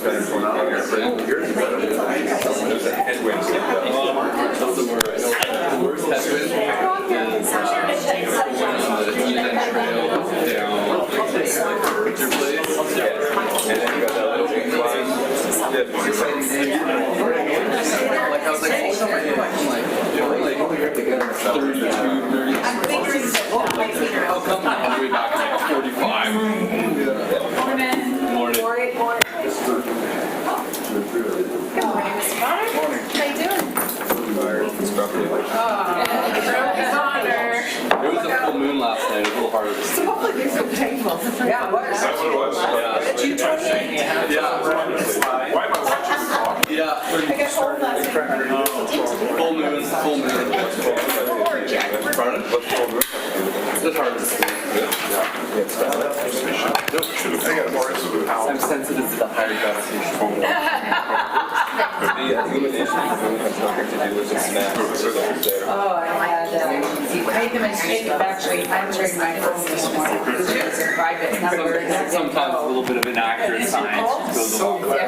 worst headwind is and then you got that little big line. Like I was like, how come on the way back like 45? Morning. Good morning, Mr. Bonner. How you doing? It was a full moon last night. It was a little harder to see. So hopefully there's some tables. Yeah, what? Is that what it was? That you told me? Why am I watching this vlog? Yeah. I got hold last night. Full moon. Pardon? What's full moon? It's hard to see. I'm sensitive to the higher gravitation. The illumination has nothing to do with the snap. Oh, I had made the mistake of actually answering my phone this morning. It's a private number. Sometimes a little bit of inaccurate science goes along with it.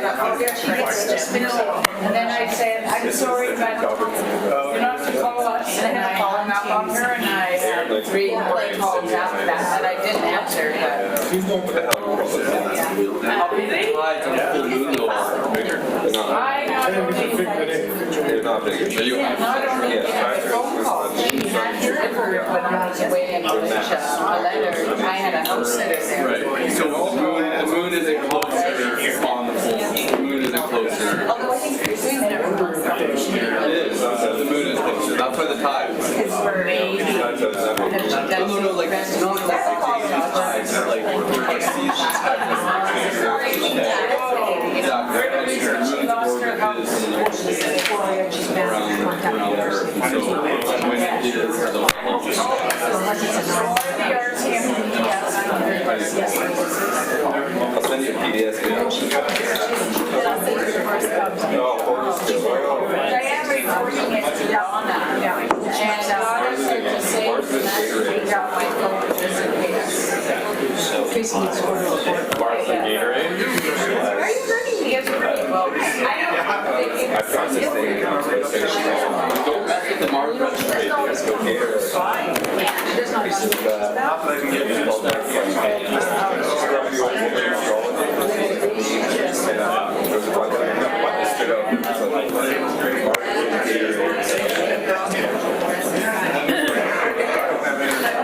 And then I said, I'm sorry, but you're not to call us. And I hung up on her and I had 3 more calls after that that I didn't answer. But Full moon though are bigger. I not only They're not bigger. Are you not only did I get a phone call, she had delivered when I was away in Malaysia a letter. I had a house sitter there. Right. So the moon isn't closer on the full moon. The moon isn't closer. Although I think we've never done It is. The moon is closer. That's why the tide. it's for maybe. No, like it's not like the tides that like our seasons. I'll send you a PDF. Diane reporting it to Donna, and Donna said to say that we got my phone just in case. Martha Gatorade. Are you ready to get ready? Well, I I've got this thing. Don't mess with the Mars registry. It's okay. fine. Yeah, there's not much.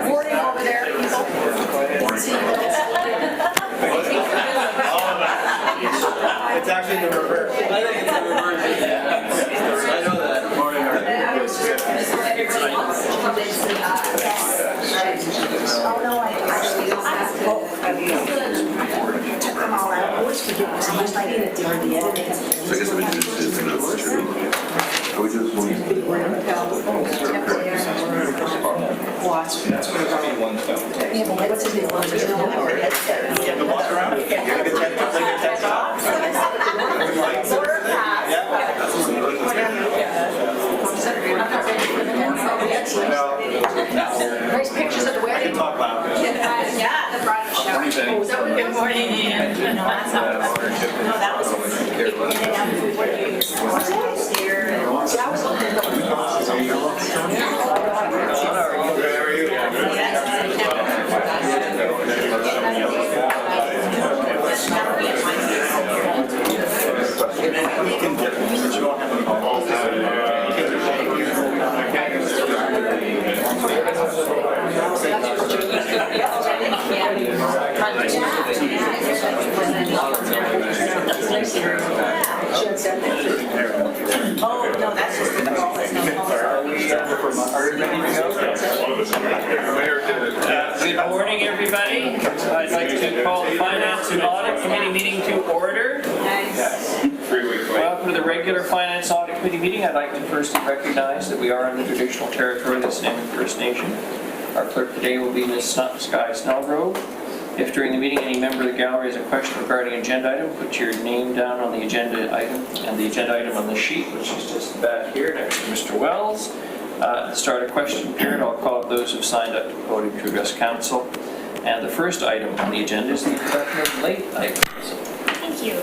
Morning over there, people. It's actually the reverse. I think it's the reverse. I know that. Oh no, I actually don't have to. Took them all out. I always forget because I just like it at the editing. So I guess we just did some of this. We just Watch. Yeah, but what's his name? The walk around? You get a test off? Nice pictures of the wedding. Talk loud. Yeah, the bridal shower. Good morning, Ian. No, that was. Oh, no, that's just the call. That's not Good morning, everybody. I'd like to call the Finance and Audit Committee meeting to order. Welcome to the regular Finance Audit Committee meeting. I'd like to first recognize that we are in the traditional territory of the Sinixt First Nation. Our clerk today will be Ms. Sky Snellgrove. If during the meeting any member of the gallery has a question regarding an agenda item, put your name down on the agenda item and the agenda item on the sheet, which is just back here next to Mr. Wells. Start a question period. I'll call up those who've signed up to the podium to address council. And the first item on the agenda is the introduction of late items. Thank you.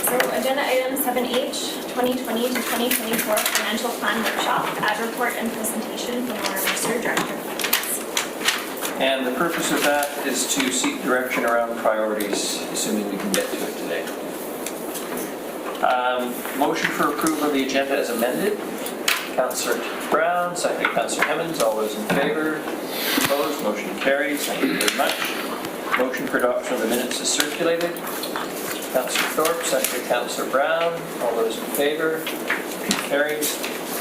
So agenda item 7H, 2020 to 2024 financial plan workshop, ad report and presentation from our Mercer Director of Finance. And the purpose of that is to seek direction around priorities, assuming we can get to it today. Motion for approval of the agenda as amended. Councillor Brown, second Councillor Hemmons. All those in favor? Opposed? Motion carries. Thank you very much. Motion for adoption of the minutes is circulated. Councillor Thorpe, second Councillor Brown. All those in favor? Motion carries.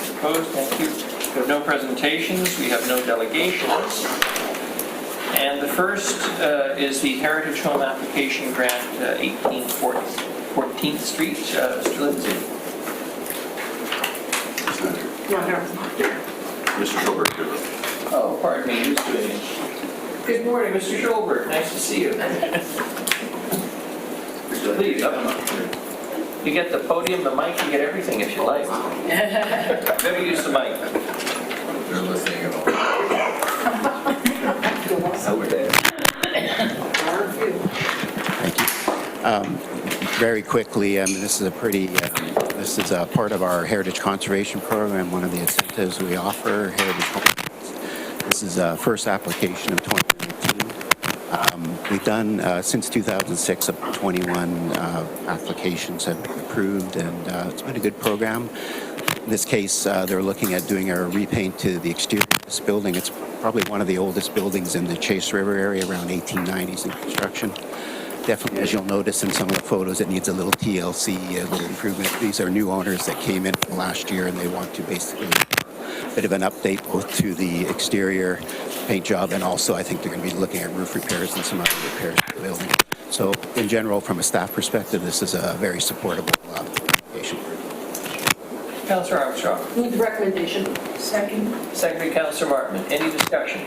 Opposed? Thank you. We have no presentations. We have no delegations. And the first is the Heritage Home Application Grant, 18 14th Street. Mr. Lindsay. Mr. Schulberg here. Oh, pardon me. Who's doing it? Good morning, Mr. Schulberg. Nice to see you. Please, up. You get the podium, the mic, you get everything if you like. Better use the mic. They're listening at all. Very quickly, this is a part of our Heritage Conservation Program, one of the incentives we offer, Heritage Homes. This is a first application of 2019. We've done, since 2006, up to 21 applications have been approved, and it's been a good program. In this case, they're looking at doing a repaint to the exterior of this building. It's probably one of the oldest buildings in the Chase River area, around 1890s in construction. Definitely, as you'll notice in some of the photos, it needs a little TLC, a little improvement. These are new owners that came in from last year, and they want to basically a bit of an update both to the exterior paint job, and also I think they're going to be looking at roof repairs and some other repairs to the building. So in general, from a staff perspective, this is a very supportable application. Councillor Armstrong. Move the recommendation. Second. Secondary Councillor Martin. Any discussion?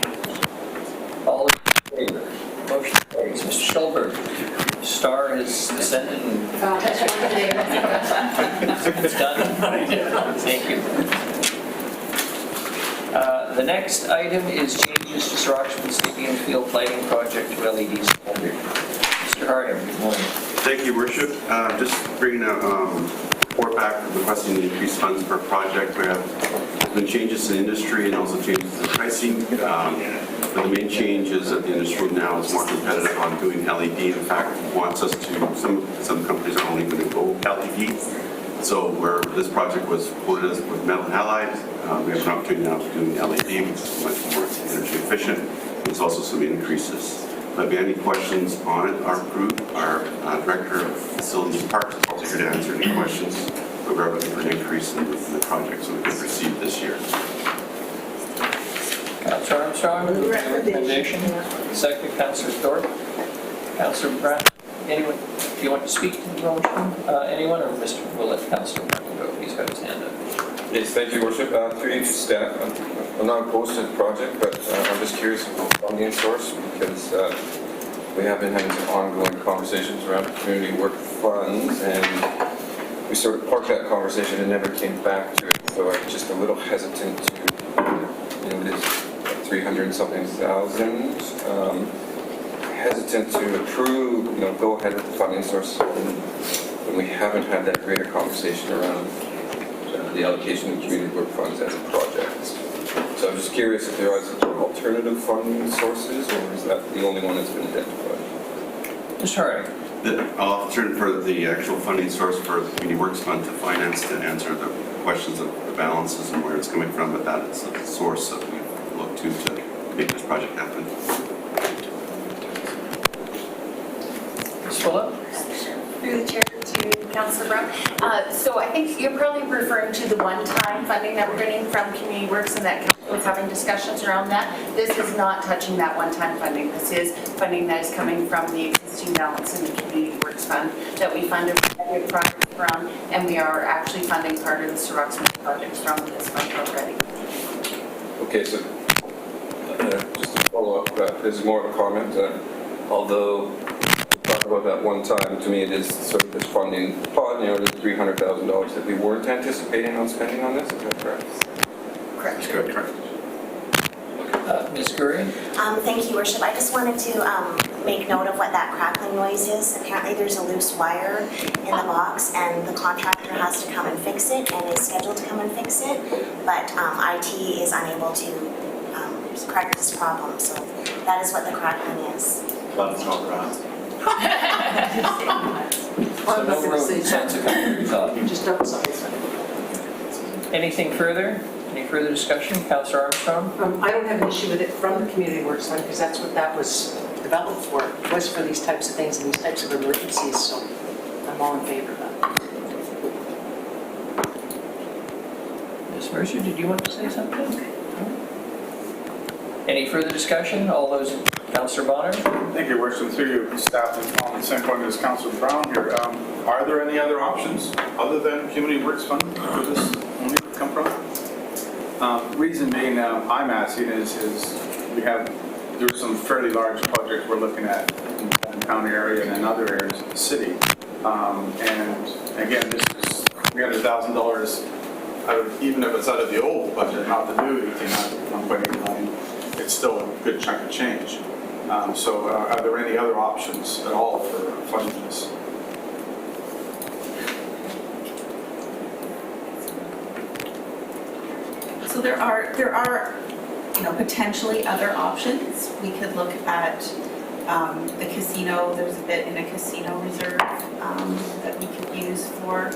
All in favor? Motion carries. Mr. Schulberg, star has descended and it's done. Thank you. The next item is changes to Sir Oxford Stadium Field Lighting Project to LED standard. Mr. Harding, good morning. Thank you, Worship. Just bringing a report back requesting the increased funds for a project. There have been changes to the industry and also changes to pricing. The main change is that the industry now is more competitive on doing LED. In fact, wants us to, some companies are only going to go LED. So where this project was quoted as with metal halide, we have an opportunity now to do LED, which is much more energy efficient. There's also some increases. If there be any questions on it, our group, our Director of Facilities Parks, is also here to answer any questions. We're looking for an increase in the project so we can proceed this year. Councillor Armstrong, recommendation. Second, Councillor Thorpe. Councillor Brown. Anyone, do you want to speak to the motion? Anyone, or we'll let Councillor Martin go. He's got his hand up. Yes, thank you, Worship. Through you to staff, I'm not opposed to the project, but I'm just curious about the funding source because we have been having some ongoing conversations around community work funds, and we sort of parked that conversation and never came back to it. So I'm just a little hesitant to, it is 300-something thousand. Hesitant to approve, go ahead with the funding source when we haven't had that greater conversation around the allocation of community work funds as a project. So I'm just curious if there are some alternative funding sources, or is that the only one that's been identified? Mr. Harding. I'll turn for the actual funding source for the Community Works Fund to finance to answer the questions of the balances and where it's coming from, but that is the source that we look to make this project happen. Ms. Fuller? Through the chair to Councillor Brown. So I think you're probably referring to the one-time funding that we're getting from Community Works, and that council was having discussions around that. This is not touching that one-time funding. This is funding that is coming from the existing balance in the Community Works Fund that we fund a project from, and we are actually funding part of the Sir Oxford projects from this fund already. Okay, so just to follow up, this is more of a comment. Although talk about that one time, to me it is sort of this funding pod, the $300,000 that we weren't anticipating on spending on this. Is that correct? Correct. Correct. Okay. Ms. Gurry? Thank you, Worship. I just wanted to make note of what that crackling noise is. Apparently there's a loose wire in the box and the contractor has to come and fix it and is scheduled to come and fix it, but IT is unable to correct this problem, so that is what the crackling is. Glad it's not around. So no road signs are coming, you thought. Just double size. Anything further? Any further discussion? Councillor Armstrong? I don't have an issue with it from the Community Works Fund because that's what that was developed for, was for these types of things and these types of emergencies, so I'm all in favor of that. Ms. Mercer, did you want to say something? Any further discussion? All those, Councillor Bonner? Thank you, Worship. Through you, staff, and on the same point as Councillor Brown here. Are there any other options other than Community Works Fund where this money would come from? Reason being I'm asking is there's some fairly large projects we're looking at in the county area and in other areas of the city. And again, this is $300,000 out of, even if it's out of the old budget, not the new 1.8 million, it's still a good chunk of change. So are there any other options at all for funding this? So there are, potentially other options. We could look at the casino. There's a bit in a casino reserve that we could use for.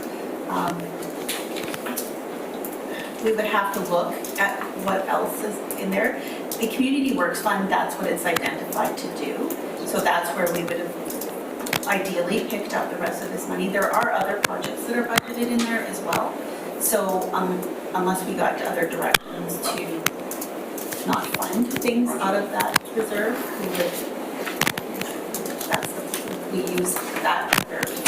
We would have to look at what else is in there. The Community Works Fund, that's what it's identified to do. So that's where we would have ideally picked up the rest of this money. There are other projects that are budgeted in there as well. So unless we got other directions to not fund things out of that reserve, we use that reserve.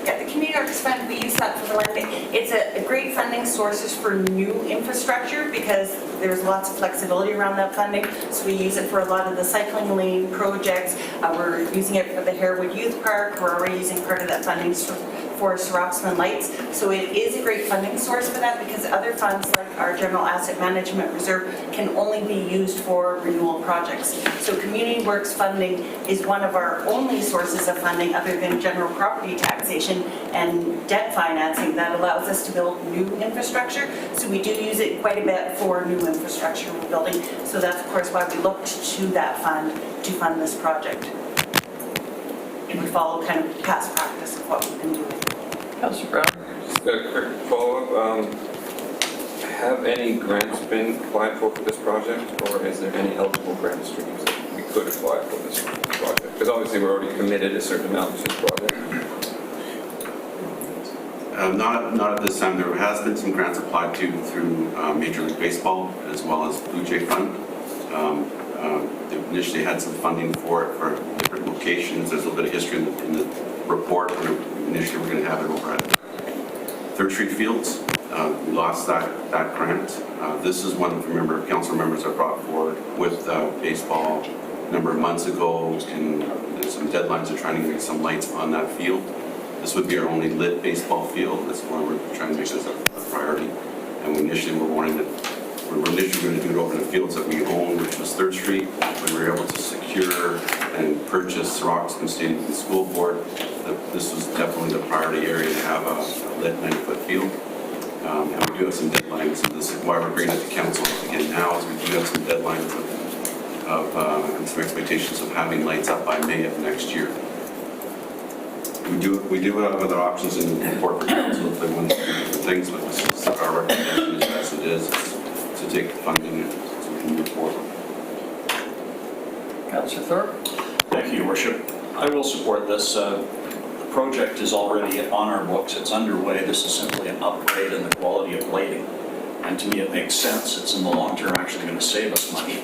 Yeah, the Community Works Fund, we use that for the lending. It's a great funding source for new infrastructure because there's lots of flexibility around that funding. So we use it for a lot of the cycling lane projects. We're using it for the Harewood Youth Park. We're already using part of that funding for Soroxman Lights. So it is a great funding source for that because other funds like our General Asset Management Reserve can only be used for renewal projects. So Community Works funding is one of our only sources of funding other than general property taxation and debt financing that allows us to build new infrastructure. So we do use it quite a bit for new infrastructure we're building. So that's of course why we looked to that fund to fund this project. And we follow kind of past practice of what we've been doing. Councillor Brown? Just a quick follow-up. Have any grants been applied for this project, or is there any eligible grant streams that we could apply for this project? Because obviously we're already committed a certain amount to this project. Not at this time. There has been some grants applied to through Major League Baseball as well as Blue Jay Fund. They initially had some funding for it for different locations. There's a little bit of history in the report. Initially we're going to have it over at 3rd Street Fields. We lost that grant. This is one that council members have brought forward with baseball a number of months ago, and there's some deadlines of trying to get some lights on that field. This would be our only lit baseball field. That's why we're trying to make this a priority. And we initially were wanting to, we were initially going to do it over the fields that we own, which was 3rd Street. We were able to secure and purchase Roxton State and School Board. This was definitely the priority area to have a lit 90-foot field. And we do have some deadlines, and this is why we're bringing it to council again now, is we do have some deadlines and some expectations of having lights up by May of next year. We do have other options in the report for council if they want to do different things, but this is our recommendation as it is to take the funding and so we can move forward. Councillor Thorpe? Thank you, Your Worship. I will support this. The project is already on our books. It's underway. This is simply an upgrade in the quality of lighting. And to me, it makes sense. It's in the long term actually going to save us money.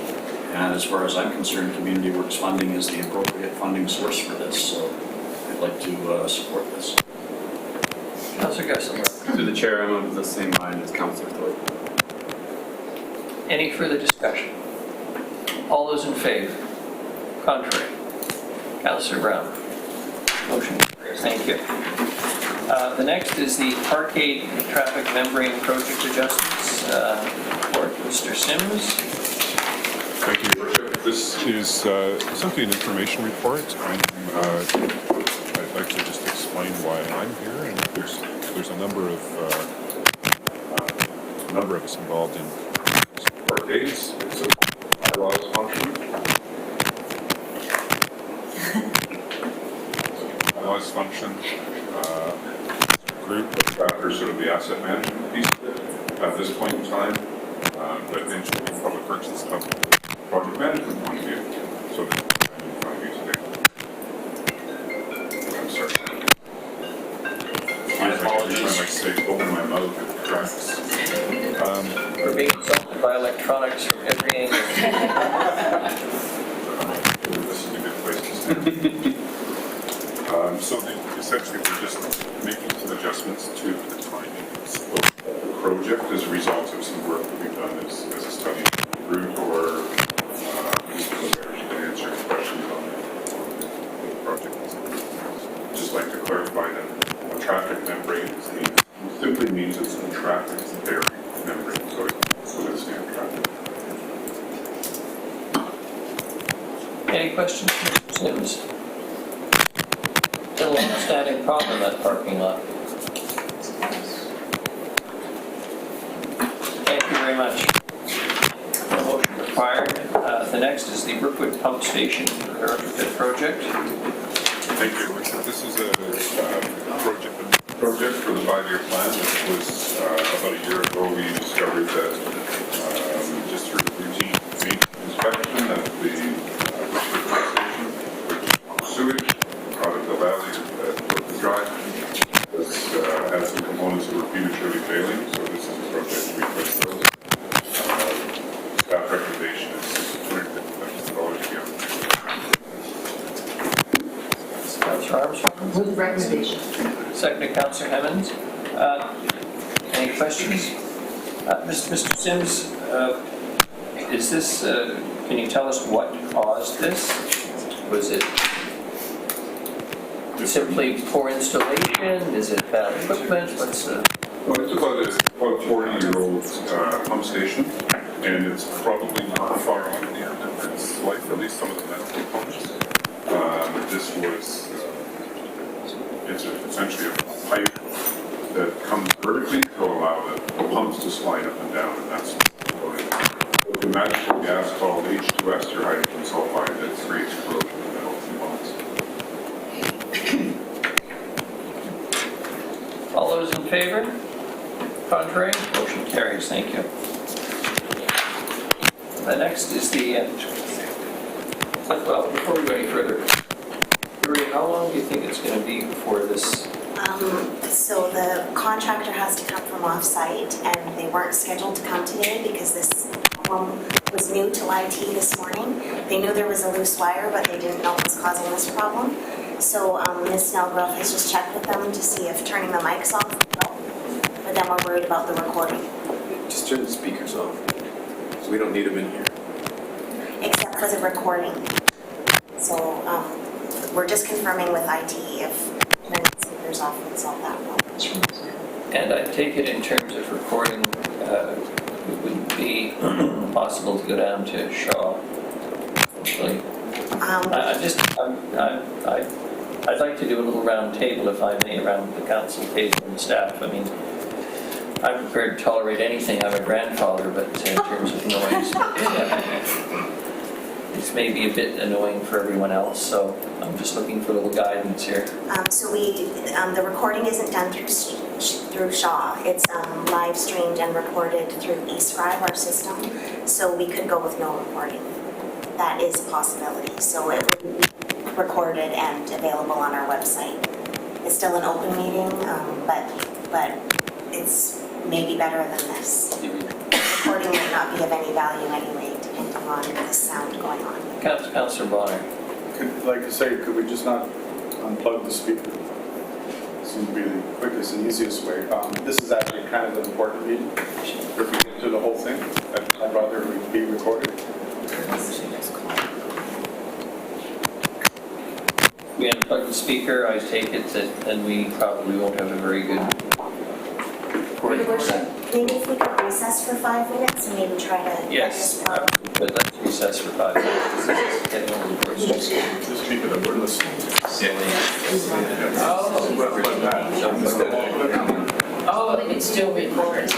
And as far as I'm concerned, Community Works funding is the appropriate funding source for this. So I'd like to support this. Councillor Gusson. Through the chair, I'm of the same mind as Councillor Thorpe. Any further discussion? All those in favor? Contrary? Councillor Brown. Motion carries. Thank you. The next is the Parkade Traffic Membrane Project Adjustments for Mr. Sims. Thank you, Your Worship. This is simply an information report, and I'd like to just explain why I'm here. And there's a number of us involved in support days. It's a bylaws function. Bylaws function. Group after sort of the asset management piece of it at this point in time, but eventually public works and stuff. Project management point of view. So that's what I'm in front of you today. I'm sorry. My apologies. Every time I say open my mouth, it cracks. We're being insulted by electronics from every angle. This is a good place to stand. So essentially we're just making some adjustments to the timing of the project as a result of some work that we've done as a study group or to answer questions on the project. Just like to clarify that a traffic membrane simply means it's a traffic barrier membrane, so it's withstand traffic. Any questions, Mr. Sims? Still a long-standing problem, that parking lot. Thank you very much. No motion required. The next is the Brookwood Pump Station retrofit project. Thank you. This is a project for the 5-year plan. This was about a year ago. We discovered that just through routine maintenance inspection at the Brookwood Pump Station, which sewage out of the valley at Brookwood Drive had some components that were prematurely failing. So this is a project to replace those. Staff recommendation is $250,000 a year. Councillor Armstrong. Move the recommendation. Second, Councillor Hemmons. Any questions? Mr. Sims, is this, can you tell us what caused this? Was it simply poor installation? Is it bad equipment? What's the... Well, it's about a 40-year-old pump station, and it's probably not far on the end of its life, at least some of the metal components. This was, it's essentially a pipe that comes vertically to allow the pumps to slide up and down, and that's the magical gas called H2S, or hydrogen sulfide, that creates corrosion in the metal components. All those in favor? Contrary? Motion carries. Thank you. The next is the, well, before we go any further, Marie, how long do you think it's going to be before this? So the contractor has to come from off-site, and they weren't scheduled to come today because this problem was new to IT this morning. They knew there was a loose wire, but they didn't know what was causing this problem. So Ms. Snellgrove has just checked with them to see if turning the mics off would help, but then we're worried about the recording. Just turn the speakers off, so we don't need them in here. Except for the recording. So we're just confirming with IT if turning the speakers off would solve that problem. And I take it in terms of recording, it would be possible to go down to Shaw, actually. I'd like to do a little round table, if I may, around the council table and staff. I mean, I'm prepared to tolerate anything. I'm a grandfather, but in terms of noise, this may be a bit annoying for everyone else, so I'm just looking for a little guidance here. So the recording isn't done through Shaw. It's live streamed and recorded through eScribe, our system. So we could go with no recording. That is a possibility. So it would be recorded and available on our website. It's still an open meeting, but it's maybe better than this. Recording might not be of any value anyway, depending on the sound going on. Councillor Bonner. Like I say, could we just not unplug the speaker? Seems to be the quickest and easiest way. This is actually kind of an important meeting. If we get to the whole thing, I'd rather it be recorded. We unplug the speaker, I take it that then we probably won't have a very good recording. Your Worship, maybe if we could recess for 5 minutes and maybe try to... Yes, but let's recess. process for 5 years. Getting a little bit Just keep it up, we're listening. silly. Oh, they can still record.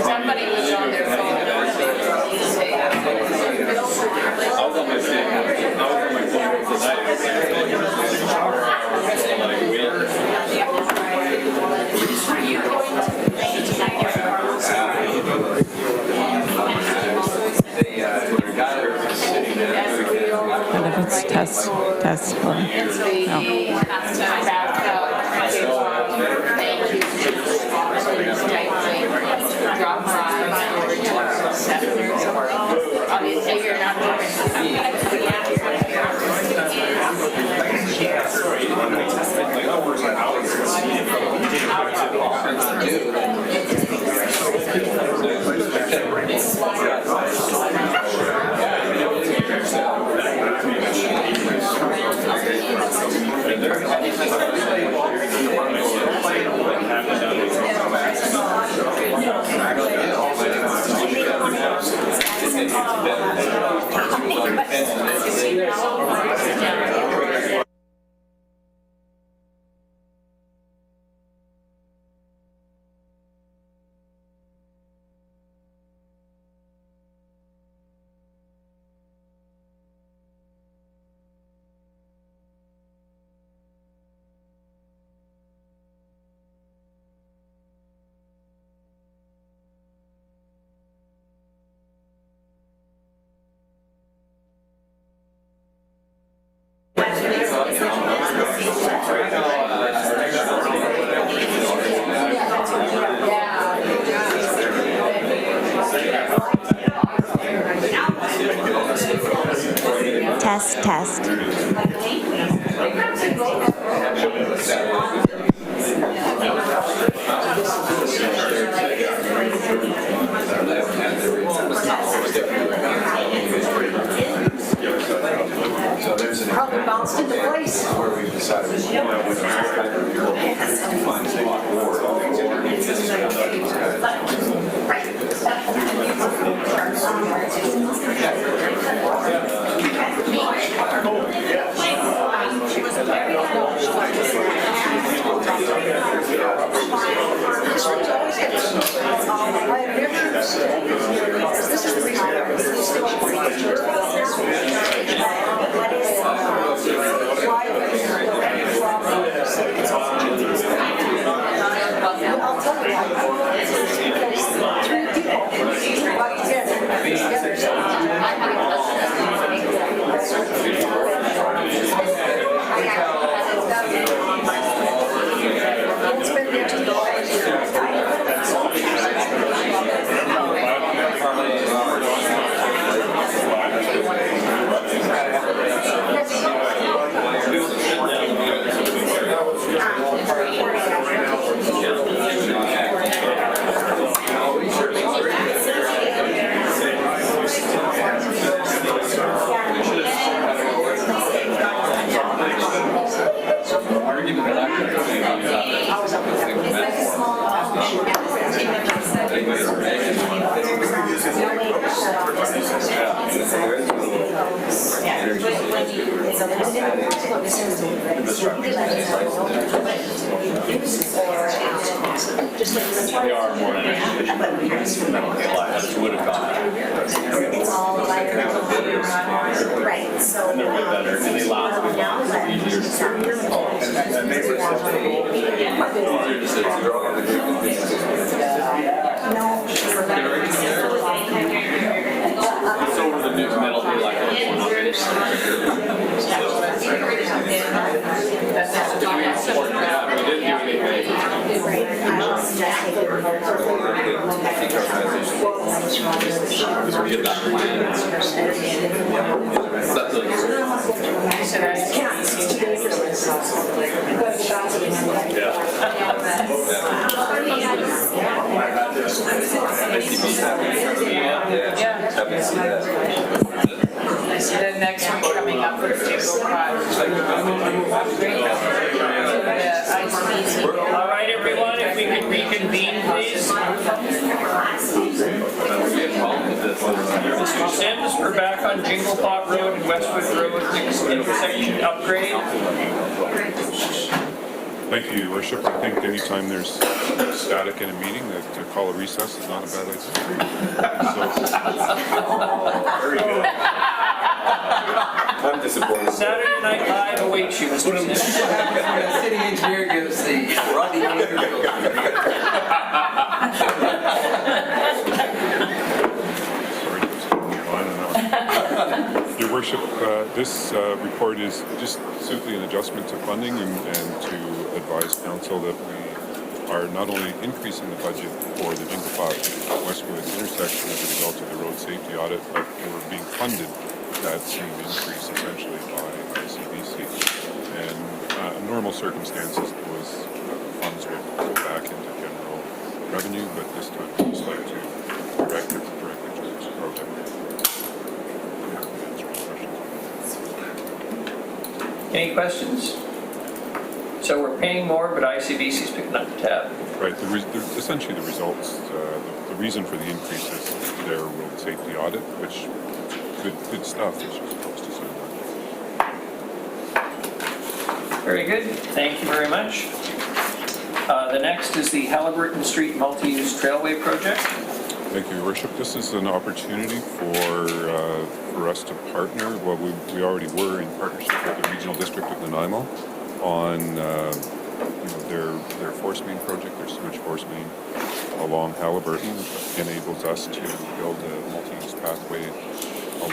Somebody was on their phone. And if it's test or no. Drop by, 7 or something. Obviously, you're not Test. probably bounced into place. Where we've decided, which kind of people find a lot more. They are more than would have gone. Right, so. And they're way better, and they last easier to serve. It's over the new metal, they like it. We didn't do anything. Because we get that plan. The next one coming up for Jingle Project. All right, everyone, if we could reconvene, please. Mr. Sims, we're back on Jingle Pot Road and Westwood Road intersection upgrade. Thank you, Your Worship. I think anytime there's static in a meeting, that to call a recess is not a bad idea. Very good. I'm disappointed. Saturday Night Live awaits you, Mr. Sims. City engineer gives the Rodney Your Worship, this report is just simply an adjustment to funding and to advise council that we are not only increasing the budget for the Jingle Pot Westwood intersection as a result of the road safety audit, but we're being funded that same increase essentially by ICBC. And in normal circumstances, those funds would go back into general revenue, but this time we just like to direct it directly to this project. Any questions? So we're paying more, but ICBC is picking up the tab. Right, essentially the results, the reason for the increase is their road safety audit, which good stuff, which is supposed to sound like. Very good, thank you very much. The next is the Halliburton Street Multi-Use Trailway Project. Thank you, Your Worship. This is an opportunity for us to partner, well, we already were in partnership with the Regional District of Nanaimo on their force main project, their sewage force main along Halliburton. Enables us to build a multi-use pathway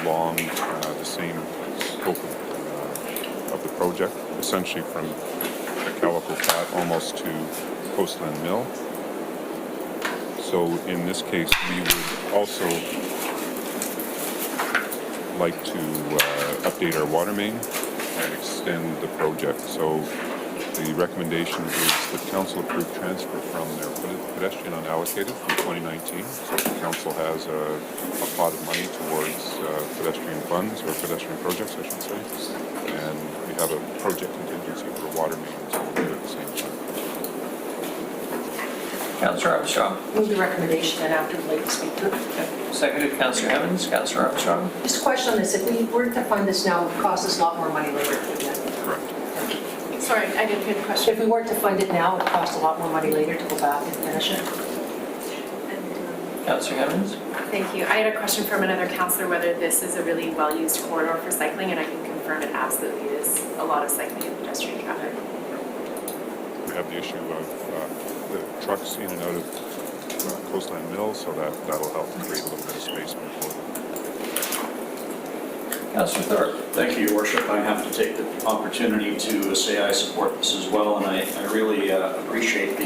along the same scope of the project, essentially from the Calico Flat almost to Coastland Mill. So in this case, we would also like to update our water main and extend the project. So the recommendation is that council approve transfer from their pedestrian unallocated from 2019. So the council has a pot of money towards pedestrian funds, or pedestrian projects, I should say. And we have a project contingency for a water main, so we'll do it at the same time. Councillor Armstrong. Move the recommendation and after the late speaker. Seconded, Councillor Evans. Councillor Armstrong. Just a question on this, if we were to fund this now, it would cost us a lot more money later. Correct. Sorry, I didn't hear the question. If we weren't to fund it now, it would cost a lot more money later to go back and finish it. Councillor Evans. Thank you. I had a question from another councillor whether this is a really well-used corridor for cycling, and I can confirm it absolutely is a lot of cycling and pedestrian traffic. We have the issue of the trucks in and out of Coastline Mill, so that'll help create a little bit of space for them. Councillor Thorpe. Thank you, Your Worship. I have to take the opportunity to say I support this as well, and I really appreciate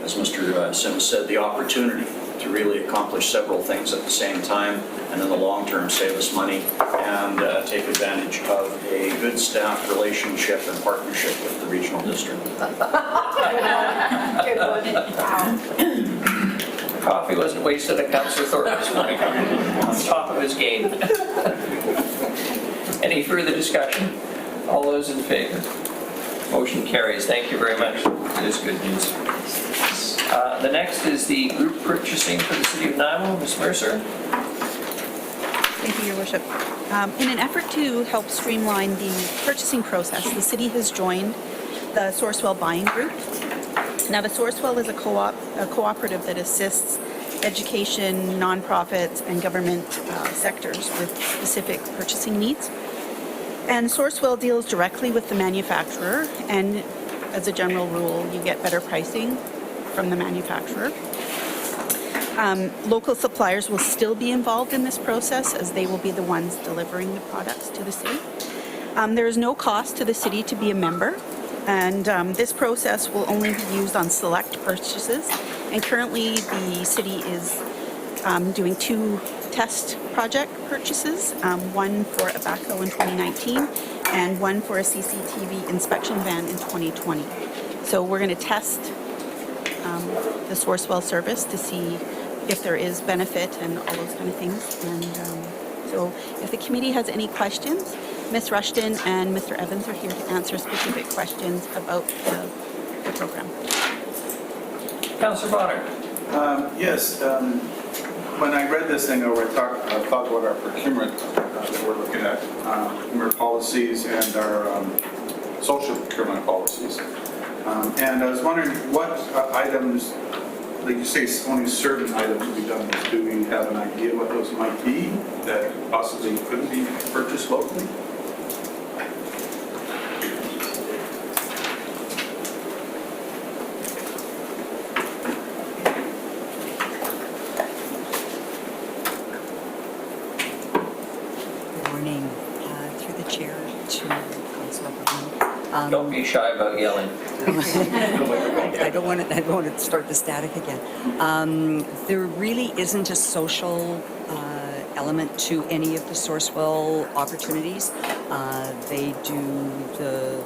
as Mr. Sims said, the opportunity to really accomplish several things at the same time, and in the long term save us money and take advantage of a good staff relationship and partnership with the regional district. Coffee wasn't wasted at Councillor Thorpe this morning. On top of his game. Any further discussion? All those in favor? Motion carries. Thank you very much. It is good news. The next is the group purchasing for the City of Nanaimo. Ms. Mercer. Thank you, Your Worship. In an effort to help streamline the purchasing process, the city has joined the Sourcewell Buying Group. Now, the Sourcewell is a cooperative that assists education, nonprofits, and government sectors with specific purchasing needs. And Sourcewell deals directly with the manufacturer, and as a general rule, you get better pricing from the manufacturer. Local suppliers will still be involved in this process, as they will be the ones delivering the products to the city. There is no cost to the city to be a member, and this process will only be used on select purchases. And currently, the city is doing 2 test project purchases, one for a backhoe in 2019 and one for a CCTV inspection van in 2020. So we're going to test the Sourcewell service to see if there is benefit and all those kind of things. And so if the committee has any questions, Ms. Rushton and Mr. Evans are here to answer specific questions about the program. Councillor Bonner. Yes, when I read this thing over, I thought about our procurement that we're looking at, procurement policies and our social procurement policies. And I was wondering what items, like you say, only certain items will be done. Do we have an idea what those might be that possibly couldn't be purchased locally? Don't be shy about yelling. I don't want to start the static again. There really isn't a social element to any of the Sourcewell opportunities. They do the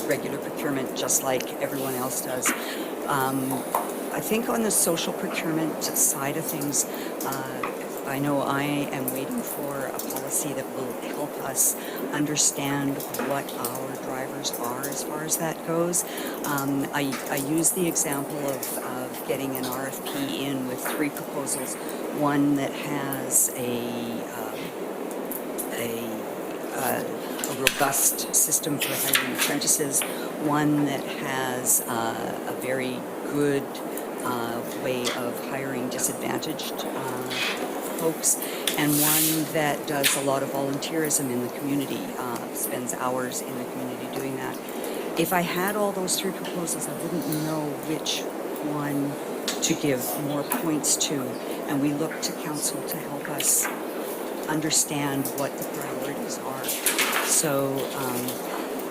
regular procurement just like everyone else does. I think on the social procurement side of things, I know I am waiting for a policy that will help us understand what our drivers are as far as that goes. I use the example of getting an RFP in with 3 proposals, one that has a robust system for hiring apprentices, one that has a very good way of hiring disadvantaged folks, and one that does a lot of volunteerism in the community, spends hours in the community doing that. If I had all those 3 proposals, I wouldn't know which one to give more points to, and we look to council to help us understand what the priorities are. So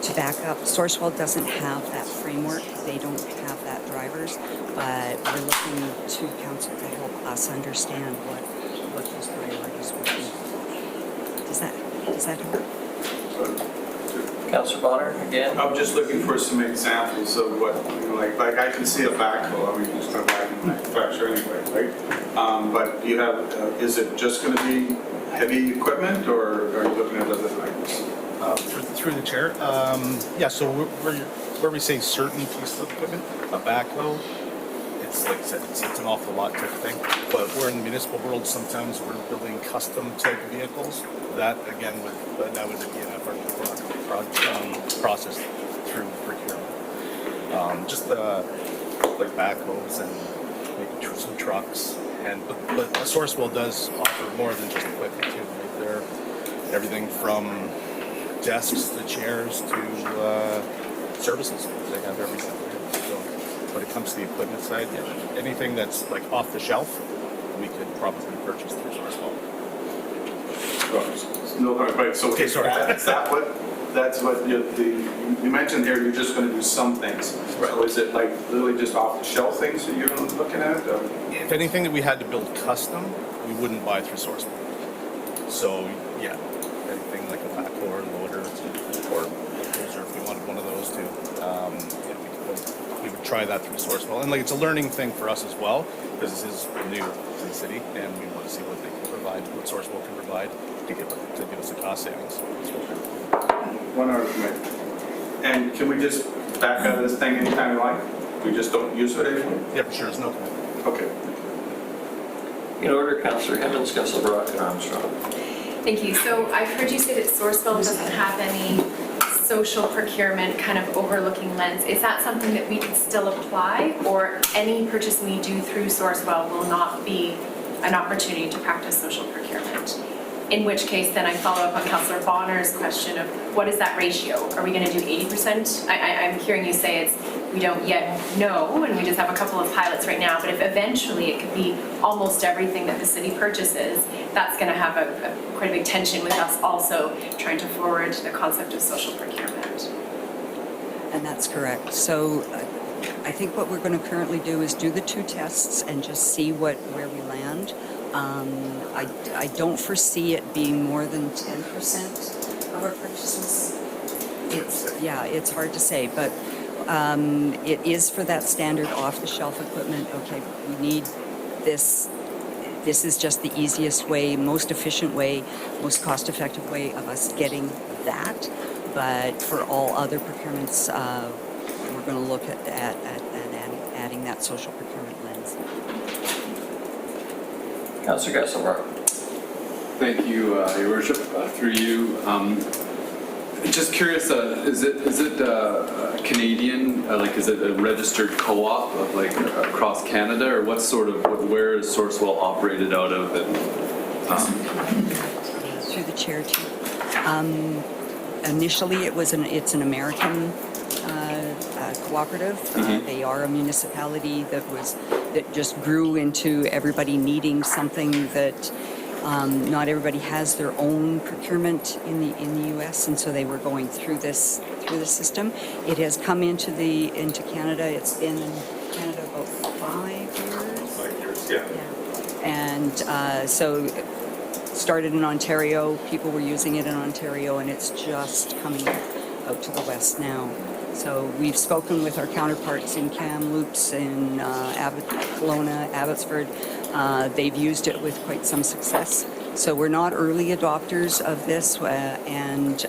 to back up, Sourcewell doesn't have that framework. They don't have that drivers, but we're looking to council to help us understand what those priorities would be. Does that help? Councillor Bonner, again. I'm just looking for some examples of what, like I can see a backhoe. I mean, it's not back in manufacturer anyway, right? But you have, is it just going to be heavy equipment, or are you looking at other items? Through the chair, yeah. So where we say certain pieces of equipment, a backhoe, it's like I said, it's an awful lot type of thing. But we're in the municipal world. Sometimes we're building custom type vehicles. That again that would be an effort process through procurement. Just like backhoes and maybe some trucks, but Sourcewell does offer more than just equipment too. Right? They're everything from desks to chairs to services. They have everything. So, when it comes to the equipment side. Anything that's like off the shelf, we could probably purchase through Sourcewell. No, right, so. Okay, sorry. That's what you mentioned here, you're just gonna do some things. Right. So is it like literally just off the shelf things that you're looking at? Or? If anything that we had to build custom, we wouldn't buy through Sourcewell. So, yeah, anything like a backhoe or loader or bulldozer, if we wanted one of those too, we would try that through Sourcewell. And like, it's a learning thing for us as well, because this is new to the city, and we want to see what they can provide, what Sourcewell can provide to give us the cost savings. One argument. And can we just back out of this thing anytime we like? We just don't use it anymore? Yeah, for sure, there's no commitment. Okay. In order, Councillor Hemmons, Councillor Brock, and Armstrong. Thank you. So I've heard you say that Sourcewell doesn't have any social procurement kind of overlooking lens. Is that something that we could still apply, or any purchase we do through Sourcewell will not be an opportunity to practice social procurement? In which case, then I follow up on Councillor Bonner's question of what is that ratio? Are we going to do 80%? I'm hearing you say it's we don't yet know, and we just have a couple of pilots right now, but if eventually it could be almost everything that the city purchases, that's going to have quite a big tension with us also trying to forward the concept of social procurement. And that's correct. So I think what we're going to currently do is do the 2 tests and just see where we land. I don't foresee it being more than 10% of our purchases. It's hard to say, but it is for that standard off-the-shelf equipment. Okay, we need this. This is just the easiest way, most efficient way, most cost-effective way of us getting that. But for all other procurements, we're going to look at adding that social procurement lens. Councillor Gasselberg. Thank you, Your Worship. Through you, just curious, is it Canadian? Like, is it a registered co-op of like across Canada, or what sort of where is Sourcewell operated out of? And, through the chair too. Initially, it's an American cooperative. They are a municipality that just grew into everybody needing something that not everybody has their own procurement in the U.S., and so they were going through the system. It has come into Canada. It's been in Canada about 5 years. 5 years, yeah. And so started in Ontario. People were using it in Ontario, and it's just coming out to the west now. So we've spoken with our counterparts in Kamloops, in Kelowna, Abbotsford. They've used it with quite some success. So we're not early adopters of this, and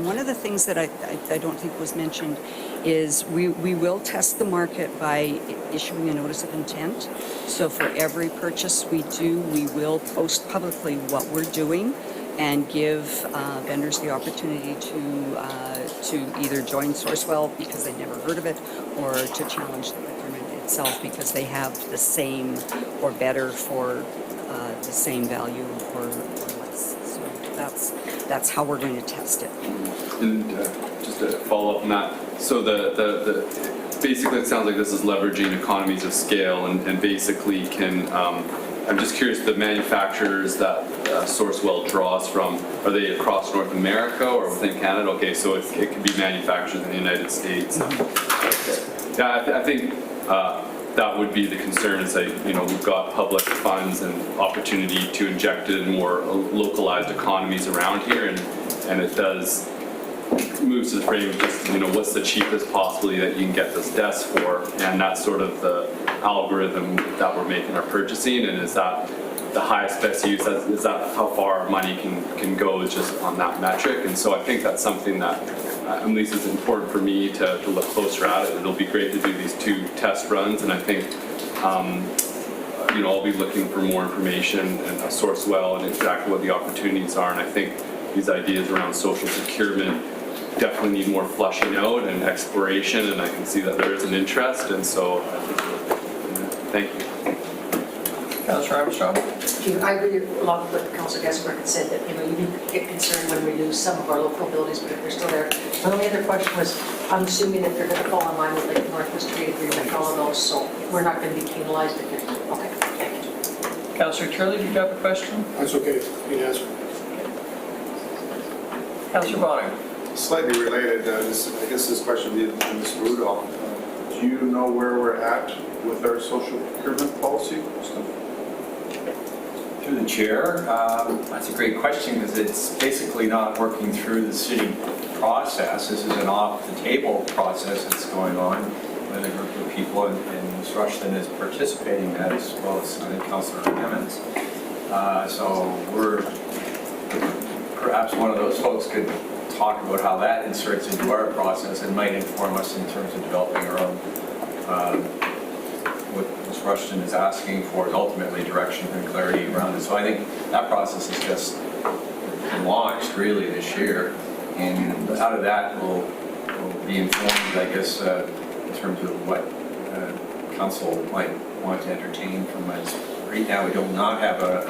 one of the things that I don't think was mentioned is we will test the market by issuing a notice of intent. So for every purchase we do, we will post publicly what we're doing and give vendors the opportunity to either join Sourcewell because they never heard of it, or to challenge the procurement itself because they have the same or better for the same value or less. So that's how we're going to test it. And just to follow up on that, so the basically it sounds like this is leveraging economies of scale and basically can. I'm just curious, the manufacturers that Sourcewell draws from, are they across North America or within Canada? Okay, so it can be manufactured in the United States. Okay. Yeah, I think that would be the concern, is that, we've got public funds and opportunity to inject it in more localized economies around here, and it does moves to the frame of just, what's the cheapest possibly that you can get this desk for, and that's sort of the algorithm that we're making our purchasing, and is that the highest best use, is that how far money can go just on that metric. And so I think that's something that at least is important for me to look closer at it. It'll be great to do these 2 test runs, and I think I'll be looking for more information and Sourcewell and exactly what the opportunities are, and I think these ideas around social procurement definitely need more fleshing out and exploration, and I can see that there is an interest, and so I think, thank you. Councillor Armstrong? I agree with a lot of what Councillor Gasper had said, that, you do get concerned when we lose some of our local abilities, but if they're still there. My only other question was, I'm assuming that they're going to fall in line with like the Northwest Trade Agreement and all of those, so we're not going to be penalized if they're, okay, thank you. Councillor Turley, do you have a question? That's okay, you can answer. Councillor Bonner? Slightly related, I guess this question would be to Ms. Rudolph. Do you know where we're at with our social procurement policy stuff? Through the chair, that's a great question because it's basically not working through the city process. This is an off-the-table process that's going on with a group of people, and Ms. Rushton is participating in that, as well as I think Councillor Emmons. So we're, perhaps one of those folks could talk about how that inserts into our process and might inform us in terms of developing our own. What Ms. Rushton is asking for is ultimately direction and clarity around it. So I think that process is just launched really this year, and out of that we'll be informed, I guess, in terms of what council might want to entertain from us. Right now we do not have a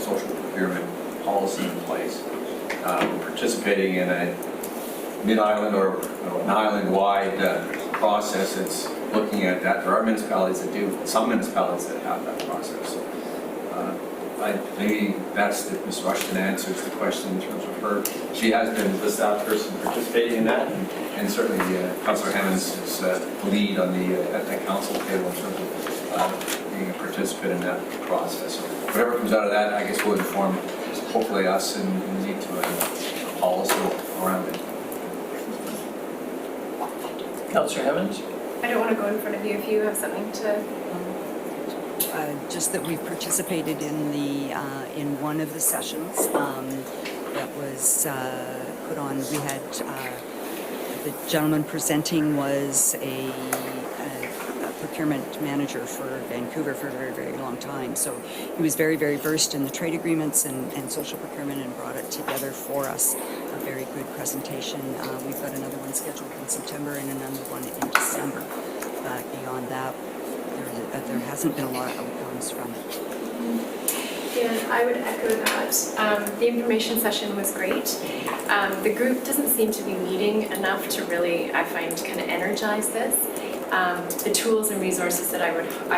social procurement policy in place. We're participating in a mid-island or an island-wide process that's looking at that. There are municipalities that do, some municipalities that have that process. Maybe best if Ms. Rushton answers the question in terms of her. She has been the staff person participating in that, and certainly Councillor Hammond's is lead on the at the council table in terms of being a participant in that process. So whatever comes out of that, I guess will inform hopefully us and lead to a policy around it. Councillor Hammond? I don't want to go in front of you if you have something to... Just that we participated in the in one of the sessions that was put on. We had the gentleman presenting was a procurement manager for Vancouver for a very, very long time. So he was very, very versed in the trade agreements and social procurement, and brought it together for us. A very good presentation. We've got another one scheduled in September and another one in December. But beyond that, there hasn't been a lot of outcomes from it. Yeah, I would echo that. The information session was great. The group doesn't seem to be meeting enough to really, I find, kind of energize this. The tools and resources that I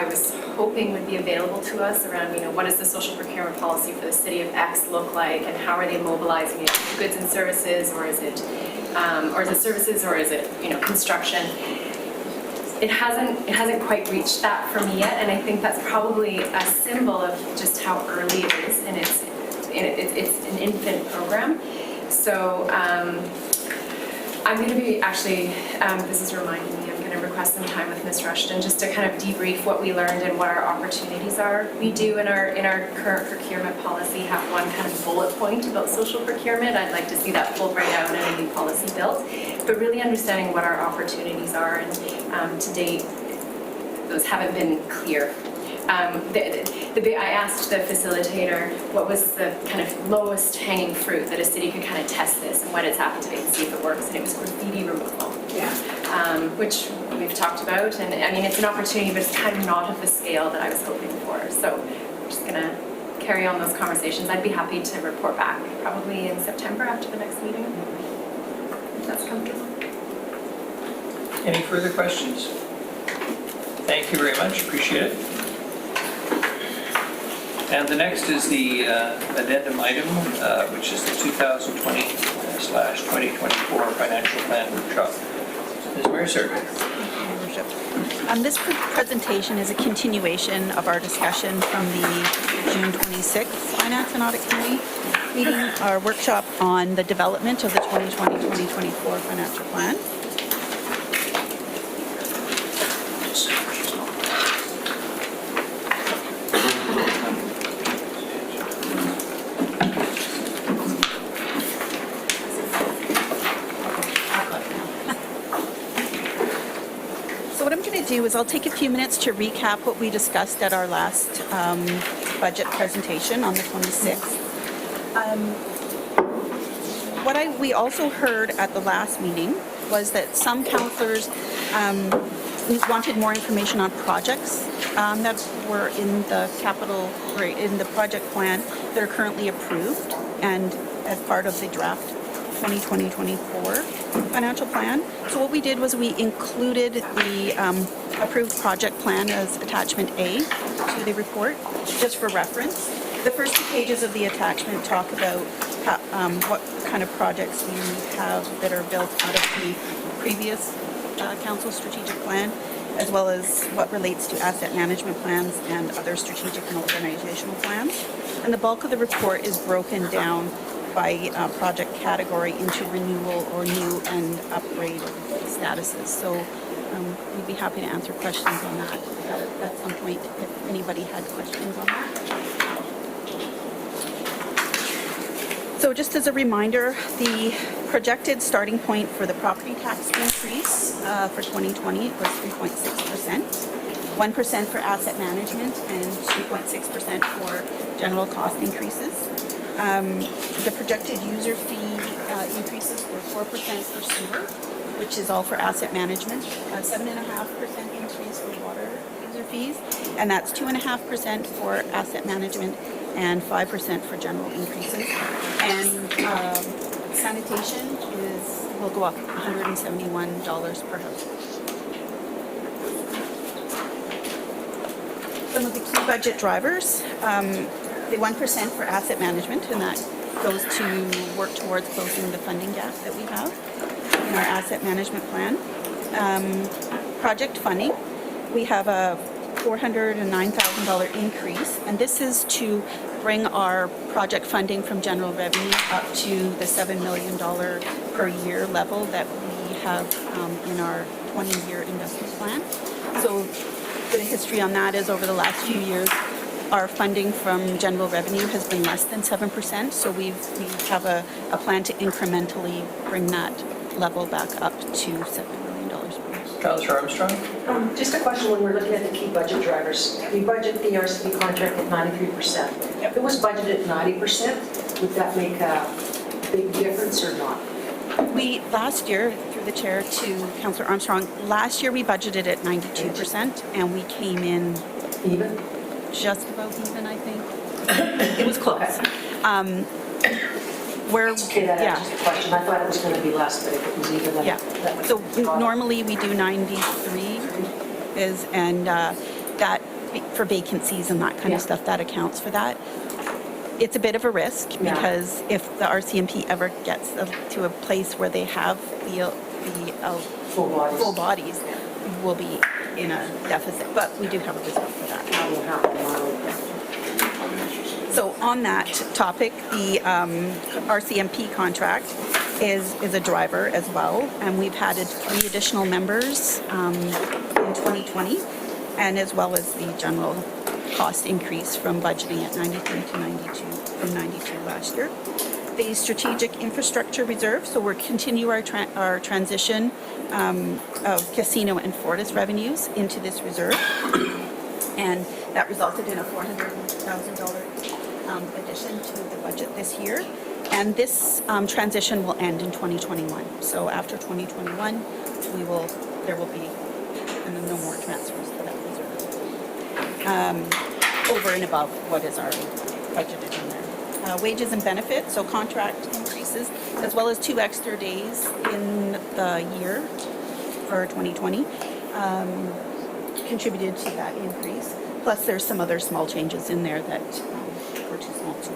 was hoping would be available to us around, what does the social procurement policy for the city of X look like, and how are they mobilizing it? Goods and services, or is it services, or is it construction? It hasn't quite reached that for me yet, and I think that's probably a symbol of just how early it is, and it's an infant program. So I'm going to be actually, this is reminding me, I'm going to request some time with Ms. Rushton just to kind of debrief what we learned and what our opportunities are. We do in our current procurement policy have one kind of bullet point about social procurement. I'd like to see that pulled right out and a new policy built, but really understanding what our opportunities are, and to date, those haven't been clear. I asked the facilitator what was the kind of lowest hanging fruit that a city could kind of test this and what it's activate and see if it works, and it was graffiti removal. Yeah. Which we've talked about, and I mean it's an opportunity, but it's kind of not of the scale that I was hoping for. So I'm just gonna carry on those conversations. I'd be happy to report back probably in September after the next meeting, if that's comfortable. Any further questions? Thank you very much, appreciate it. And the next is the addendum item, which is the 2020/2024 financial plan workshop. Ms. Mercer. This presentation is a continuation of our discussion from the June 26th Finance and Audit Committee meeting, our workshop on the development of the 2020-2024 financial plan. Is I'll take a few minutes to recap what we discussed at our last budget presentation on the 26th. What we also heard at the last meeting was that some councillors wanted more information on projects that were in the capital, or in the project plan that are currently approved and as part of the draft 2020-24 financial plan. So what we did was we included the approved project plan as attachment A to the report, just for reference. The first 2 pages of the attachment talk about what kind of projects we have that are built out of the previous council strategic plan, as well as what relates to asset management plans and other strategic and organizational plans. And the bulk of the report is broken down by project category into renewal or new and upgrade statuses. So we'd be happy to answer questions on that at some point if anybody had questions on that. So just as a reminder, the projected starting point for the property tax increase for 2020 was 3.6%, 1% for asset management, and 2.6% for general cost increases. The projected user fee increases were 4% for sewer, which is all for asset management, 7.5% increase for water user fees, and that's 2.5% for asset management and 5% for general increases. And sanitation will go up $171 per house. Some of the key budget drivers, the 1% for asset management, and that goes to work towards closing the funding gap that we have in our asset management plan. Project funding, we have a $409,000 increase, and this is to bring our project funding from general revenue up to the $7 million per year level that we have in our 20-year investment plan. So the history on that is over the last few years, our funding from general revenue has been less than 7%, so we have a plan to incrementally bring that level back up to $7 million per year. Councillor Armstrong? Just a question, when we're looking at the key budget drivers, we budget the RCP contract at 93%. If it was budgeted at 90%, would that make a big difference or not? We, last year, through the chair to Councillor Armstrong, last year we budgeted at 92%, and we came in even? Just about even, I think. It was close. Okay, that answers the question. I thought it was going to be less, but if it was even, yeah. So normally we do 93 and that for vacancies and that kind of stuff, that accounts for that. It's a bit of a risk because if the RCMP ever gets to a place where they have the full bodies, we'll be in a deficit, but we do have a reserve for that. So on that topic, the RCMP contract is a driver as well, and we've added 3 additional members in 2020, and as well as the general cost increase from budgeting at 93 to 92 from 92 last year. The strategic infrastructure reserve, so we're continue our transition of casino and Fortis revenues into this reserve, and that resulted in a $400,000 addition to the budget this year. And this transition will end in 2021. So after 2021, there will be no more transfers to that reserve over and above what is already budgeted in there. Wages and benefits, so contract increases, as well as 2 extra days in the year for 2020, contributed to that increase. Plus, there's some other small changes in there that were too small to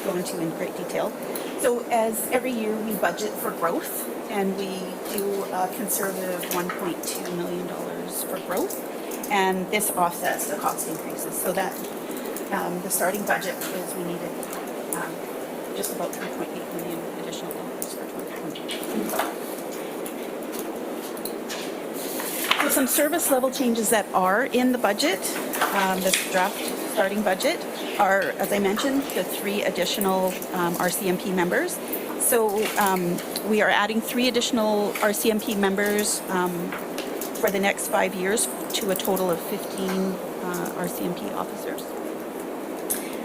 go into in great detail. So as every year we budget for growth, and we do a conservative $1.2 million for growth, and this offsets the cost increases. So that the starting budget was we needed just about $3.8 million additional dollars for 2020. So some service level changes that are in the budget, this draft starting budget, are, as I mentioned, the 3 additional RCMP members. So we are adding 3 additional RCMP members for the next 5 years to a total of 15 RCMP officers,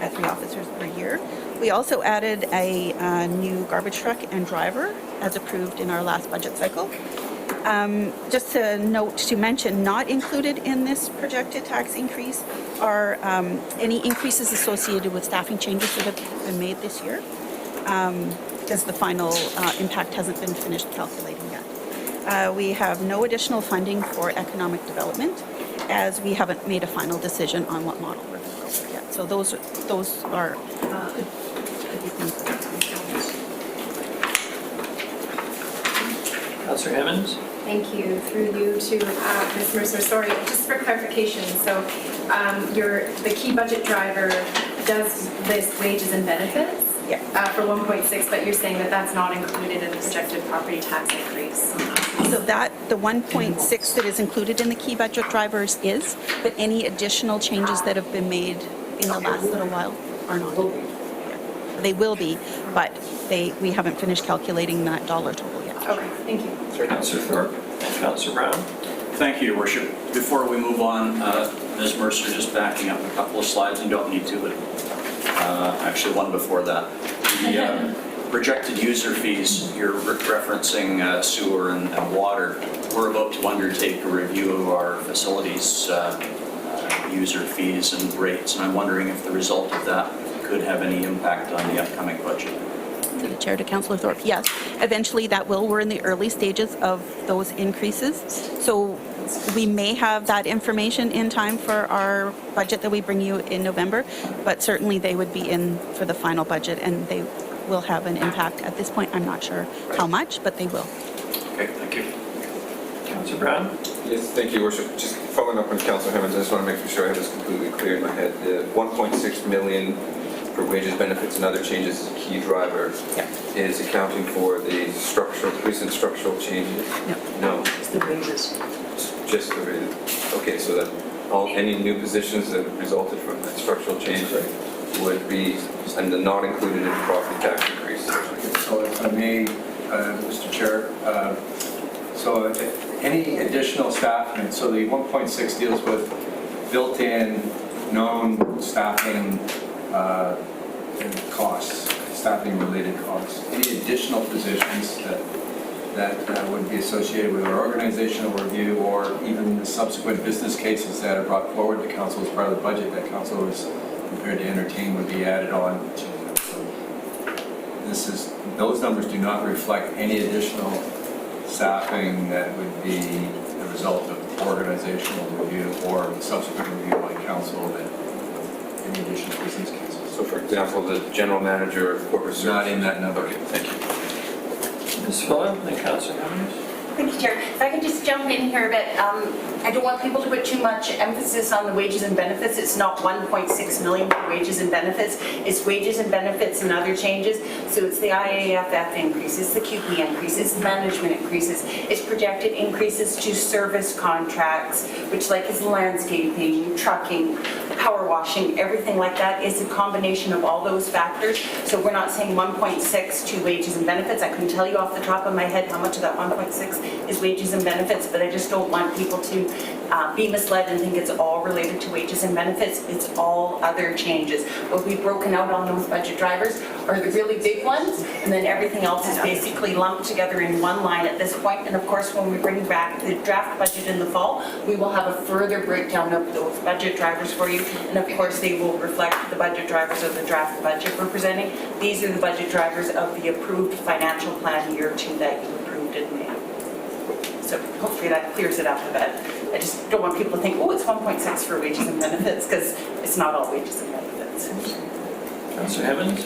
at 3 officers per year. We also added a new garbage truck and driver as approved in our last budget cycle. Just a note to mention, not included in this projected tax increase are any increases associated with staffing changes that have been made this year, because the final impact hasn't been finished calculating yet. We have no additional funding for economic development, as we haven't made a final decision on what model we're going to go with yet. So those are could be things that are Councillor Hammond? Thank you. Through you to Ms. Mercer. Sorry, just for clarification, so the key budget driver does list wages and benefits for 1.6, but you're saying that that's not included in the projected property tax increase. So that, the 1.6 that is included in the key budget drivers is, but any additional changes that have been made in the last little while are not. They will be, but we haven't finished calculating that dollar total yet. Okay, thank you. Councillor Thorpe and Councillor Brown. Thank you, Your Worship. Before we move on, Ms. Mercer, just backing up a couple of slides, you don't need to, but actually one before that. The projected user fees, you're referencing sewer and water. We're about to undertake a review of our facilities user fees and rates, and I'm wondering if the result of that could have any impact on the upcoming budget. To the Chair, to Councillor Thorpe, yes. Eventually that will, we're in the early stages of those increases. So we may have that information in time for our budget that we bring you in November, but certainly they would be in for the final budget and they will have an impact. At this point, I'm not sure how much, but they will. Okay, thank you. Councillor Brown? Yes, thank you, Worship. Just following up on Councillor Hammond, I just want to make sure I have this completely clear in my head. The 1.6 million for wages, benefits, and other changes as a key driver is accounting for the recent structural changes? No. It's the wages. Just the wages. Okay, so that any new positions that resulted from that structural change would be and not included in the property tax increase. So if I may, Mr. Chair, so any additional staff, and so the 1.6 deals with built-in known staffing and costs, staffing-related costs. Any additional positions that would be associated with our organizational review or even the subsequent business cases that are brought forward to council as part of the budget that council is prepared to entertain would be added on to that. So those numbers do not reflect any additional staffing that would be the result of organizational review or subsequent review by council of any additional business cases. So for example, the general manager of corporate services? Not in that number. Okay, thank you. Ms. Fuller and Councillor Hammond? Thank you, Chair. If I could just jump in here a bit, I don't want people to put too much emphasis on the wages and benefits. It's not 1.6 million for wages and benefits. It's wages and benefits and other changes. So it's the IAFF increases, the QP increases, management increases. It's projected increases to service contracts, which like is landscaping, trucking, power washing, everything like that is a combination of all those factors. So we're not saying 1.6 to wages and benefits. I couldn't tell you off the top of my head how much of that 1.6 is wages and benefits, but I just don't want people to be misled and think it's all related to wages and benefits. It's all other changes. What we've broken out on those budget drivers are the really big ones, and then everything else is basically lumped together in one line at this point. And of course, when we bring back the draft budget in the fall, we will have a further breakdown of those budget drivers for you. And of course, they will reflect the budget drivers of the draft budget we're presenting. These are the budget drivers of the approved financial plan year 2 that you approved in May. So hopefully that clears it up a bit. I just don't want people to think, oh, it's 1.6 for wages and benefits, because it's not all wages and benefits. Councillor Hammond?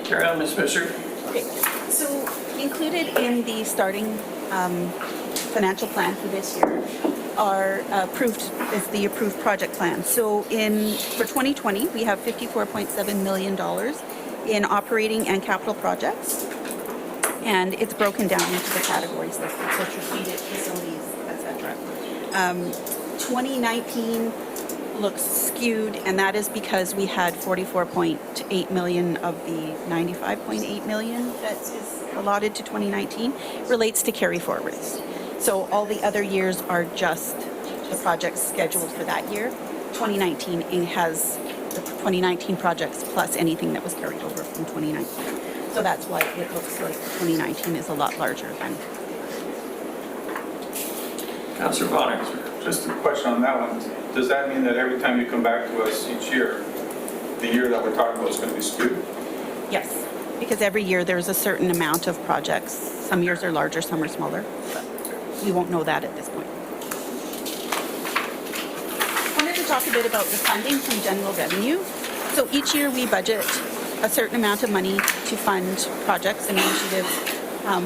Carry on, Ms. Fisher. Okay. So included in the starting financial plan for this year are the approved project plan. So for 2020, we have $54.7 million in operating and capital projects. And it's broken down into the categories listed, so strategic, facilities, etc. 2019 looks skewed, and that is because we had 44.8 million of the 95.8 million that is allotted to 2019 relates to carry forwards. So all the other years are just the projects scheduled for that year. 2019 has the 2019 projects plus anything that was carried over from 2019. So that's why it looks like 2019 is a lot larger than. Councillor Bonner. Just a question on that one. Does that mean that every time you come back to us each year, the year that we're talking about is going to be skewed? Yes, because every year there's a certain amount of projects. Some years are larger, some are smaller, but we won't know that at this point. I wanted to talk a bit about the funding from general revenue. So each year we budget a certain amount of money to fund projects and initiatives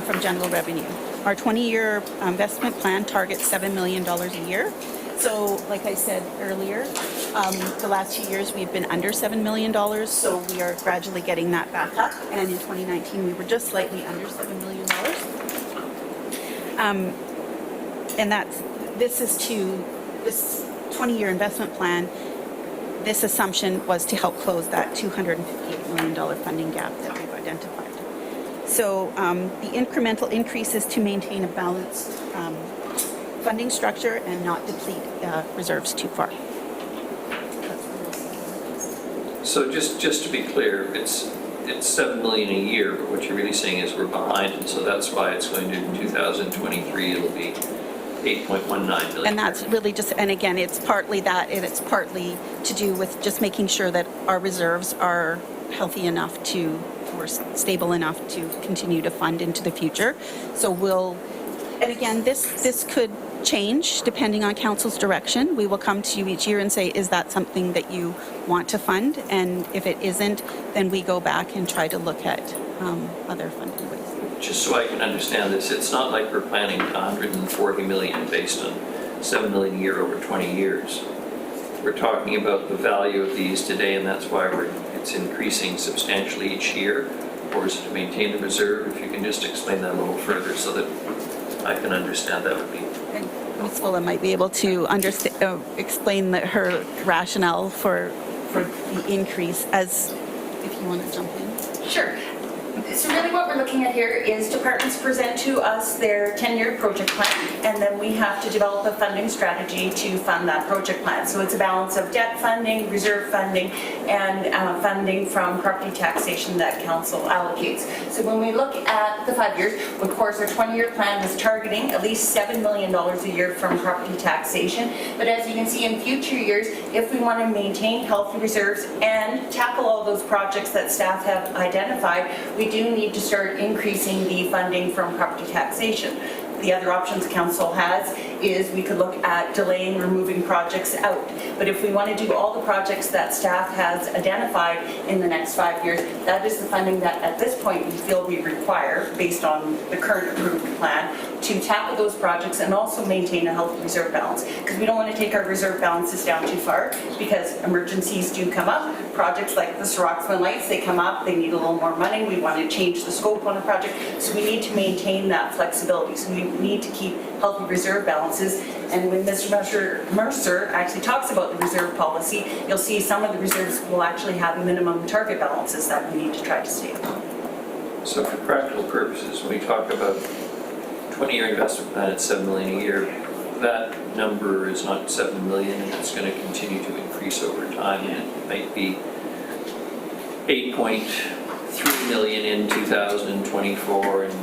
from general revenue. Our 20-year investment plan targets $7 million a year. So like I said earlier, the last 2 years we've been under $7 million, so we are gradually getting that back up. And in 2019 we were just slightly under $7 million. And this 20-year investment plan, this assumption was to help close that $258 million funding gap that we've identified. So the incremental increase is to maintain a balanced funding structure and not deplete reserves too far. So just to be clear, it's $7 million a year, but what you're really saying is we're behind, and so that's why it's going to, in 2023, it'll be 8.19 million. And that's really just, and again, it's partly that, and it's partly to do with just making sure that our reserves are healthy enough to, or stable enough to continue to fund into the future. So and again, this could change depending on council's direction. We will come to you each year and say, is that something that you want to fund? And if it isn't, then we go back and try to look at other funding ways. Just so I can understand this, it's not like we're planning 140 million based on 7 million a year over 20 years. We're talking about the value of these today, and that's why it's increasing substantially each year, or is it to maintain the reserve? If you can just explain that a little further so that I can understand, that would be. Ms. Fuller might be able to explain her rationale for the increase, as if you want to jump in. Sure. So really what we're looking at here is departments present to us their 10-year project plan, and then we have to develop a funding strategy to fund that project plan. So it's a balance of debt funding, reserve funding, and funding from property taxation that council allocates. So when we look at the 5 years, of course our 20-year plan was targeting at least $7 million a year from property taxation. But as you can see in future years, if we want to maintain healthy reserves and tackle all those projects that staff have identified, we do need to start increasing the funding from property taxation. The other options council has is we could look at delaying or moving projects out. But if we want to do all the projects that staff has identified in the next 5 years, that is the funding that at this point we feel we require based on the current approved plan to tackle those projects and also maintain a healthy reserve balance. Because we don't want to take our reserve balances down too far, because emergencies do come up. Projects like the Soroxman Lights, they come up, they need a little more money, we want to change the scope on a project, so we need to maintain that flexibility. So we need to keep healthy reserve balances. And when Mr. Mercer actually talks about the reserve policy, you'll see some of the reserves will actually have minimum target balances that we need to try to stay on. So for practical purposes, when we talk about 20-year investment plan at $7 million a year, that number is not $7 million, and it's going to continue to increase over time, and it might be 8.3 million in 2024 and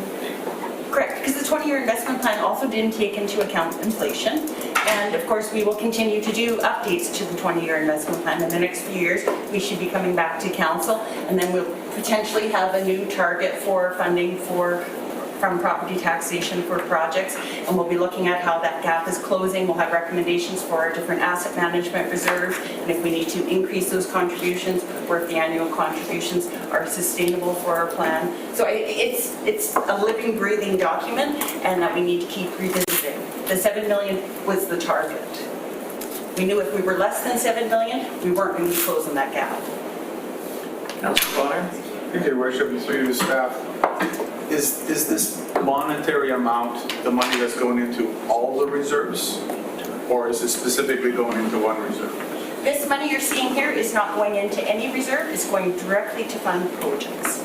Correct, because the 20-year investment plan also didn't take into account inflation. And of course, we will continue to do updates to the 20-year investment plan. In the next few years, we should be coming back to council, and then we'll potentially have a new target for funding from property taxation for projects, and we'll be looking at how that gap is closing. We'll have recommendations for our different asset management reserves, and if we need to increase those contributions, or if the annual contributions are sustainable for our plan. So it's a living, breathing document, and that we need to keep revisiting. The 7 million was the target. We knew if we were less than 7 million, we weren't going to be closing that gap. Councilor Bonner? Thank you, Worship, and through the staff. Is this monetary amount the money that's going into all the reserves, or is it specifically going into one reserve? This money you're seeing here is not going into any reserve, it's going directly to fund projects.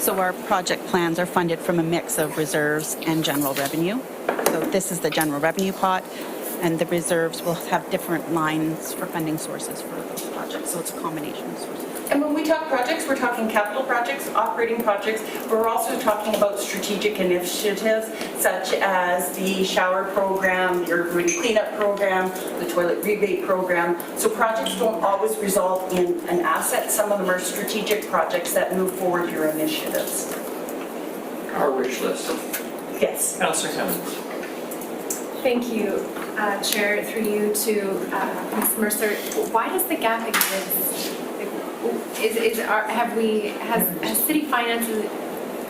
So our project plans are funded from a mix of reserves and general revenue. So this is the general revenue pot, and the reserves will have different lines for funding sources for those projects. So it's a combination of sources. And when we talk projects, we're talking capital projects, operating projects. We're also talking about strategic initiatives such as the shower program, the urban cleanup program, the toilet rebate program. So projects don't always result in an asset. Some of them are strategic projects that move forward your initiatives. Our wish list. Yes. Councillor Cummins. Thank you, Chair, through you to Ms. Mercer. Why does the gap exist? Has city finances,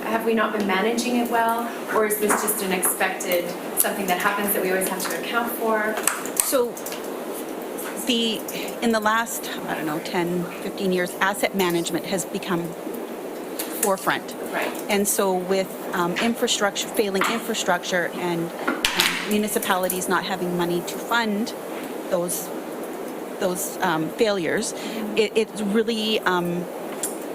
have we not been managing it well? Or is this just an expected, something that happens that we always have to account for? So in the last, 10, 15 years, asset management has become forefront. Right. And so with failing infrastructure and municipalities not having money to fund those failures, it's really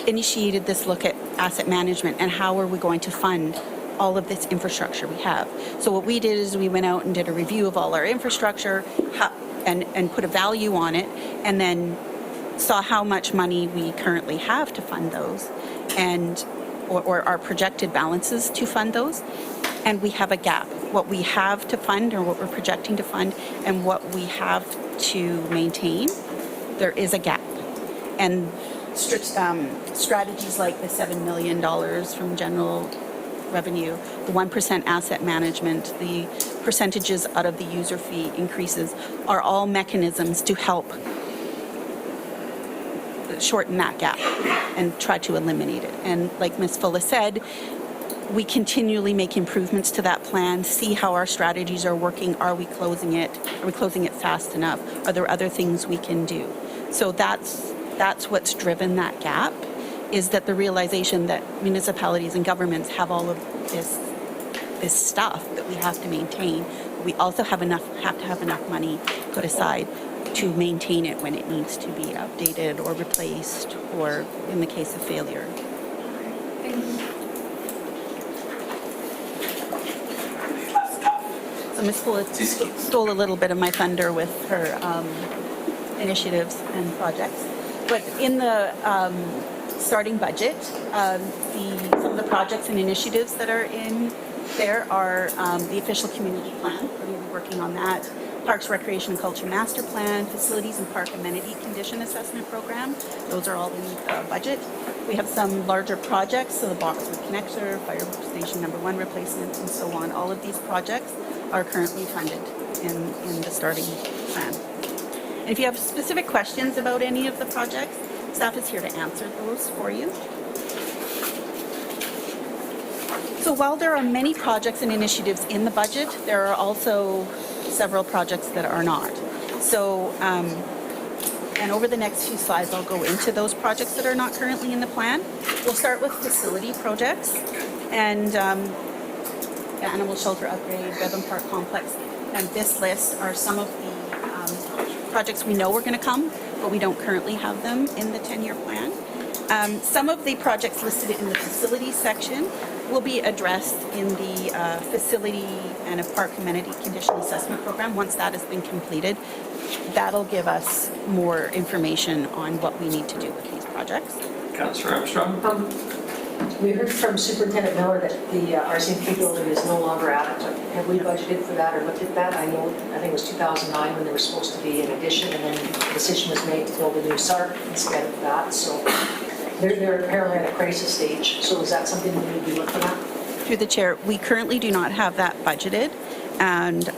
initiated this look at asset management and how are we going to fund all of this infrastructure we have. So what we did is we went out and did a review of all our infrastructure and put a value on it, and then saw how much money we currently have to fund those or our projected balances to fund those. And we have a gap. What we have to fund or what we're projecting to fund and what we have to maintain, there is a gap. And strategies like the $7 million from general revenue, the 1% asset management, the percentages out of the user fee increases are all mechanisms to help shorten that gap and try to eliminate it. And like Ms. Fuller said, we continually make improvements to that plan, see how our strategies are working. Are we closing it? Are we closing it fast enough? Are there other things we can do? So that's what's driven that gap, is that the realization that municipalities and governments have all of this stuff that we have to maintain. We also have to have enough money put aside to maintain it when it needs to be updated or replaced, or in the case of failure. Thank you. So Ms. Fuller stole a little bit of my thunder with her initiatives and projects. But in the starting budget, some of the projects and initiatives that are in there are the official community plan. We're going to be working on that. Parks, Recreation and Culture Master Plan, Facilities and Park Amenity Condition Assessment Program. Those are all in the budget. We have some larger projects, so the Boxwood Connector, Fire Station Number 1 replacements, and so on. All of these projects are currently funded in the starting plan. And if you have specific questions about any of the projects, staff is here to answer those for you. So while there are many projects and initiatives in the budget, there are also several projects that are not. So, and over the next few slides, I'll go into those projects that are not currently in the plan. We'll start with facility projects and animal shelter upgrade, Bevan Park Complex. And this list are some of the projects we know are going to come, but we don't currently have them in the 10-year plan. Some of the projects listed in the facilities section will be addressed in the facility and a park amenity condition assessment program. Once that has been completed, that'll give us more information on what we need to do with these projects. Councillor Armstrong. We heard from Superintendent Miller that the RCMP building is no longer adequate. Have we budgeted for that or looked at that? I think it was 2009 when there was supposed to be an addition, and then the decision was made to build a new SARC instead of that. So they're apparently at a crisis stage. So is that something we need to be looking at? Through the chair, we currently do not have that budgeted, and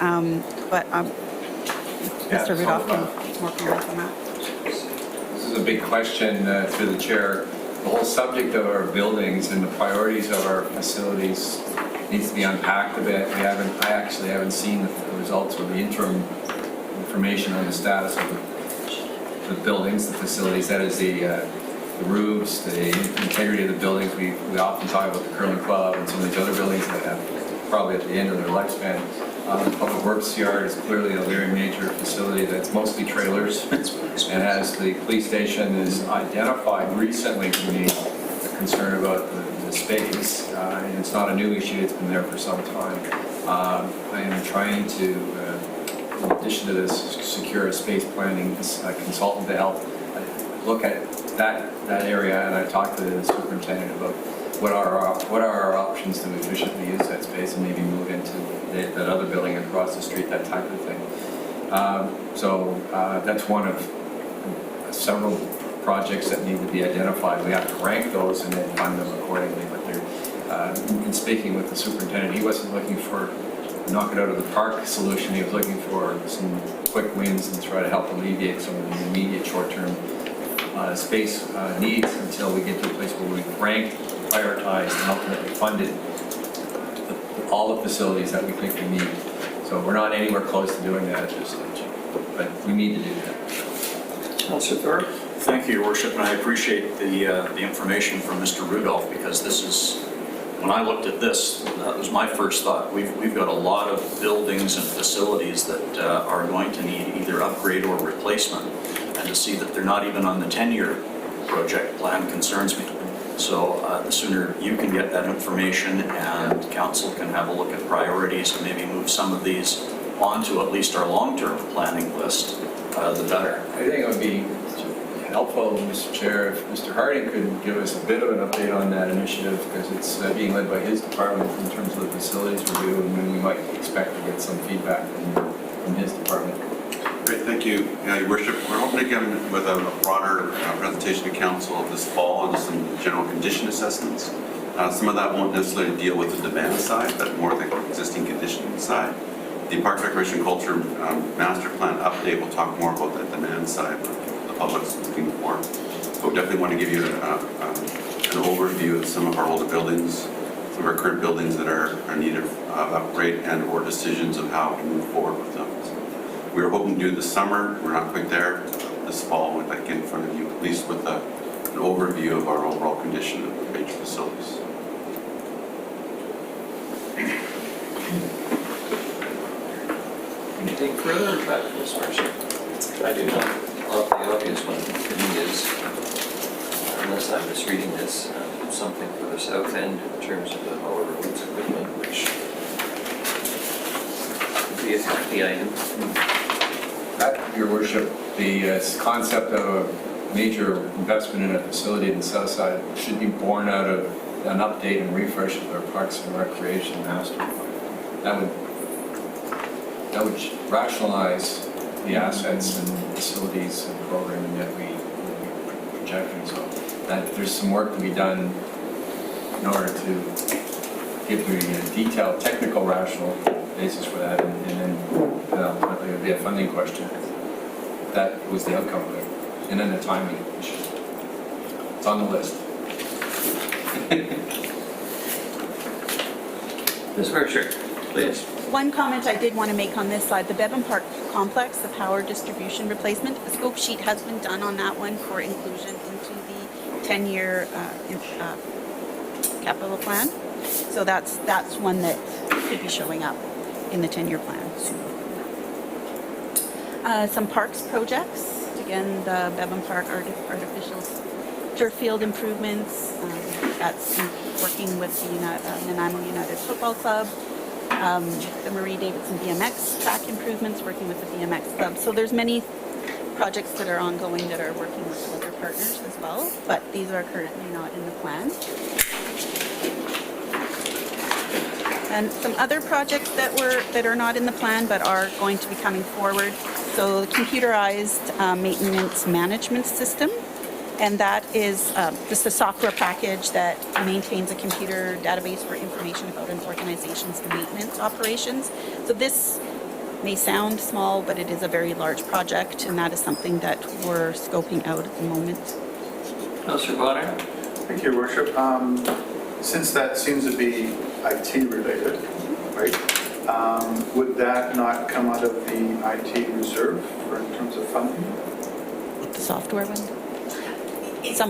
Mr. Rudolph can make more comments on that. This is a big question through the chair. The whole subject of our buildings and the priorities of our facilities needs to be unpacked a bit. I actually haven't seen the results or the interim information on the status of the buildings, the facilities. That is the roofs, the integrity of the buildings. We often talk about the curling club and some of these other buildings that have probably at the end of their lifespan. The Public Works Yard is clearly a very major facility that's mostly trailers. And as the police station is identified recently to me, a concern about the space, and it's not a new issue, it's been there for some time. I am trying to, in addition to this, secure a space planning consultant to help look at that area, and I talked to the superintendent about what are our options to efficiently use that space and maybe move into that other building across the street, that type of thing. So that's one of several projects that need to be identified. We have to rank those and then fund them accordingly. But in speaking with the superintendent, he wasn't looking for knock it out of the park solution. He was looking for some quick wins and try to help alleviate some of the immediate short-term space needs until we get to a place where we rank, prioritize, and ultimately funded all the facilities that we think we need. So we're not anywhere close to doing that at this stage, but we need to do that. Councillor Thorpe? Thank you, Your Worship, and I appreciate the information from Mr. Rudolph, because this is, when I looked at this, that was my first thought. We've got a lot of buildings and facilities that are going to need either upgrade or replacement, and to see that they're not even on the 10-year project plan concerns me. So the sooner you can get that information and council can have a look at priorities and maybe move some of these onto at least our long-term planning list, the better. I think it would be helpful, Mr. Chair, if Mr. Harding could give us a bit of an update on that initiative, because it's being led by his department in terms of the facilities review, and when we might expect to get some feedback from his department. Great, thank you. Your Worship, we're hoping to come with a broader presentation to council this fall on some general condition assessments. Some of that won't necessarily deal with the demand side, but more the existing condition side. The Parks, Recreation, Culture Master Plan update will talk more about that demand side that the public's looking for. But we definitely want to give you an overview of some of our older buildings, some of our current buildings that are needed upgrade and or decisions of how to move forward with them. We were hoping to do this summer. We're not quite there. This fall, we'd like to get in front of you, at least with an overview of our overall condition of the major facilities. Anything further about this worship? I do not. The obvious one to me is, unless I'm misreading this, something for the south end in terms of the Howard Roads equipment, which would be a happy item. That, Your Worship, the concept of a major investment in a facility in the south side should be born out of an update and refresh of our Parks and Recreation Master Plan. That would rationalize the assets and facilities and programming that we projecting. So that there's some work to be done in order to give you a detailed technical rational basis for that, and then ultimately it would be a funding question. That was the outcome of it, and then the timing issue. It's on the list. Ms. Mercer, please. One comment I did want to make on this side, the Bevan Park Complex, the power distribution replacement, a scope sheet has been done on that one for inclusion into the 10-year capital plan. So that's one that could be showing up in the 10-year plan soon. Some parks projects, again, the Bevan Park artificial turf field improvements, that's working with the Nanaimo United Football Club. The Marie Davidson BMX track improvements, working with the BMX Club. So there's many projects that are ongoing that are working with other partners as well, but these are currently not in the plan. And some other projects that are not in the plan but are going to be coming forward. So the computerized maintenance management system. And that is just a software package that maintains a computer database for information about an organization's maintenance operations. So this may sound small, but it is a very large project, and that is something that we're scoping out at the moment. Councillor Bonner? Thank you, Your Worship. Since that seems to be IT related, right, would that not come out of the IT reserve in terms of funding? The software one?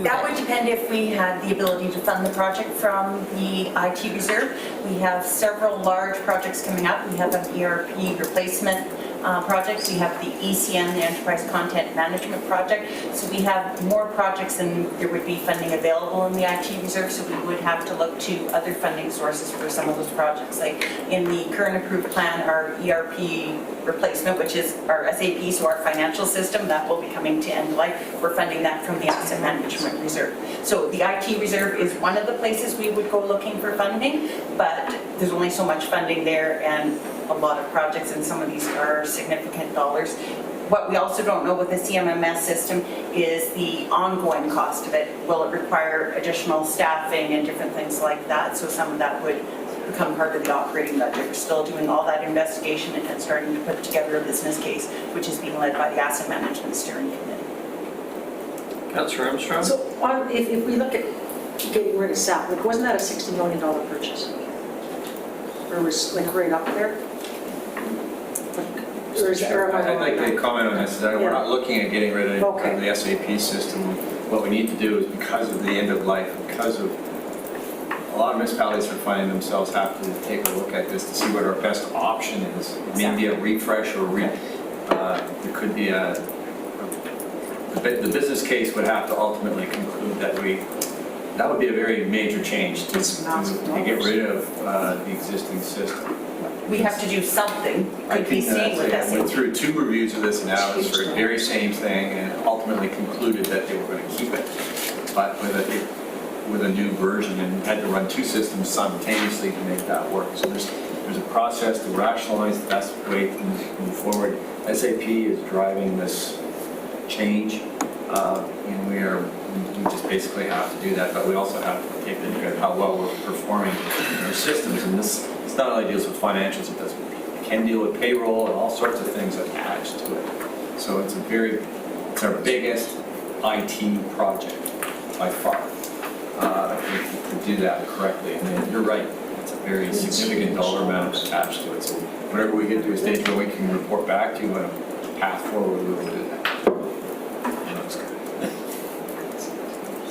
That would depend if we had the ability to fund the project from the IT reserve. We have several large projects coming up. We have an ERP replacement projects. We have the ECM, the Enterprise Content Management Project. So we have more projects than there would be funding available in the IT reserve, so we would have to look to other funding sources for some of those projects. Like in the current approved plan, our ERP replacement, which is our SAP, so our financial system, that will be coming to end of life. We're funding that from the Asset Management Reserve. So the IT reserve is one of the places we would go looking for funding, but there's only so much funding there, and a lot of projects, and some of these are significant dollars. What we also don't know with the CMMS system is the ongoing cost of it. Will it require additional staffing and different things like that? So some of that would become part of the operating budget. We're still doing all that investigation and starting to put together a business case, which is being led by the Asset Management Steering Committee. Councillor Armstrong? So if we look at getting rid of SAP, like wasn't that a $60 million purchase? Or was like right up there? I'd like to comment on this. We're not looking at getting rid of the SAP system. What we need to do is, because of the end of life, because of a lot of municipalities are finding themselves have to take a look at this to see what our best option is. Maybe a refresh or it could be the business case would have to ultimately conclude that that would be a very major change to get rid of the existing system. We have to do something. Could be seen with I went through 2 reviews of this analysis for the very same thing and ultimately concluded that they were going to keep it, but with a new version, and had to run 2 systems simultaneously to make that work. So there's a process to rationalize the best way to move forward. SAP is driving this change, and we just basically have to do that, but we also have to take into account how well we're performing in our systems. And this not only deals with financials, it can deal with payroll and all sorts of things attached to it. So it's our biggest IT project by far. To do that correctly. And you're right, it's a very significant dollar amount attached to it. So whenever we get to a stage where we can report back to you on a path forward, we will do that.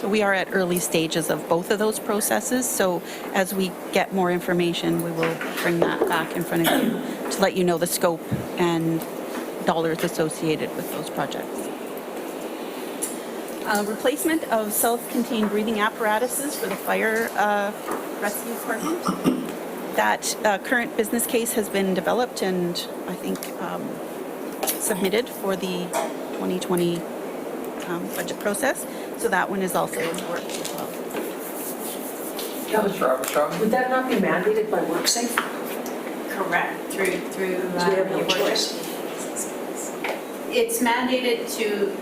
So we are at early stages of both of those processes, so as we get more information, we will bring that back in front of you to let you know the scope and dollars associated with those projects. Replacement of self-contained breathing apparatuses for the fire rescue department. That current business case has been developed and I think submitted for the 2020 budget process. So that one is also in the works as well. Would that not be mandated by WorkSafe? Correct. Through So we have no choice. It's mandated to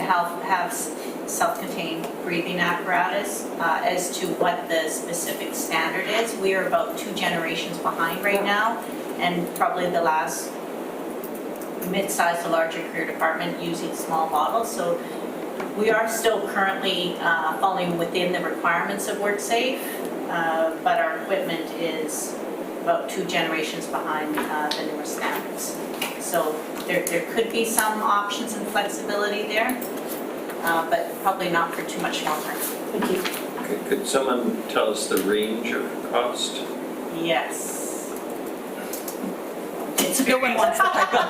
have self-contained breathing apparatus. As to what the specific standard is, we are about 2 generations behind right now, and probably the last mid-sized to larger career department using small bottles. So we are still currently falling within the requirements of WorkSafe, but our equipment is about 2 generations behind the newer standards. So there could be some options and flexibility there, but probably not for too much longer. Thank you. Could someone tell us the range of cost? Yes. No one wants to pipe up.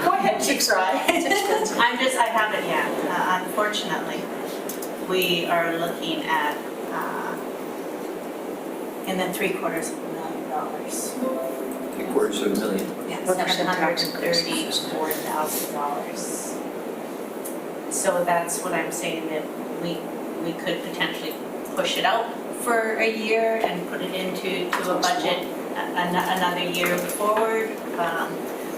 Go ahead, keep trying. I haven't yet, unfortunately. We are looking at in the $750,000. $750,000? Yeah, $734,000. So that's what I'm saying, that we could potentially push it out for a year and put it into a budget another year forward.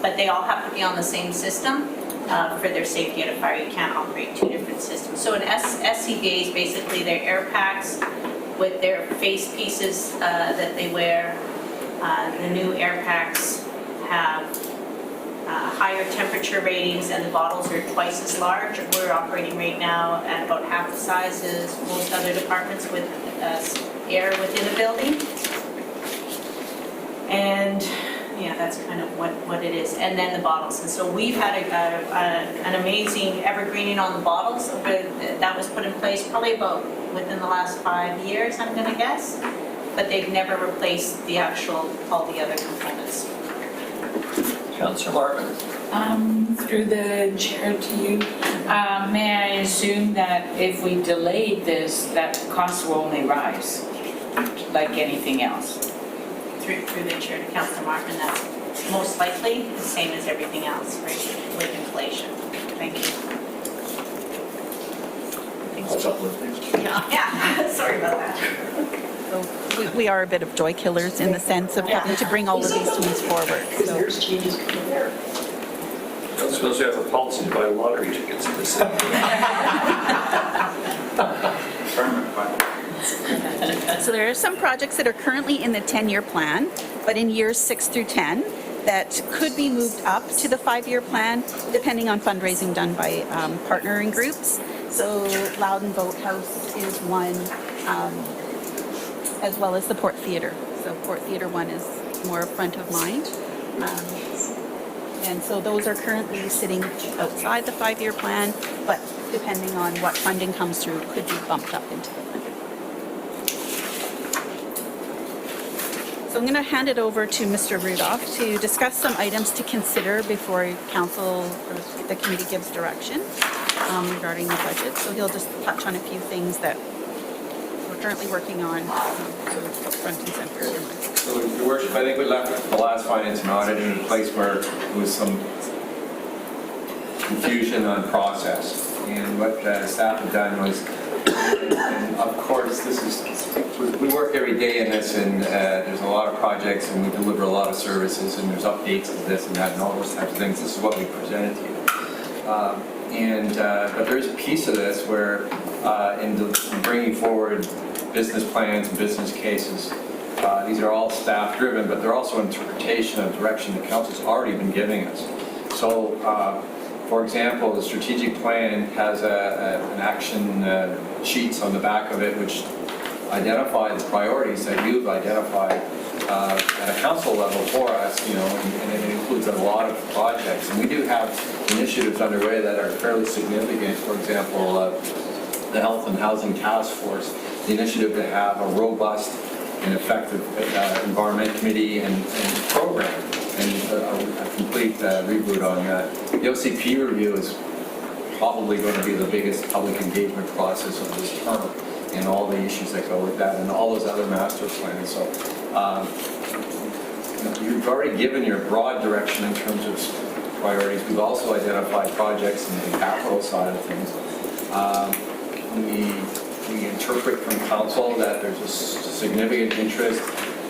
But they all have to be on the same system for their safety at a fire. You can't operate 2 different systems. So an SCBA is basically their air packs with their face pieces that they wear. The new air packs have higher temperature ratings, and the bottles are twice as large. We're operating right now at about half the size as most other departments with air within a building. And yeah, that's kind of what it is. And then the bottles. And so we've had an amazing evergreening on the bottles. That was put in place probably about within the last 5 years, I'm going to guess. But they've never replaced all the other components. Councillor Martin. Through the chair to you, may I assume that if we delayed this, that costs will only rise, like anything else? Through the chair to Councillor Martin, that's most likely the same as everything else, right, with inflation. Thank you. Yeah, sorry about that. So we are a bit of joy killers in the sense of having to bring all of these things forward. So. There's changes coming there. I suppose you have a policy to buy lottery tickets in this city. So there are some projects that are currently in the 10-year plan, but in years 6 through 10, that could be moved up to the 5-year plan, depending on fundraising done by partnering groups. So Loudon Boathouse is one, as well as the Port Theatre. So Port Theatre one is more front of mind. And so those are currently sitting outside the 5-year plan, but depending on what funding comes through, could be bumped up into the plan. So I'm going to hand it over to Mr. Rudolph to discuss some items to consider before council or the committee gives direction regarding the budget. So he'll just touch on a few things that we're currently working on, front and center. So, Your Worship, I think we left the last finance and audit in a place where there was some confusion on process. And what staff had done was, and of course, we work every day in this, and there's a lot of projects, and we deliver a lot of services, and there's updates to this and that, and all those types of things. This is what we presented to you. But there's a piece of this where, in bringing forward business plans and business cases, these are all staff-driven, but they're also interpretation of direction the council's already been giving us. So, for example, the strategic plan has an action sheets on the back of it, which identify the priorities that you've identified at a council level for us, and it includes a lot of projects. And we do have initiatives underway that are fairly significant. For example, the Health and Housing Task Force, the initiative to have a robust and effective environment committee and program, and a complete reboot on that. The OCP review is probably going to be the biggest public engagement process of this term, and all the issues that go with that, and all those other master plans. So you've already given your broad direction in terms of priorities. We've also identified projects in the capital side of things. We interpret from council that there's a significant interest,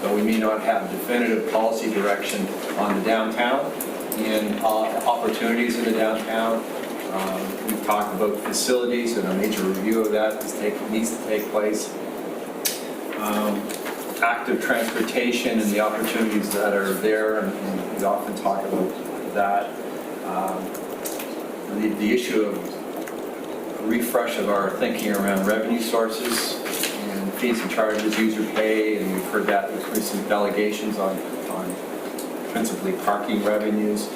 though we may not have definitive policy direction on the downtown and opportunities in the downtown. We've talked about facilities, and a major review of that needs to take place. Active transportation and the opportunities that are there, and we often talk about that. The issue of a refresh of our thinking around revenue sources and fees and charges, user pay, and we've heard that with recent delegations on principally parking revenues,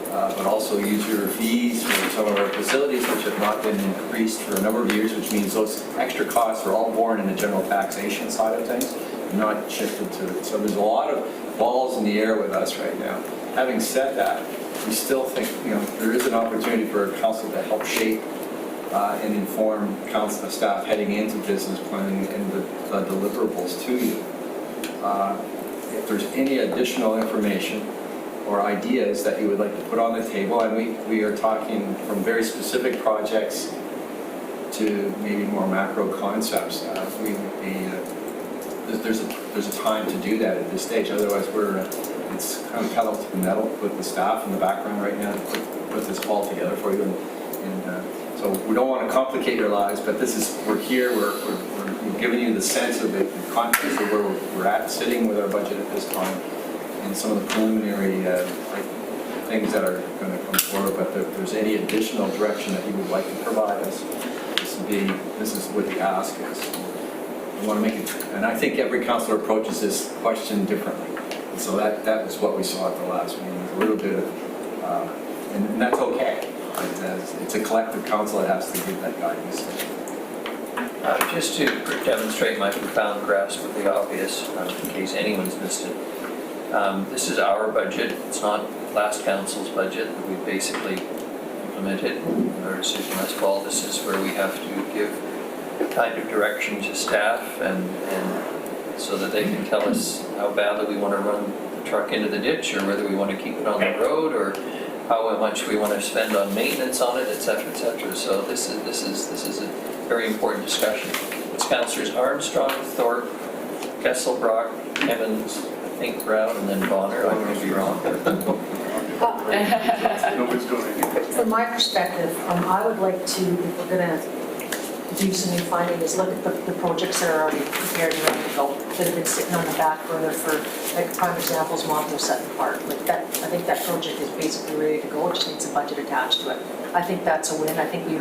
but also user fees for some of our facilities, which have not been increased for a number of years, which means those extra costs are all borne in the general taxation side of things, not shifted to it. So there's a lot of balls in the air with us right now. Having said that, we still think there is an opportunity for council to help shape and inform council staff heading into business planning and the deliverables to you. If there's any additional information or ideas that you would like to put on the table, and we are talking from very specific projects to maybe more macro concepts, we would be, there's a time to do that at this stage. Otherwise, it's kind of pedal to the metal with the staff in the background right now to put this all together for you. So we don't want to complicate your lives, but we're here, we're giving you the sense of the context of where we're at, sitting with our budget at this time, and some of the preliminary things that are going to come forward. But if there's any additional direction that you would like to provide us, this is what the ask is. We want to make it, and I think every councillor approaches this question differently. And so that was what we saw at the last meeting, a little bit of, and that's okay. It's a collective council that has to give that guidance. Just to demonstrate my profound grasp of the obvious, in case anyone's missed it, This is our budget, it's not last council's budget that we basically implemented in our decision last fall. This is where we have to give kind of direction to staff and so that they can tell us how badly we want to run the truck into the ditch, or whether we want to keep it on the road, or how much we want to spend on maintenance on it, et cetera, et cetera. So this is a very important discussion. It's Councillors Armstrong, Thorpe, Kesselbrock, Evans, I think Brown, and then Bonner. I could be wrong. Nobody's going anywhere. From my perspective, I would like to, if we're gonna do some new finding, is look at the projects that are already prepared and ready to go, that have been sitting on the back burner for, like, prime examples, Montrose Sutton Park. Like that, I think that project is basically ready to go, it just needs a budget attached to it. I think that's a win. I think we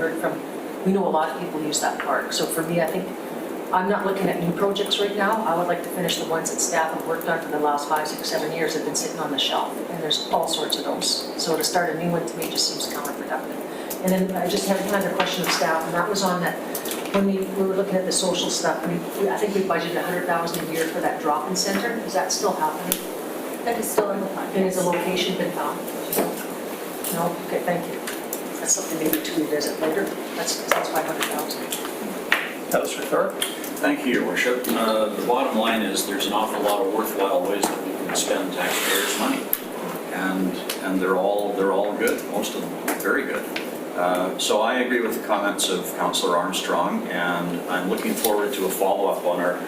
know a lot of people use that park. So for me, I think, I'm not looking at new projects right now. I would like to finish the ones that staff have worked on for the last 5, 6, 7 years, have been sitting on the shelf, and there's all sorts of those. So to start a new one to me just seems counterproductive. And then I just had another question of staff, and that was on that, when we were looking at the social stuff, I think we budgeted $100,000 a year for that drop-in center. Is that still happening? That is still in the plan. And has a location been found? No? Okay, thank you. That's something maybe to revisit later. That's $500,000. Councillor Thorpe? Thank you, Your Worship. The bottom line is there's an awful lot of worthwhile ways that we can spend taxpayers' money. And they're all good, most of them, very good. So I agree with the comments of Councillor Armstrong, and I'm looking forward to a follow-up on our,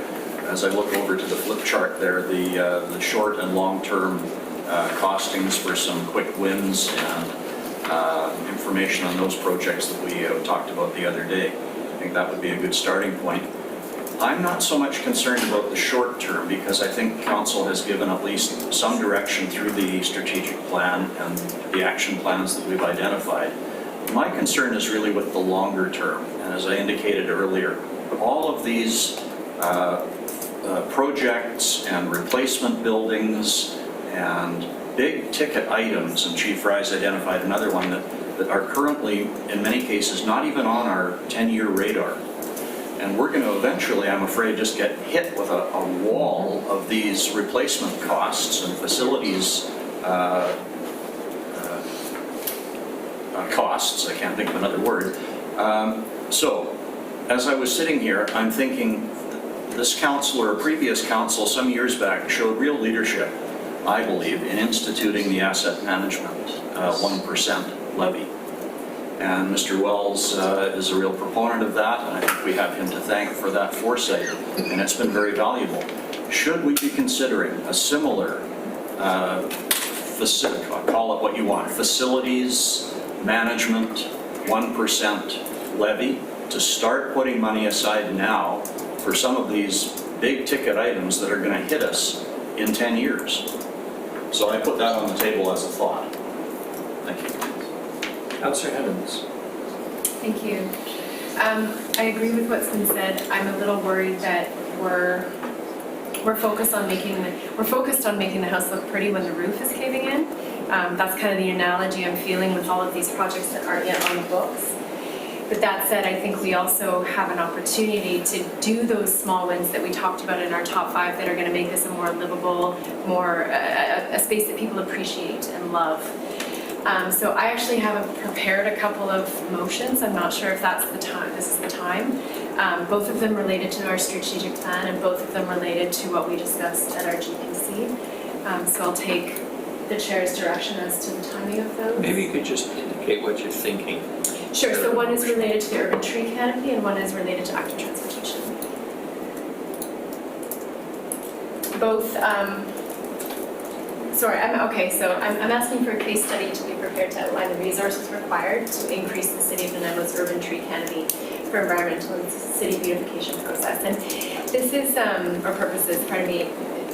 as I look over to the flip chart there, the short and long-term costings for some quick wins and information on those projects that we talked about the other day. I think that would be a good starting point. I'm not so much concerned about the short term, because I think Council has given at least some direction through the strategic plan and the action plans that we've identified. My concern is really with the longer term, and as I indicated earlier, all of these projects and replacement buildings and big ticket items, and Chief Rise identified another one that are currently, in many cases, not even on our 10-year radar. And we're going to eventually, I'm afraid, just get hit with a wall of these replacement costs and facilities costs. I can't think of another word. So, as I was sitting here, I'm thinking this council or a previous council some years back showed real leadership, I believe, in instituting the asset management 1% levy. And Mr. Wells is a real proponent of that, and I think we have him to thank for that foresight, and it's been very valuable. Should we be considering a similar, call it what you want, facilities management 1% levy, to start putting money aside now for some of these big ticket items that are going to hit us in 10 years? So I put that on the table as a thought. Thank you. Councillor Evans. Thank you. I agree with what's been said. I'm a little worried that we're focused on making the house look pretty when the roof is caving in. That's kind of the analogy I'm feeling with all of these projects that aren't yet on the books. But that said, I think we also have an opportunity to do those small wins that we talked about in our top 5 that are going to make this a more livable, a space that people appreciate and love. So I actually have prepared a couple of motions. I'm not sure if that's the time. This is the time. Both of them related to our strategic plan, and both of them related to what we discussed at our GPC. So I'll take the chair's direction as to the timing of those. Maybe you could just indicate what you're thinking. Sure. So one is related to the urban tree canopy, and one is related to active transportation. Both. I'm asking for a case study to be prepared to outline the resources required to increase the City of Nanaimo's urban tree canopy for environmental and city beautification process. And this is,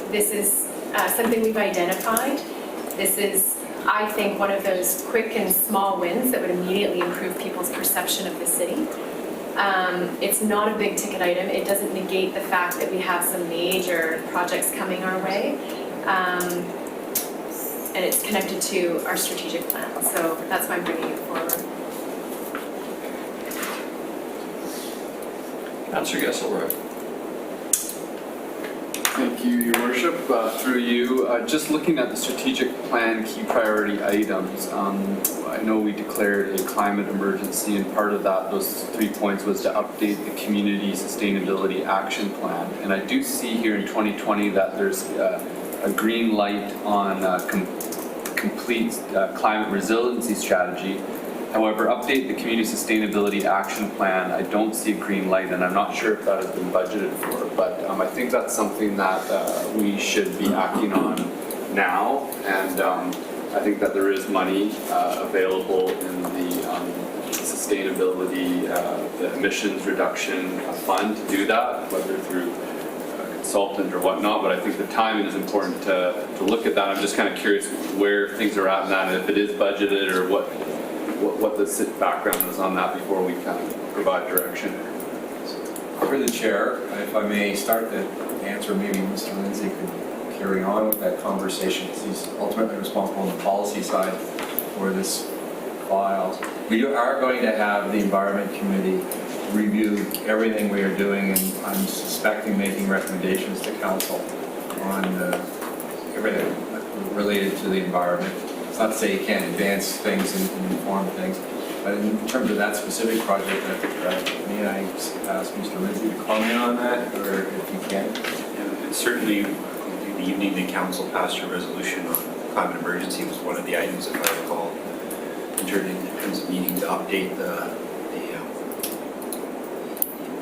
this is something we've identified. This is, I think, one of those quick and small wins that would immediately improve people's perception of the city. It's not a big ticket item. It doesn't negate the fact that we have some major projects coming our way. And it's connected to our strategic plan. So that's why I'm bringing it forward. Councillor Gesselbrook. Thank you, Your Worship. Through you, just looking at the strategic plan key priority items, I know we declared a climate emergency, and part of that, those 3 points, was to update the Community Sustainability Action Plan. And I do see here in 2020 that there's a green light on complete climate resiliency strategy. However, update the Community Sustainability Action Plan, I don't see a green light, and I'm not sure if that has been budgeted for, but I think that's something that we should be acting on now, and I think that there is money available in the sustainability, the emissions reduction fund to do that, whether through a consultant or whatnot, but I think the timing is important to look at that. I'm just kind of curious where things are at in that, and if it is budgeted, or what the background is on that before we kind of provide direction. Through the chair, if I may start the answer, maybe Mr. Lindsay could carry on with that conversation, because he's ultimately responsible on the policy side for this file. We are going to have the Environment Committee review everything we are doing, and I'm suspecting making recommendations to Council on everything related to the environment. It's not to say you can't advance things and inform things, but in terms of that specific project, may I ask Mr. Lindsay to comment on that, or if you can? And certainly, the evening the council passed a resolution on climate emergency was one of the items, if I recall, in terms of needing to update the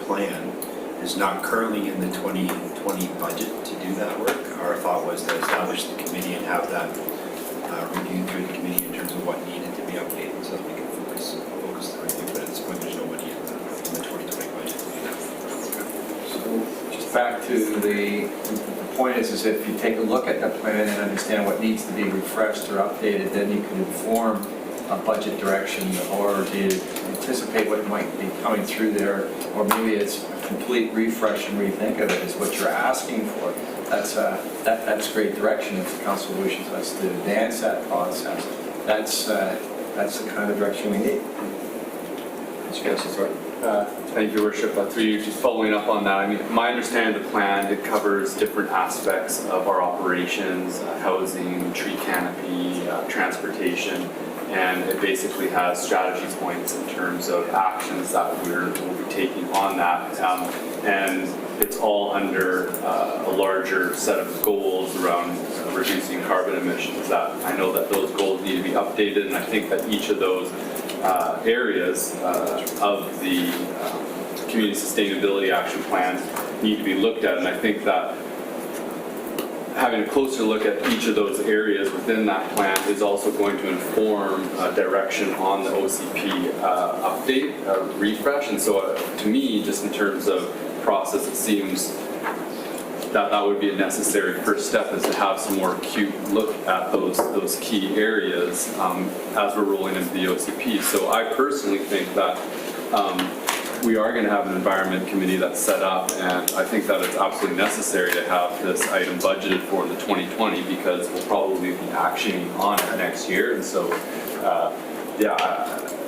plan. Is not currently in the 2020 budget to do that work. Our thought was to establish the committee and have that reviewed through the committee in terms of what needed to be updated, so that we can focus the review. But at this point, there's no money in the 2020 budget to do that. So just back to the point is if you take a look at the plan and understand what needs to be refreshed or updated, then you can inform a budget direction, or do you anticipate what might be coming through there, or maybe it's a complete refresh and rethink of it is what you're asking for. That's great direction if the council wishes us to advance that process. That's the kind of direction we need. Thank you, Worship. Through you, just following up on that, I mean, my understanding of the plan, it covers different aspects of our operations, housing, tree canopy, transportation, and it basically has strategy points in terms of actions that we'll be taking on that. And it's all under a larger set of goals around reducing carbon emissions. That I know that those goals need to be updated, and I think that each of those areas of the Community Sustainability Action Plan need to be looked at, and I think that having a closer look at each of those areas within that plan is also going to inform direction on the OCP update, refresh. And so to me, just in terms of process, it seems that would be a necessary first step, is to have some more acute look at those key areas as we're rolling into the OCP. So I personally think that we are going to have an environment committee that's set up, and I think that it's absolutely necessary to have this item budgeted for the 2020, because we'll probably be actioning on it next year. And so,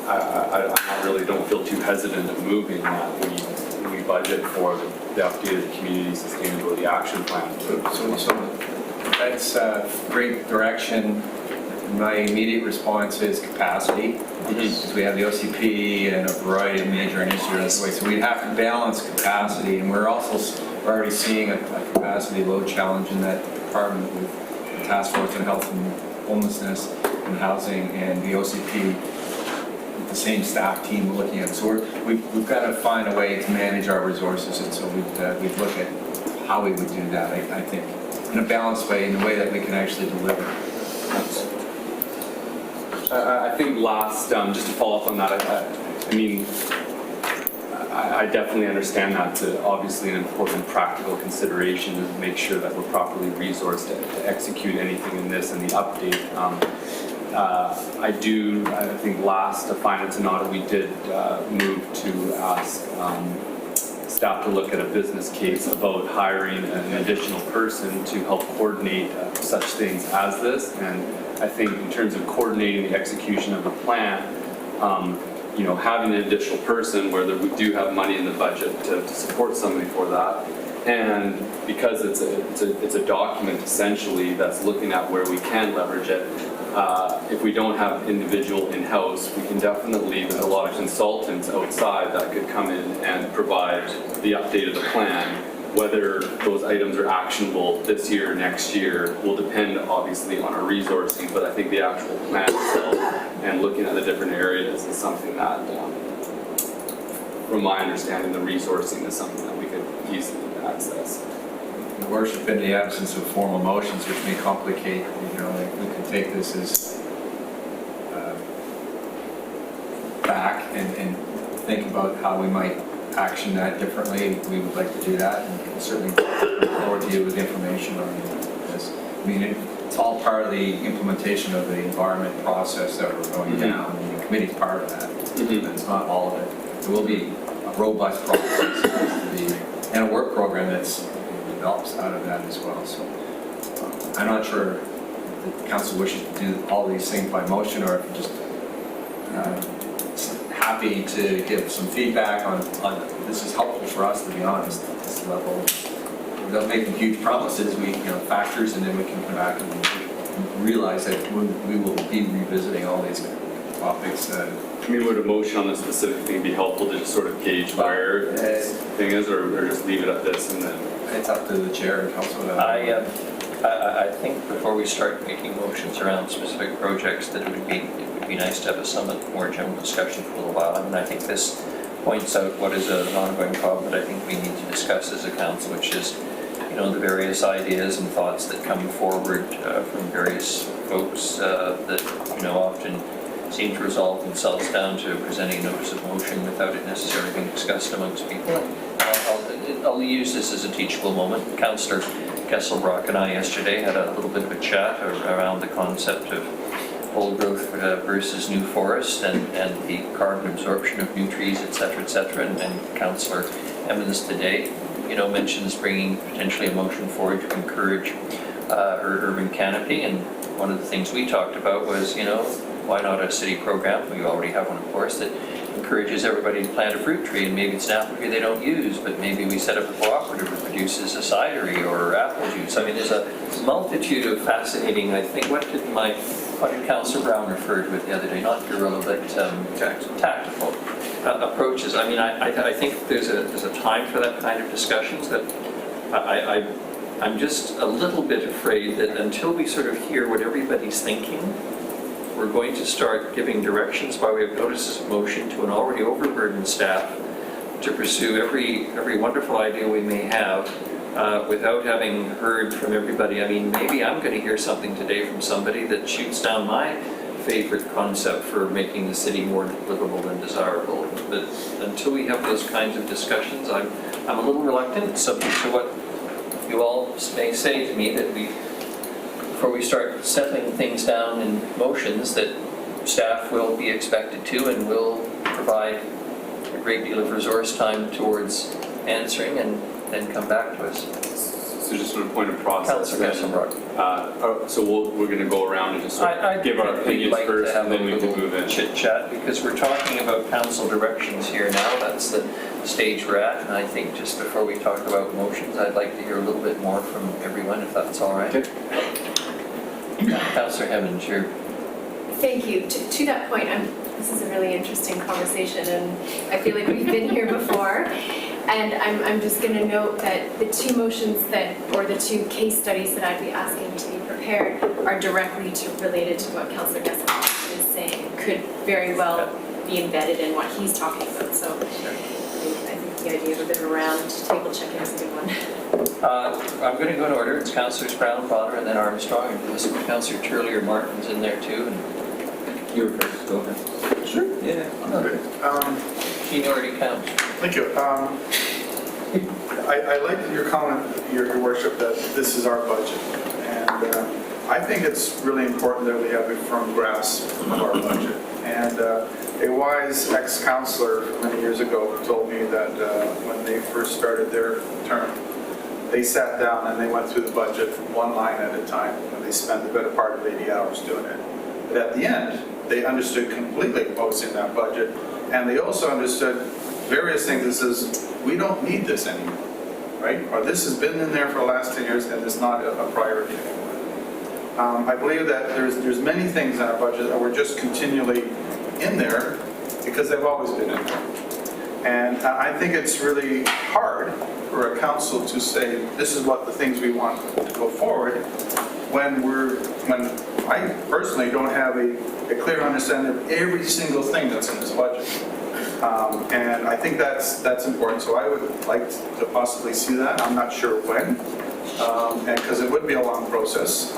I really don't feel too hesitant of moving that we budget for the updated Community Sustainability Action Plan. So that's great direction. My immediate response is capacity, because we have the OCP and a variety of major initiatives. So we have to balance capacity, and we're already seeing a capacity load challenge in that department with the Task Force on Health and Homelessness and Housing and the OCP with the same staff team we're looking at. So we've got to find a way to manage our resources, and so we've looked at how we would do that, I think, in a balanced way, in a way that we can actually deliver. I think last, just to follow up on that, I mean, I definitely understand that's obviously an important practical consideration, to make sure that we're properly resourced to execute anything in this and the update. I think last Finance and Audit, we did move to ask staff to look at a business case about hiring an additional person to help coordinate such things as this. And I think in terms of coordinating the execution of the plan, having an additional person where we do have money in the budget to support somebody for that, And because it's a document essentially that's looking at where we can leverage it, if we don't have individual in-house, we can definitely, there's a lot of consultants outside that could come in and provide the update of the plan. Whether those items are actionable this year or next year will depend obviously on our resourcing, but I think the actual plan itself and looking at the different areas is something that, from my understanding, the resourcing is something that we could easily access. Your worship, in the absence of formal motions, which may complicate, like we could take this as back and think about how we might action that differently. We would like to do that, and certainly look forward to you with information on this. I mean, it's all part of the implementation of the environment process that we're going down, and the committee's part of that. And it's not all of it. There will be a robust process and a work program that's develops out of that as well. So I'm not sure if the council wishes to do all these things by motion, or if you're just happy to give some feedback on this is helpful for us, to be honest, at this level. Without making huge promises, we factors, and then we can come back and realize that we will be revisiting all these topics. I mean, would a motion on this specific thing be helpful to just sort of gauge where this thing is, or just leave it at this and then? It's up to the chair and council. I think before we start making motions around specific projects, that it would be nice to have a somewhat more general discussion for a little while. I mean, I think this points out what is an ongoing problem that I think we need to discuss as a council, which is, the various ideas and thoughts that come forward from various folks that, often seem to resolve themselves down to presenting a notice of motion without it necessarily being discussed amongst people. I'll use this as a teachable moment. Councillor Kesselbrock and I yesterday had a little bit of a chat around the concept of old growth versus new forest and the carbon absorption of new trees, et cetera, and Councillor Emmons today, mentions bringing potentially a motion forward to encourage urban canopy, and one of the things we talked about was, why not a city program? We already have one, of course, that encourages everybody to plant a fruit tree, and maybe it's an apple tree they don't use, but maybe we set up a cooperative that produces a cidery or apple juice. I mean, there's a multitude of fascinating, I think, what did Councillor Brown refer to it the other day? Not guerrilla, but tactical approaches. I mean, I think there's a time for that kind of discussions. That I'm just a little bit afraid that until we sort of hear what everybody's thinking, we're going to start giving directions by way of notices of motion to an already overburdened staff to pursue every wonderful idea we may have without having heard from everybody. I mean, maybe I'm going to hear something today from somebody that shoots down my favorite concept for making the city more livable and desirable. But until we have those kinds of discussions, I'm a little reluctant, subject to what you all may say to me, that before we start settling things down in motions, that staff will be expected to and will provide a great deal of resource time towards answering and then come back to us. So just sort of point of process. So we're going to go around and just sort of give our opinions first, and then we can move in. Chit chat, because we're talking about council directions here now. That's the stage we're at, and I think just before we talk about motions, I'd like to hear a little bit more from everyone, if that's all right. Okay. Councillor Hemmons, you're... Thank you. To that point, this is a really interesting conversation, and I feel like we've been here before. And I'm just going to note that the two motions or the two case studies that I'd be asking to be prepared are directly related to what Councillor Gesselbach is saying. Could very well be embedded in what he's talking about. So I think the idea of a bit of a round table check-in is a good one. I'm going to go in order. It's Councillors Brown, Potter, and then Armstrong, and Councillor Turley or Martin's in there too. And you were first. Go ahead. Sure. Yeah. Okay. Seniority counts. Thank you. I like your comment, your worship, that this is our budget. And I think it's really important that we have a firm grasp of our budget. And a wise ex-counselor many years ago told me that when they first started their term, they sat down and they went through the budget one line at a time, and they spent the better part of 80 hours doing it. But at the end, they understood completely what was in that budget, and they also understood various things that says, we don't need this anymore. right? Or this has been in there for the last 10 years and it's not a priority anymore. I believe that there's many things in our budget that were just continually in there because they've always been in there. And I think it's really hard for a council to say, this is what the things we want to go forward, when I personally don't have a clear understanding of every single thing that's in this budget. And I think that's important. So I would like to possibly see that. I'm not sure when, and because it would be a long process,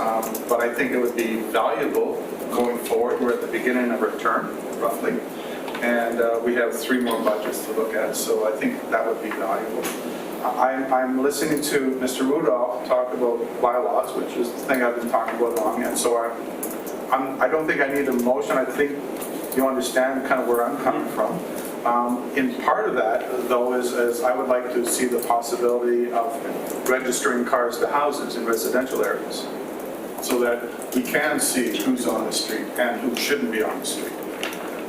but I think it would be valuable going forward. We're at the beginning of our term, roughly. And we have 3 more budgets to look at, so I think that would be valuable. I'm listening to Mr. Rudolph talk about bylaws, which is the thing I've been talking about long, and so I don't think I need a motion. I think you understand kind of where I'm coming from. In part of that, though, is I would like to see the possibility of registering cars to houses in residential areas, so that we can see who's on the street and who shouldn't be on the street.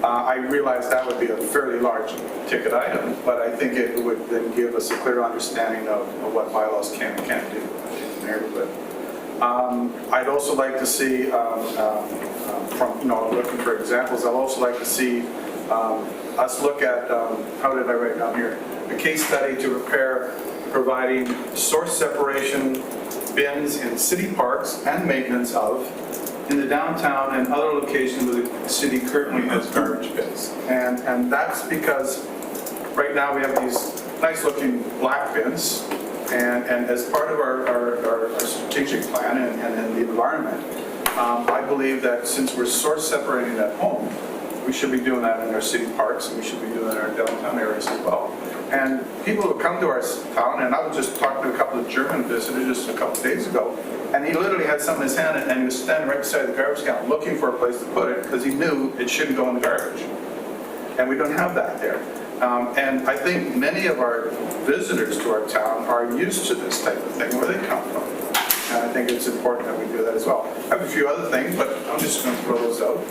I realize that would be a fairly large ticket item, but I think it would then give us a clear understanding of what bylaws can and can't do in the neighborhood. I'd also like to see, from looking for examples, I'd also like to see us look at, how did I write down here? A case study to providing source separation bins in city parks and maintenance of in the downtown and other locations where the city currently has garbage bins. And that's because right now we have these nice looking black bins, and as part of our strategic plan and the environment, I believe that since we're source separating at home, we should be doing that in our city parks, and we should be doing that in our downtown areas as well. And people who come to our town, and I was just talking to a couple of German visitors just a couple of days ago, and he literally had something in his hand, and he was standing right beside the garbage can looking for a place to put it because he knew it shouldn't go in the garbage. And we don't have that there. And I think many of our visitors to our town are used to this type of thing where they come from. And I think it's important that we do that as well. I have a few other things, but I'm just going to throw those out.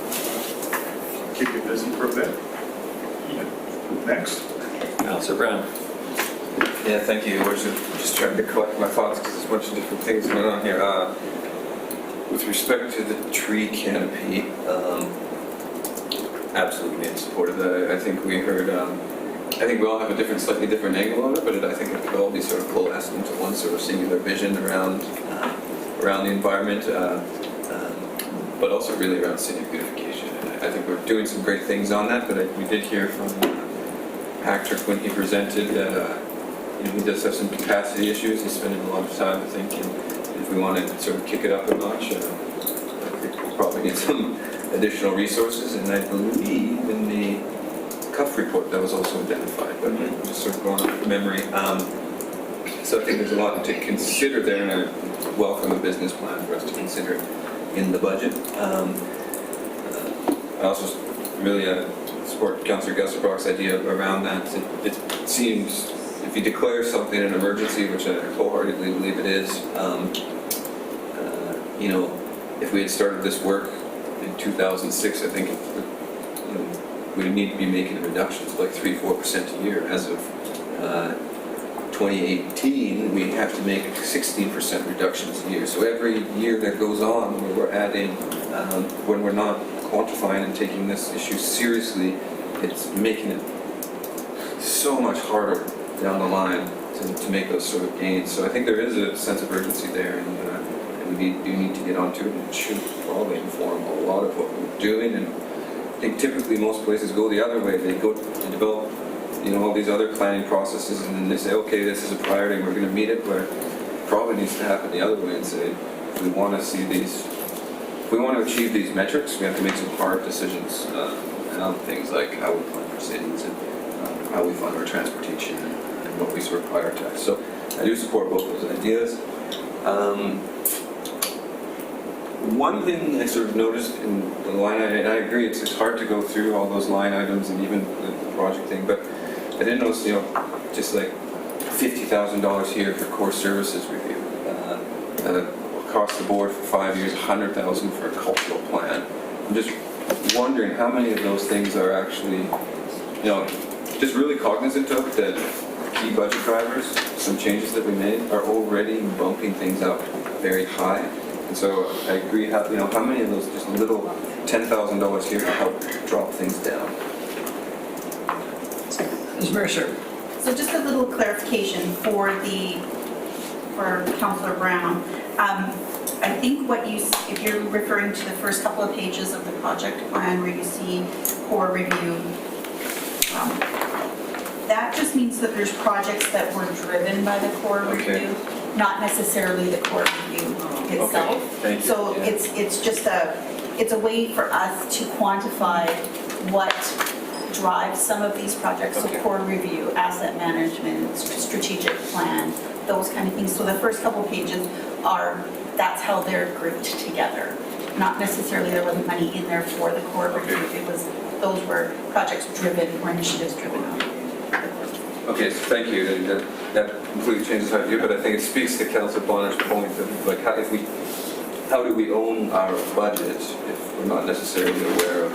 Keep you busy for a bit. Next. Councilor Brown. Yeah, thank you. We're just trying to collect my thoughts because there's a bunch of different things going on here. With respect to the tree canopy, absolutely in support of that. I think we heard, I think we all have a slightly different angle on it, but I think it could all be sort of coalesced into one sort of singular vision around the environment, but also really around city beautification. And I think we're doing some great things on that, but we did hear from Patrick when he presented, he does have some capacity issues. He's spending a lot of time, I think, and if we want to sort of kick it up a notch, I think we'll probably need some additional resources, and I believe in the CUF report that was also identified, but I'm just sort of going off memory. So I think there's a lot to consider there, and I welcome a business plan for us to consider in the budget. I also really support Councillor Gusserbrock's idea around that. It seems if you declare something an emergency, which I wholeheartedly believe it is, if we had started this work in 2006, I think we would need to be making reductions of like 3-4% a year. As of 2018, we have to make 16% reductions a year. So every year that goes on, where we're adding, when we're not quantifying and taking this issue seriously, it's making it so much harder down the line to make those sort of gains. So I think there is a sense of urgency there, and we do need to get onto it, and it should probably inform a lot of what we're doing. And I think typically most places go the other way. They go to develop all these other planning processes, and then they say, okay, this is a priority and we're going to meet it, but it probably needs to happen the other way and say, if we want to see these, if we want to achieve these metrics, we have to make some hard decisions on things like how we fund our cities and how we fund our transportation and what we sort of prioritize. So I do support both those ideas. One thing I sort of noticed in the line item, and I agree, it's hard to go through all those line items and even the project thing, but I did notice, just like $50,000 here for core services review, across the board for 5 years, $100,000 for a cultural plan. I'm just wondering how many of those things are actually, just really cognizant of the key budget drivers. some changes that we made are already bumping things up very high. And so I agree, how many of those, just a little $10,000 here to help drop things down? Ms. Mercer? So just a little clarification for Councillor Brown. I think if you're referring to the first couple of pages of the project plan where you see core review, that just means that there's projects that were driven by the core review, not necessarily the core review itself. Okay, thank you. So Yeah. it's just a way for us to quantify what drives some of these projects. So core review, asset management, strategic plan, those kind of things. So the first couple pages that's how they're grouped together. Not necessarily there wasn't money in there for the core review. Those were projects driven or initiatives driven on. Okay, so thank you. That completely changes how I view it, but I think it speaks to Councillor Bonner's point of like how do we own our budget if we're not necessarily aware of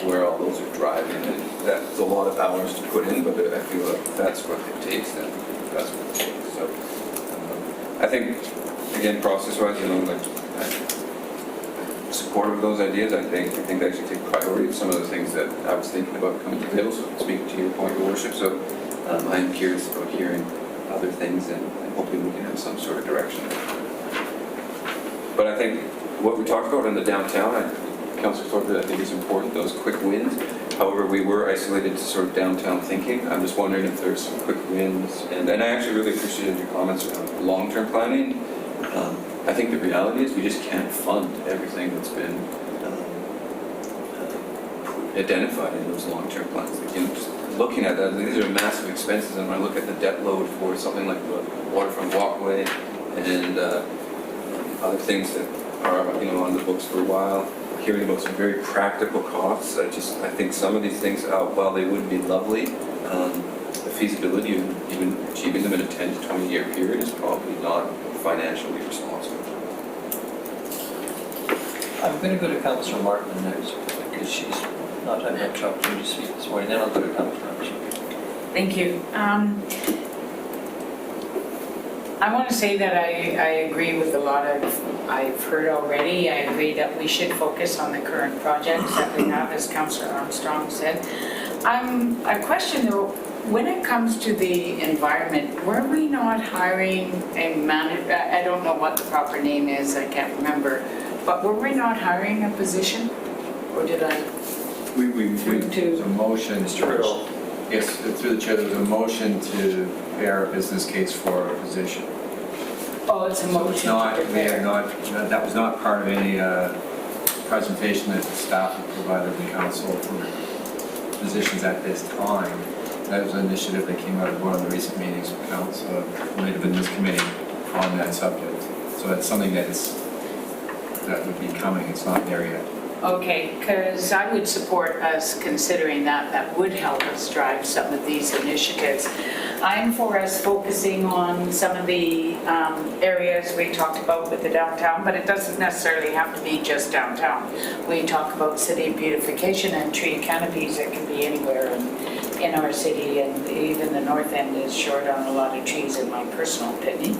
where all those are driving? And that's a lot of hours to put in, but I feel like that's what it takes then. That's what it takes. So I think, again, process-wise, I'm supportive of those ideas. I think they actually take priority of some of the things that I was thinking about coming to the table. So speaking to your point, Your Worship. So I'm curious about hearing other things and hoping we can have some sort of direction. But I think what we talked about in the downtown, Councillor Thorpe, I think is important, those quick wins. However, we were isolated to sort of downtown thinking. I'm just wondering if there's some quick wins. And I actually really appreciated your comments around long-term planning. I think the reality is we just can't fund everything that's been identified in those long-term plans. Just looking at that, these are massive expenses, and when I look at the debt load for something like the waterfront walkway and other things that are on the books for a while, hearing about some very practical costs, I think some of these things, while they would be lovely, the feasibility of even achieving them in a 10 to 20 year period is probably not financially responsible. I'm going to go to Councillor Martin next because she's not had much opportunity to speak this morning. Then I'll go to Councillor Armstrong. Thank you. I want to say that I agree with a lot of I've heard already. I agree that we should focus on the current projects that we have, as Councillor Armstrong said. A question though, when it comes to the environment, were we not hiring a manager? I don't know what the proper name is, I can't remember, but were we not hiring a position? Or did I? There's a motion, yes, through the chair, there was a motion to prepare a business case for a position. Oh, it's a motion to prepare. That was not part of any presentation that the staff had provided the council for positions at this time. That was an initiative that came out of one of the recent meetings of council, related in this committee on that subject. So that's something that would be coming, it's not there yet. Okay, because I would support us considering that. That would help us drive some of these initiatives. I'm for us focusing on some of the areas we talked about with the downtown, but it doesn't necessarily have to be just downtown. We talk about city beautification and tree canopies that can be anywhere in our city, and even the north end is short on a lot of trees in my personal opinion.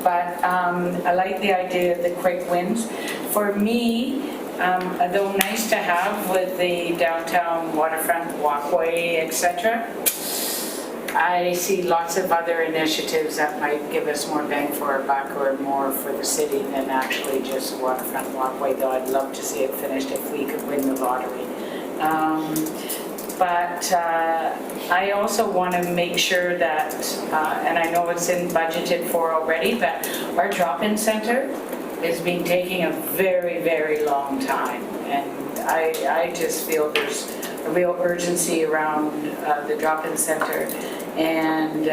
But I like the idea of the quick wins. For me, though nice to have with the downtown waterfront walkway, etc., I see lots of other initiatives that might give us more bang for our buck or more for the city than actually just a waterfront walkway, though I'd love to see it finished if we could win the lottery. But I also want to make sure that, and I know it's in budgeted for already, but our drop-in center has been taking a very, very long time. And I just feel there's a real urgency around the drop-in center and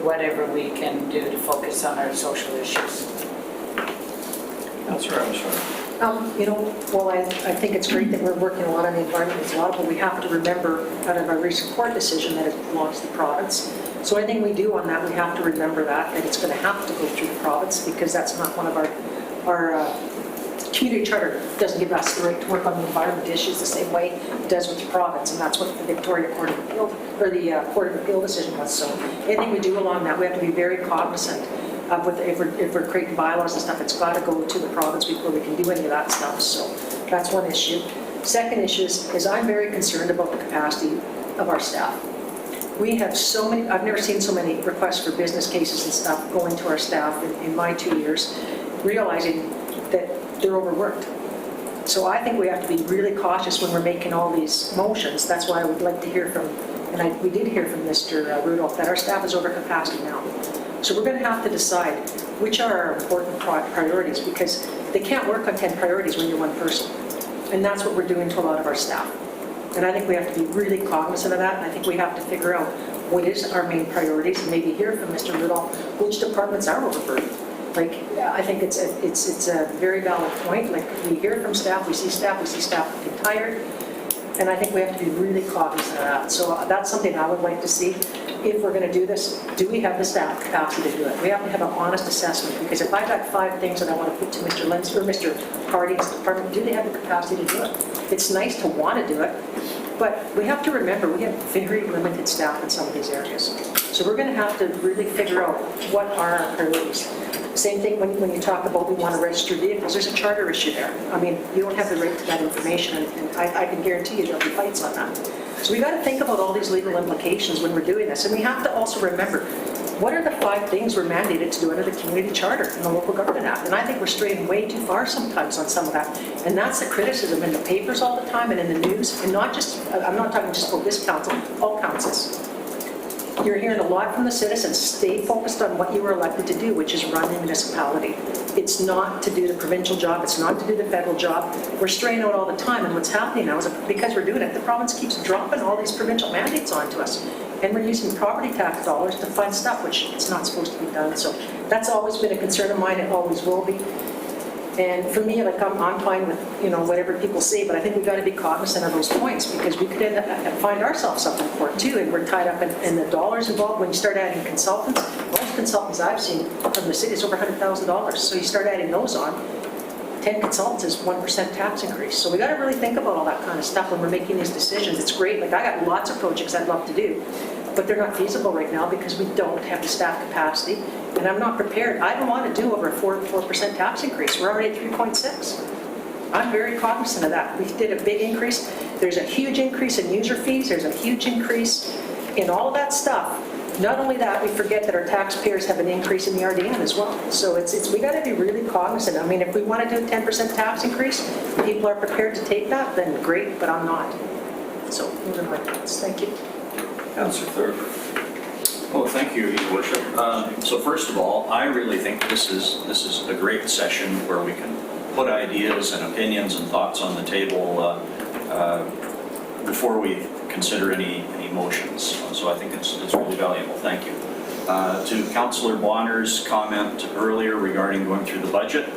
whatever we can do to focus on our social issues. Councillor Armstrong. Well, I think it's great that we're working a lot on the environment as well, but we have to remember out of our recent court decision that it belongs to the province. So anything we do on that, we have to remember that it's going to have to go through the province because that's not one of our community charter doesn't give us the right to work on the environment issues the same way it does with the province, and that's what the Victoria Court of Appeal, or the Court of Appeal decision was. So anything we do along that, we have to be very cognizant of if we're creating bylaws and stuff, it's got to go to the province before we can do any of that stuff. So that's one issue. Second issue is I'm very concerned about the capacity of our staff. We have so many, I've never seen so many requests for business cases and stuff going to our staff in my 2 years, realizing that they're overworked. So I think we have to be really cautious when we're making all these motions. That's why I would like to hear from, and we did hear from Mr. Rudolph, that our staff is over capacity now. So we're going to have to decide which are our important priorities, because they can't work on 10 priorities when you're one person. And that's what we're doing to a lot of our staff. And I think we have to be really cognizant of that, and I think we have to figure out what is our main priorities, and maybe hear from Mr. Rudolph which departments are overburdened. Like, I think it's a very valid point. Like, we hear from staff, we see staff getting tired, and I think we have to be really cognizant of that. So that's something I would like to see. If we're going to do this, do we have the staff capacity to do it? We have to have an honest assessment, because if I've got 5 things that I want to put to Mr. Lentz or Mr. Hardy's department, do they have the capacity to do it? It's nice to want to do it, but we have to remember we have very limited staff in some of these areas. So we're going to have to really figure out what are our priorities. Same thing when you talk about we want to register vehicles, there's a charter issue there. I mean, you don't have the right to that information, and I can guarantee you there'll be fights on that. So we got to think about all these legal implications when we're doing this, and we have to also remember, what are the 5 things we're mandated to do under the Community Charter and the Local Government Act? And I think we're straying way too far sometimes on some of that. And that's the criticism in the papers all the time and in the news, and not just, I'm not talking just about this council, all councils. You're hearing a lot from the citizens. Stay focused on what you were elected to do, which is run the municipality. It's not to do the provincial job. It's not to do the federal job. We're straying out all the time, and what's happening now is because we're doing it, the province keeps dropping all these provincial mandates onto us, and we're using property tax dollars to fund stuff which it's not supposed to be done. So that's always been a concern of mine. It always will be. And for me, like, I'm fine with, whatever people say, but I think we've got to be cognizant of those points, because we could end up find ourselves up in court too, and we're tied up in the dollars involved. When you start adding consultants, most consultants I've seen from the city is over $100,000. So you start adding those on, 10 consultants is 1% tax increase. So we got to really think about all that kind of stuff when we're making these decisions. It's great. Like, I got lots of projects I'd love to do, but they're not feasible right now because we don't have the staff capacity, and I'm not prepared. I don't want to do over a 4% tax increase. We're already at 3.6. I'm very cognizant of that. We did a big increase. There's a huge increase in user fees. There's a huge increase in all of that stuff. Not only that, we forget that our taxpayers have an increase in the RDM as well. So we got to be really cognizant. I mean, if we want to do a 10% tax increase, if people are prepared to take that, then great, but I'm not. So those are my thoughts. Thank you. Councillor Thurber. Oh, thank you, Your Worship. So first of all, I really think this is a great session where we can put ideas and opinions and thoughts on the table before we consider any motions. So I think it's really valuable. Thank you. To Councillor Bonner's comment earlier regarding going through the budget,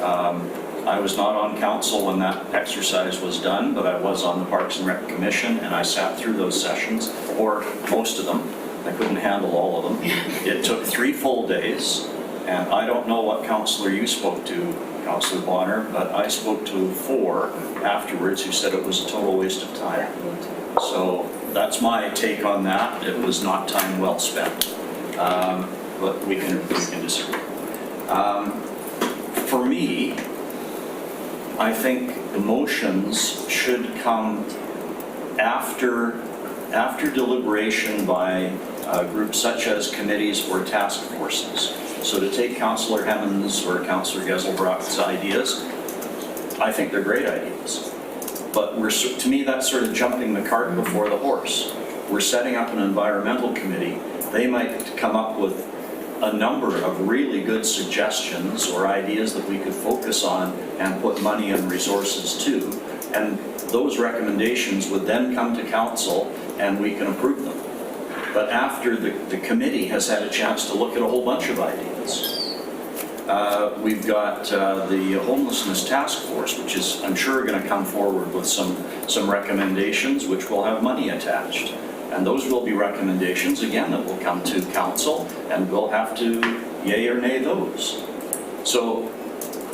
I was not on council when that exercise was done, but I was on the Parks and Rec Commission, and I sat through those sessions, or most of them. I couldn't handle all of them. It took 3 full days, and I don't know what councillor you spoke to, Councillor Bonner, but I spoke to 4 afterwards who said it was a total waste of time. So that's my take on that. It was not time well spent, but we can disagree. For me, I think the motions should come after deliberation by groups such as committees or task forces. So to take Councillor Hemmons or Councillor Geselbrock's ideas, I think they're great ideas. But to me, that's sort of jumping the cart before the horse. We're setting up an environmental committee. They might come up with a number of really good suggestions or ideas that we could focus on and put money and resources to. And those recommendations would then come to council and we can approve them. But after the committee has had a chance to look at a whole bunch of ideas. We've got the homelessness task force, which is, I'm sure, going to come forward with some recommendations which will have money attached. And those will be recommendations, again, that will come to council, and we'll have to yay or nay those. So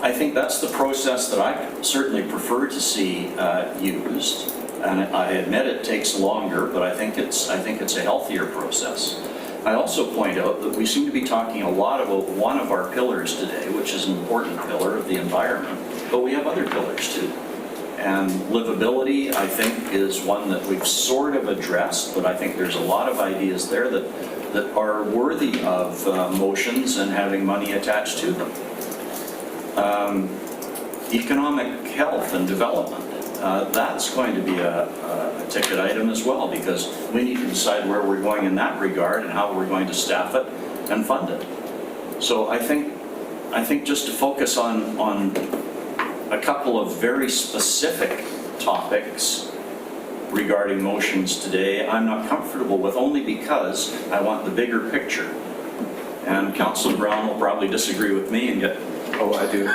I think that's the process that I certainly prefer to see used. And I admit it takes longer, but I think it's a healthier process. I also point out that we seem to be talking a lot about one of our pillars today, which is an important pillar of the environment, but we have other pillars too. And livability, I think, is one that we've sort of addressed, but I think there's a lot of ideas there that are worthy of motions and having money attached to them. Economic health and development, that's going to be a ticket item as well, because we need to decide where we're going in that regard and how we're going to staff it and fund it. So I think just to focus on a couple of very specific topics regarding motions today, I'm not comfortable with, only because I want the bigger picture. And Councillor Brown will probably disagree with me and get, oh, I do.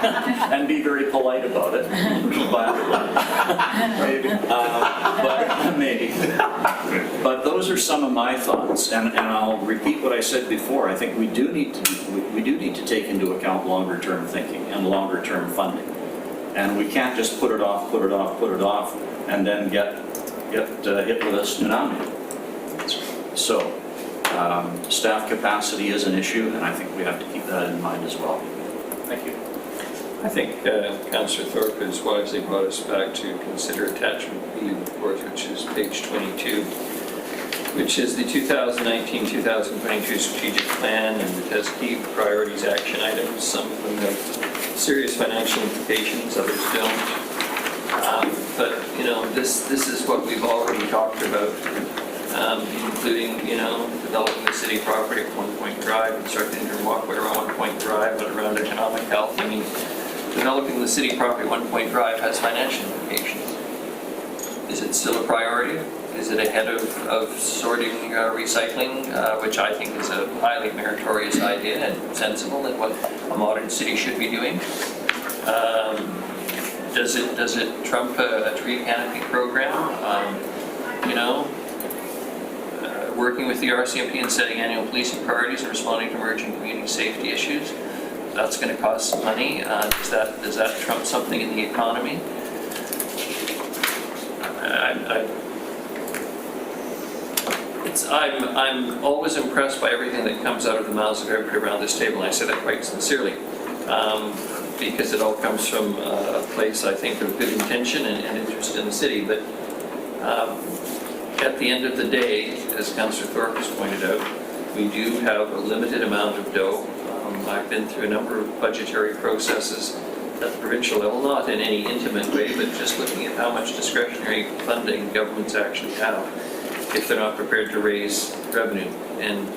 and be very polite about it, but maybe. But those are some of my thoughts, and I'll repeat what I said before. I think we do need to take into account longer-term thinking and longer-term funding, and we can't just put it off, and then get hit with a tsunami. So. Staff capacity is an issue, and I think we have to keep that in mind as well. Thank you. I think Councillor Thorpe has wisely brought us back to consider attachment B, of course, which is page 22, which is the 2019-2022 strategic plan, and it has key priorities, action items. Some of them have serious financial implications, others don't. But you know, this is what we've already talked about. Including, developing the city property at One Point Drive, constructing a walkway around One Point Drive, but around economic health. I mean, developing the city property at One Point Drive has financial implications. Is it still a priority? Is it ahead of sorting recycling, which I think is a highly meritorious idea and sensible and what a modern city should be doing? Does it trump a tree canopy program? Working with the RCMP and setting annual policing priorities and responding to emerging community safety issues. That's going to cost some money. Does that trump something in the economy? I'm always impressed by everything that comes out of the mouths of everybody around this table, and I say that quite sincerely, because it all comes from a place, I think, of good intention and interest in the city. But at the end of the day, as Councillor Thorpe has pointed out, we do have a limited amount of dough. I've been through a number of budgetary processes at the provincial level, not in any intimate way, but just looking at how much discretionary funding governments actually have if they're not prepared to raise revenue. And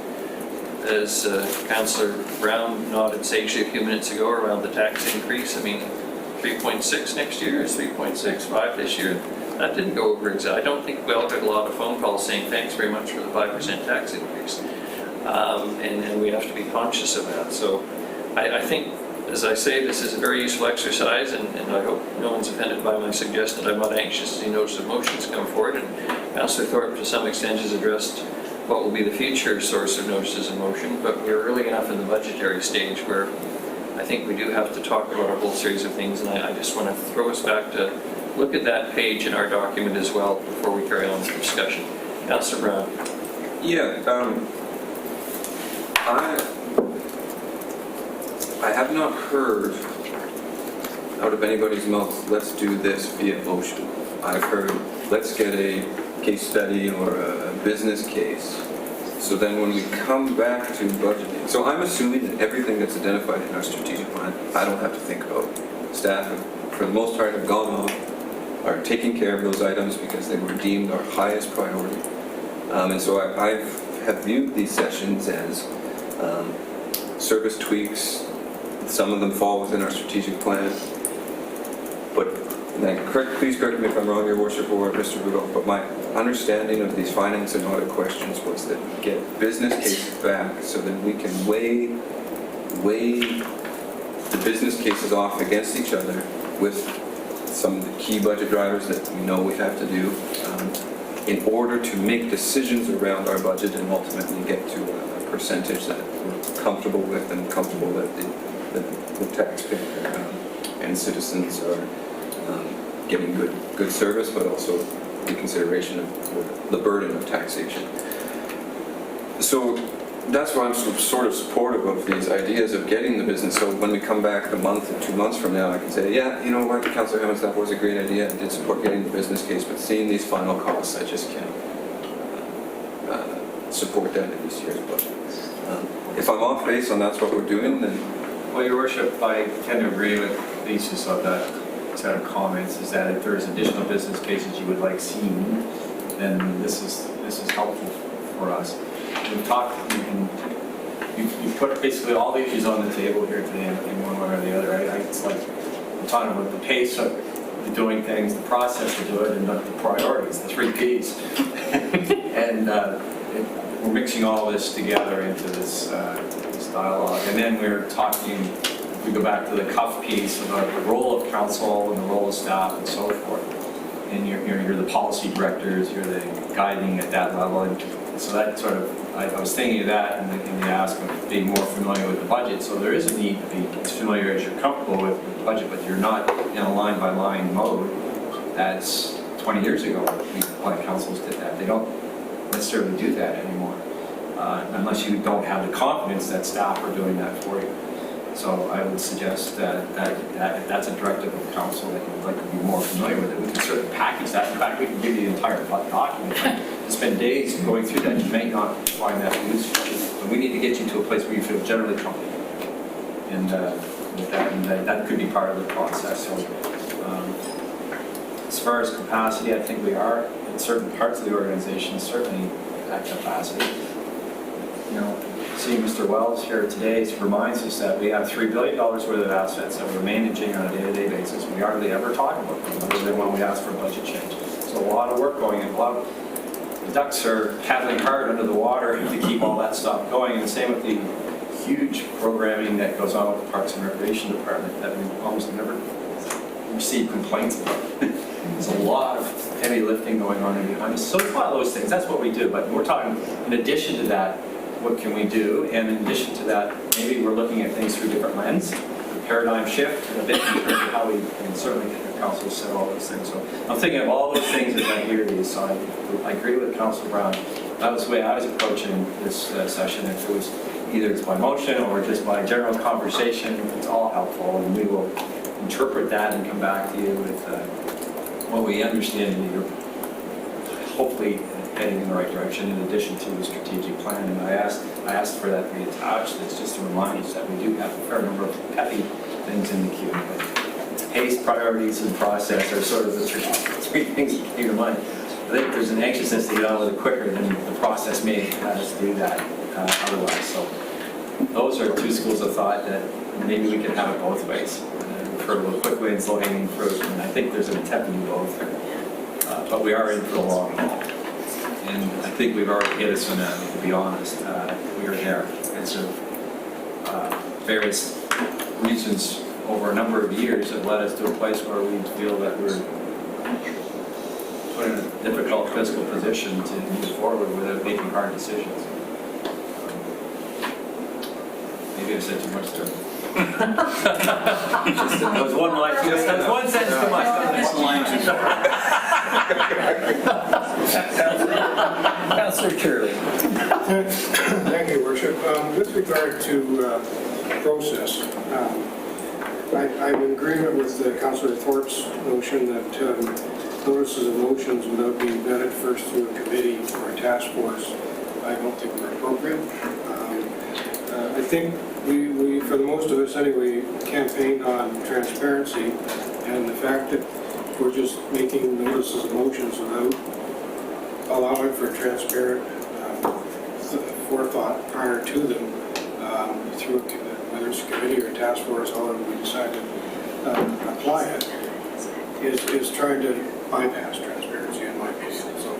as Councillor Brown nodded sagely a few minutes ago around the tax increase, I mean, 3.6 next year is 3.65 this year. That didn't go over exactly. I don't think we all got a lot of phone calls saying thanks very much for the 5% tax increase. And we have to be conscious of that. So I think, as I say, this is a very useful exercise, and I hope no one's offended by my suggestion. I'm not anxious to see notice of motions come forward, and Councillor Thorpe to some extent has addressed what will be the future source of notices of motion, but we're early enough in the budgetary stage where I think we do have to talk about a whole series of things, and I just want to throw us back to look at that page in our document as well before we carry on with the discussion. Councillor Brown. Yeah, I have not heard out of anybody's mouth, let's do this via motion. I've heard, let's get a case study or a business case. So then when we come back to budgeting, so I'm assuming that everything that's identified in our strategic plan, I don't have to think about. Staff, for the most part, have gone off, are taking care of those items because they were deemed our highest priority. And so I have viewed these sessions as service tweaks. Some of them fall within our strategic plan. But please correct me if I'm wrong, Your Worship, or Mr. Rudolph, but my understanding of these finance and audit questions was that we get business cases back so that we can weigh the business cases off against each other with some of the key budget drivers that we know we have to do in order to make decisions around our budget and ultimately get to a percentage that we're comfortable with and comfortable that the taxpayer and citizens are getting good service, but also the consideration of the burden of taxation. So that's why I'm sort of supportive of these ideas of getting the business. So when we come back a month or 2 months from now, I can say, yeah, you know what, Councillor Hammond, that was a great idea. I did support getting the business case, but seeing these final costs, I just can't support that in this year's budget. If I'm off base and that's what we're doing, then... Well, Your Worship, I tend to agree with the basis of that set of comments, is that if there's additional business cases you would like seen, then this is helpful for us. We've talked, you've put basically all the issues on the table here today in one way or the other. It's like we're talking about the pace of doing things, the process to do it, and the priorities, the 3 Ps. And we're mixing all this together into this dialogue. And then we're talking, if we go back to the CUF piece about the role of council and the role of staff and so forth. And you're the policy directors, you're the guiding at that level. And so that sort of, I was thinking of that in the ask of being more familiar with the budget. So there is a need to be as familiar as you're comfortable with the budget, but you're not in a line-by-line mode as 20 years ago. When councils did that. They don't necessarily do that anymore, unless you don't have the confidence that staff are doing that for you. So I would suggest that if that's a directive of council that you would like to be more familiar with it, we can certainly package that. In fact, we can give you the entire document. To spend days going through that, you may not find that useful. But we need to get you to a place where you feel generally comfortable. And with that, and that could be part of the process. So as far as capacity, I think we are in certain parts of the organization certainly at capacity. You know, seeing Mr. Wells here today reminds us that we have $3 billion worth of assets that we're managing on a day-to-day basis. We hardly ever talk about them other than when we ask for a budget change. So a lot of work going in. A lot of the ducks are paddling hard under the water to keep all that stuff going. And the same with the huge programming that goes on with the Parks and Recreation Department that we almost never receive complaints about. There's a lot of heavy lifting going on in behind us. So it's a lot of those things. That's what we do. But we're talking, in addition to that, what can we do? And in addition to that, maybe we're looking at things through a different lens, a paradigm shift, a bit in terms of how we, and certainly the council said all those things. So I'm thinking of all those things as I hear these. So I agree with Councillor Brown. That was the way I was approaching this session. If it was either it's by motion or just by general conversation, it's all helpful, and we will interpret that and come back to you with what we understand you're hopefully heading in the right direction in addition to the strategic plan. And I asked for that to be attached. It's just to remind us that we do have a fair number of heavy things in the queue. But pace, priorities, and process are sort of the 3 things that came to mind. I think there's an anxiousness to get on with it quicker than the process may have us do that otherwise. So those are 2 schools of thought that maybe we can have it both ways. We've heard of a quick way and slow hanging fruit, and I think there's an attempt to do both. But we are in for the long haul. And I think we've already hit a tsunami, to be honest. We are there. It's various reasons over a number of years have led us to a place where we feel that we're put in a difficult fiscal position to move forward without making hard decisions. Maybe I said too much there. That was one line. That was one sentence too much. One line too short. Councillor Curley. Thank you, Worship. With regard to process, I'm in agreement with Councillor Thorpe's notion that notices of motions without being vetted first through a committee or a task force, I don't think are appropriate. I think we, for the most of us anyway, campaigned on transparency, and the fact that we're just making notices of motions without allowing for transparent forethought prior to them through whether it's a committee or a task force, however we decide to apply it, is trying to bypass transparency in my opinion. So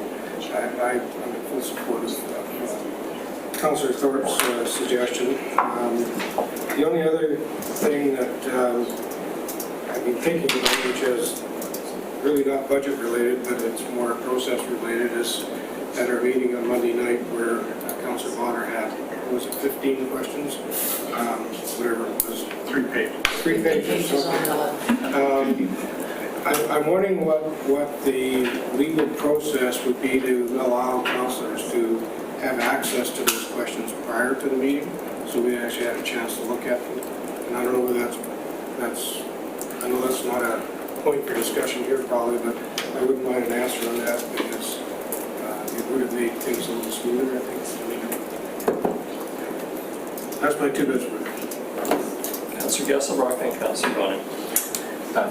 I'm in full support of Councillor Thorpe's suggestion. The only other thing that I've been thinking about, which is really not budget related, but it's more process related, is at our meeting on Monday night where Councillor Bonner had was it 15 questions? Whatever it was. 3 pages. 3 pages. I'm wondering what the legal process would be to allow councillors to have access to those questions prior to the meeting, so we actually had a chance to look at them. And I don't know whether I know that's not a point for discussion here probably, but I wouldn't mind an answer on that because it would have made things a little smoother, I think. That's my 2 bits worth. Councillor Gesselbrock, then Councillor Bonner.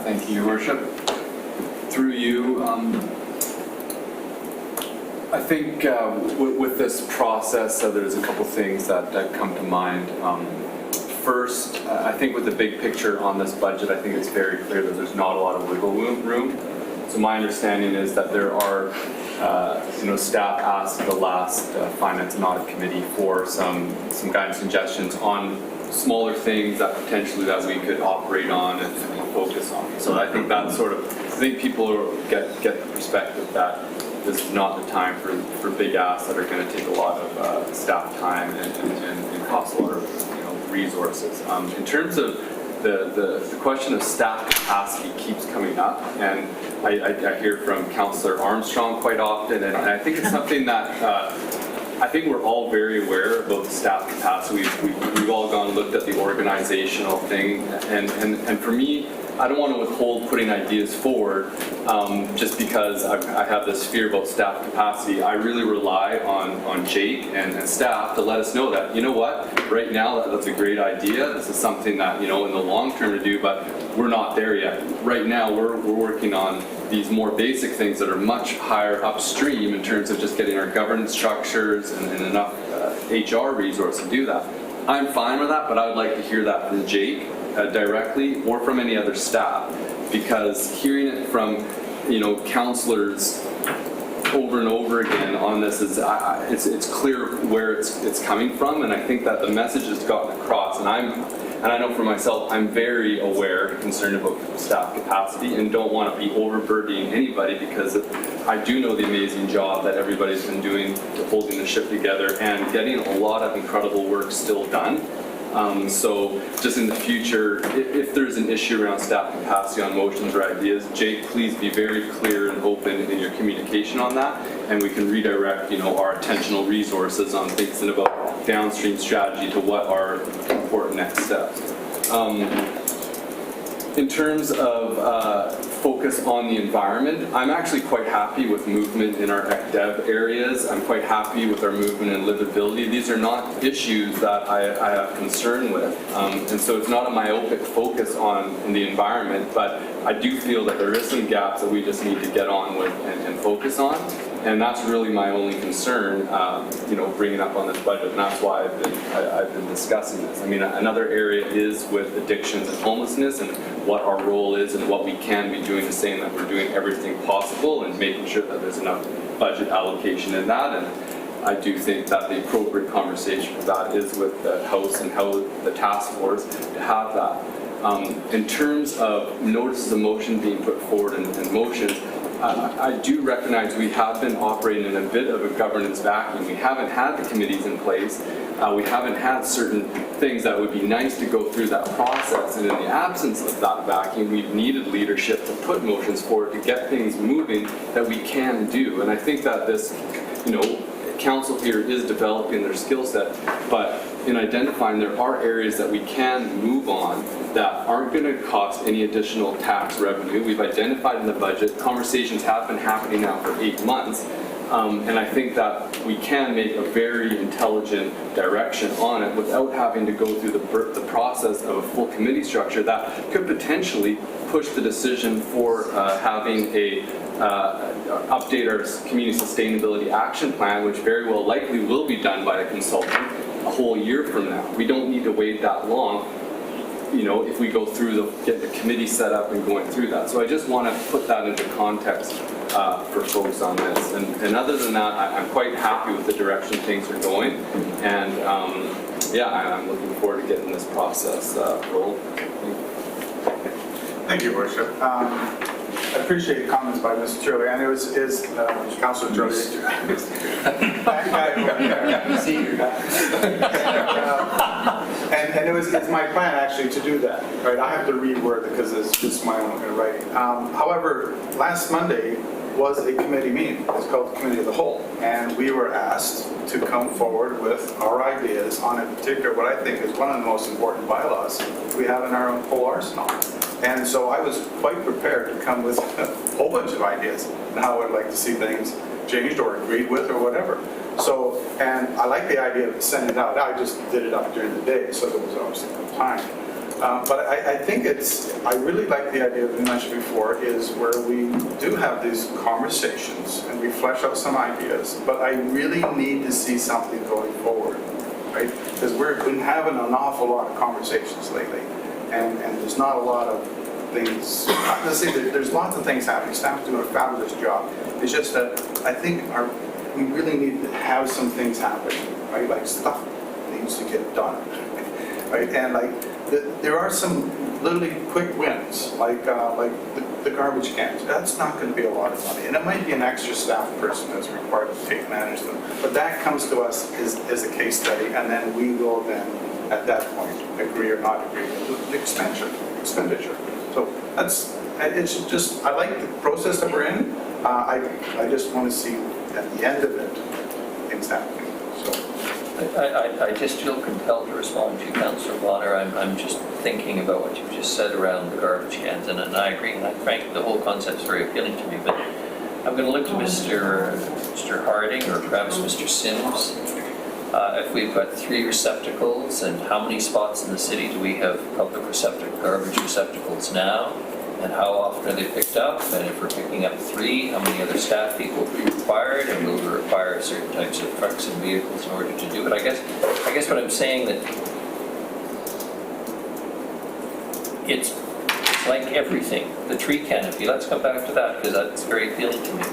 Thank you, Your Worship. Through you, I think with this process, there's a couple things that come to mind. First, I think with the big picture on this budget, I think it's very clear that there's not a lot of wiggle room. So my understanding is that there are, staff asked the last Finance and Audit Committee for some guidance suggestions on smaller things that potentially that we could operate on and focus on. So I think that's I think people get the perspective that this is not the time for big asks that are going to take a lot of staff time and cost a lot of resources. In terms of the question of staff capacity keeps coming up, and I hear from Councillor Armstrong quite often, and I think it's something that I think we're all very aware about the staff capacity. We've all gone and looked at the organizational thing, and for me, I don't want to withhold putting ideas forward just because I have this fear about staff capacity. I really rely on Jake and staff to let us know that, you know what, right now that's a great idea. This is something that, in the long term to do, but we're not there yet. Right now we're working on these more basic things that are much higher upstream in terms of just getting our governance structures and enough HR resource to do that. I'm fine with that, but I would like to hear that from Jake directly or from any other staff, because hearing it from councillors over and over again on this is it's clear where it's coming from, and I think that the message has gotten across, and I know for myself, I'm very aware and concerned about staff capacity and don't want to be overburdening anybody, because I do know the amazing job that everybody's been doing to holding the ship together and getting a lot of incredible work still done. So just in the future, if there's an issue around staff capacity on motions or ideas, Jake, please be very clear and open in your communication on that, and we can redirect, our attentional resources on thinking about downstream strategy to what are important next steps. In terms of focus on the environment, I'm actually quite happy with movement in our ECDEV areas. I'm quite happy with our movement in livability. These are not issues that I have concern with. And so it's not a myopic focus on the environment, but I do feel that there is some gaps that we just need to get on with and focus on. And that's really my only concern, bringing up on this budget, and that's why I've been discussing this. I mean, another area is with addictions and homelessness and what our role is and what we can be doing to saying that we're doing everything possible and making sure that there's enough budget allocation in that. And I do think that the appropriate conversation for that is with the House and how the task force to have that. In terms of notices of motion being put forward and motions, I do recognize we have been operating in a bit of a governance vacuum. We haven't had the committees in place. We haven't had certain things that would be nice to go through that process. And in the absence of that vacuum, we've needed leadership to put motions forward to get things moving that we can do. And I think that this, council here is developing their skill set, but in identifying there are areas that we can move on that aren't going to cost any additional tax revenue. We've identified in the budget, conversations have been happening now for 8 months, and I think that we can make a very intelligent direction on it without having to go through the process of a full committee structure that could potentially push the decision for having a update our community sustainability action plan, which very well likely will be done by a consultant a whole year from now. We don't need to wait that long, if we go through get the committee set up and going through that. So I just want to put that into context for folks on this. And other than that, I'm quite happy with the direction things are going. And I'm looking forward to getting this process rolling. Thank you, Worship. appreciate the comments by Mr. Turley, and it was Councilor Turley. That guy over there. Senior guy. And it's my plan actually to do that, right? I have to reword it because it's just my own writing. However, last Monday was a committee meeting. It's called the Committee of the Whole. And we were asked to come forward with our ideas on a particular, what I think is one of the most important bylaws we have in our whole arsenal. And so I was quite prepared to come with a whole bunch of ideas on how I'd like to see things changed or agreed with or whatever. So, and I like the idea of sending it out. I just did it up during the day, so there was obviously no time. But I think I really like the idea that we mentioned before is where we do have these conversations and we flesh out some ideas, but I really need to see something going forward, right? Because we've been having an awful lot of conversations lately, and there's not a lot of things, let's say there's lots of things happening. Staff's doing a fabulous job. It's just that I think we really need to have some things happen, right? Like stuff needs to get done, right? And like, there are some literally quick wins, like the garbage cans. That's not going to be a lot of money, and it might be an extra staff person that's required to take manage them. But that comes to us as a case study, and then we will then, at that point, agree or not agree with the expenditure. So it's just I like the process that we're in. I just want to see at the end of it things happening. So. I just feel compelled to respond to you, Councillor Bonner. I'm just thinking about what you just said around the garbage cans, and I agree, and frankly, the whole concept's very appealing to me, but I'm going to look to Mr. Harding or perhaps Mr. Sims. If we've got 3 receptacles, and how many spots in the city do we have public garbage receptacles now? And how often are they picked up? And if we're picking up 3, how many other staff people will be required? And will we require certain types of trucks and vehicles in order to do it? I guess what I'm saying that it's like everything. The tree canopy, let's come back to that because that's very appealing to me.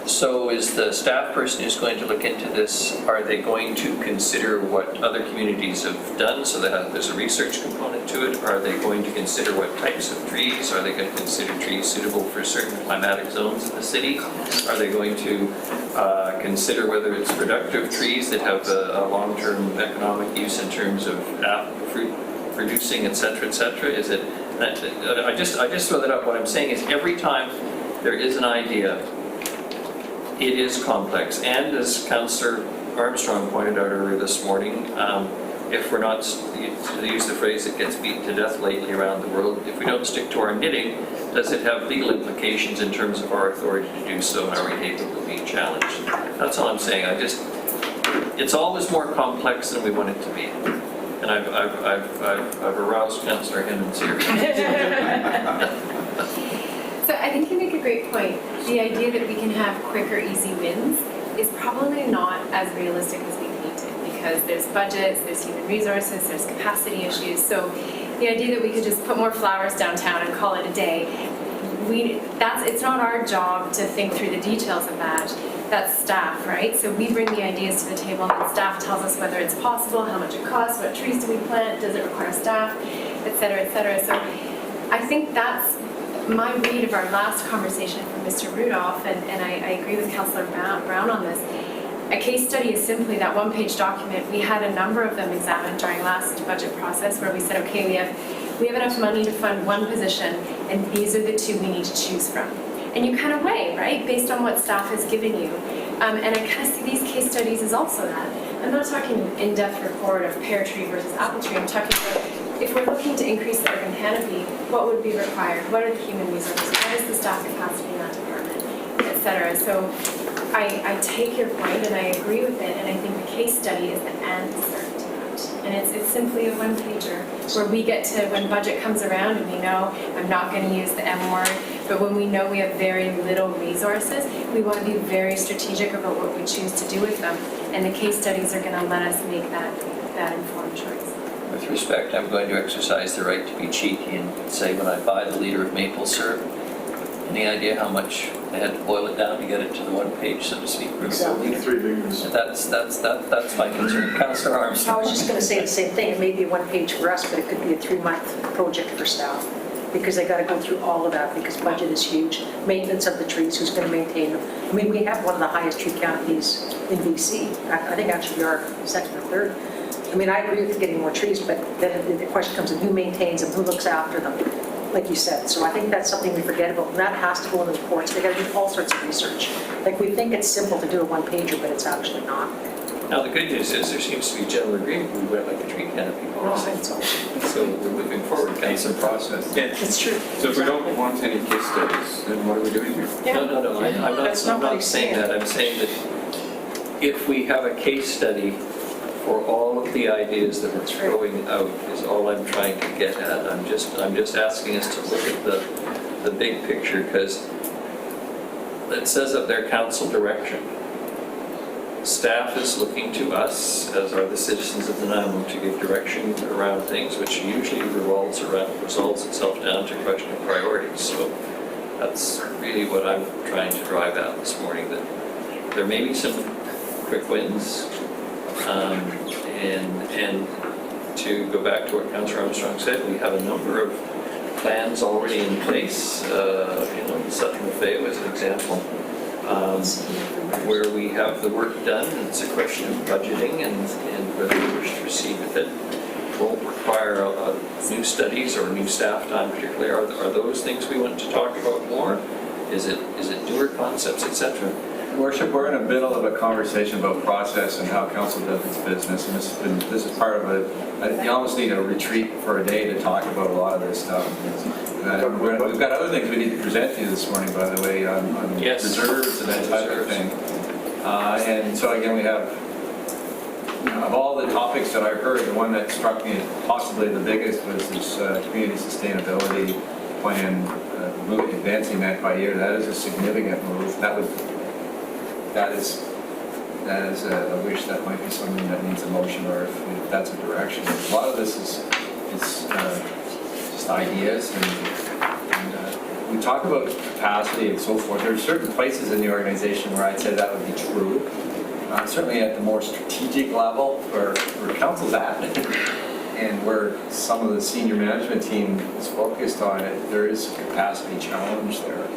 So is the staff person who's going to look into this, are they going to consider what other communities have done so that there's a research component to it? Are they going to consider what types of trees? Are they going to consider trees suitable for certain climatic zones in the city? Are they going to consider whether it's productive trees that have a long-term economic use in terms of fruit producing, et cetera, et cetera? Is it, I just throw that up. What I'm saying is every time there is an idea, it is complex, and as Councillor Armstrong pointed out earlier this morning, if we're not, to use the phrase that gets beaten to death lately around the world, if we don't stick to our knitting, does it have legal implications in terms of our authority to do so, and are we capable of being challenged? That's all I'm saying. It's always more complex than we want it to be. And I've aroused Councillor Hemmons here. So I think you make a great point. The idea that we can have quick or easy wins is probably not as realistic as we paint it because there's budgets, there's human resources, there's capacity issues. So the idea that we could just put more flowers downtown and call it a day, it's not our job to think through the details of that. That's staff, right? So we bring the ideas to the table and staff tells us whether it's possible, how much it costs, what trees do we plant, does it require staff, et cetera, et cetera. So I think that's my read of our last conversation from Mr. Rudolph, and I agree with Councillor Brown on this. A case study is simply that one-page document. We had a number of them examined during last budget process where we said, okay, we have enough money to fund one position, and these are the 2 we need to choose from. And you kind of weigh, right, based on what staff is giving you. And I kind of see these case studies as also that. I'm not talking in-depth report of pear tree versus apple tree. I'm talking about if we're looking to increase the urban canopy, what would be required? What are the human resources? What is the staff capacity in that department, et cetera? So I take your point and I agree with it, and I think the case study is the answer to that. And it's simply a one-pager where we get to, when budget comes around and we know, I'm not going to use the M word, but when we know we have very little resources, we want to be very strategic about what we choose to do with them. And the case studies are going to let us make that informed choice. With respect, I'm going to exercise the right to be cheeky and say when I buy the liter of maple syrup, any idea how much they had to boil it down to get it to the 1 page, so to speak? Exactly 3 liters. That's my concern. Councillor Armstrong. I was just going to say the same thing. It may be 1 page for us, but it could be a 3-month project for staff. because they got to go through all of that because budget is huge. Maintenance of the trees, who's going to maintain them? I mean, we have one of the highest tree canopies in BC. I think actually we are second or third. I mean, I agree with getting more trees, but then the question comes in who maintains them, who looks after them, like you said. So I think that's something we forget about, and that has to go in the reports. They got to do all sorts of research. Like, we think it's simple to do a one-pager, but it's actually not. Now, the good news is there seems to be general agreement. We went like a tree canopy policy. So we're moving forward. It's a process. It's true. So if we don't want any case studies, then what are we doing here? No, I'm not saying that. I'm saying that if we have a case study for all of the ideas that we're throwing out is all I'm trying to get at. I'm just asking us to look at the big picture, because it says up there council direction. Staff is looking to us, as are the citizens of Nanaimo, to give direction around things, which usually resolves itself down to a question of priorities. So that's really what I'm trying to drive at this morning, that there may be some quick wins, and to go back to what Councillor Armstrong said, we have a number of plans already in place. Sutton Buffet was an example. Where we have the work done, it's a question of budgeting and whether we wish to proceed with it. Won't require new studies or new staff time particularly. Are those things we want to talk about more? Is it newer concepts, etc.? Worship, we're in the middle of a conversation about process and how council does its business, and this is part of you almost need a retreat for a day to talk about a lot of this stuff. We've got other things we need to present to you this morning, by the way, on reserves and that type of thing. And so again, we have, of all the topics that I heard, the one that struck me as possibly the biggest was this community sustainability plan, advancing that by year. That is a significant move. That is a wish that might be something that needs a motion, or if that's a direction. A lot of this is just ideas, and we talk about capacity and so forth. There are certain places in the organization where I'd say that would be true. Certainly at the more strategic level, where council's at, and where some of the senior management team is focused on it, there is a capacity challenge there,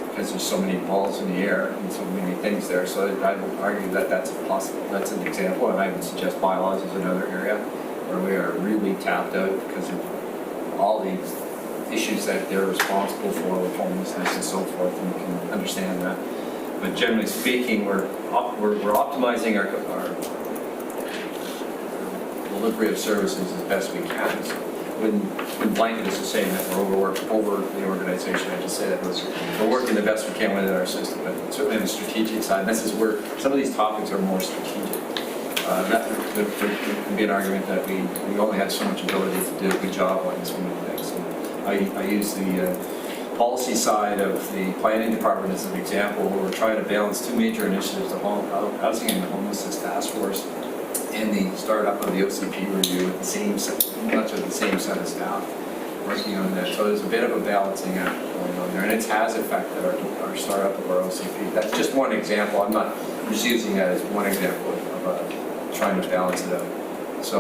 because there's so many balls in the air and so many things there. So I would argue that that's an example, and I would suggest bylaws is another area where we are really tapped out because of all these issues that they're responsible for with homelessness and so forth, and we can understand that. But generally speaking, we're optimizing our delivery of services as best we can. So when blanket is to say that we're overworked over the organization, I just say that we're working the best we can within our system, but certainly on the strategic side, this is where some of these topics are more strategic. There can be an argument that we only have so much ability to do a good job on so many things. And I use the policy side of the planning department as an example, where we're trying to balance two major initiatives, the housing and homelessness task force and the startup of the OCP review with much of the same set of staff working on that. So there's a bit of a balancing act going on there, and it has affected our startup of our OCP. That's just one example. I'm just using that as one example of trying to balance it out. So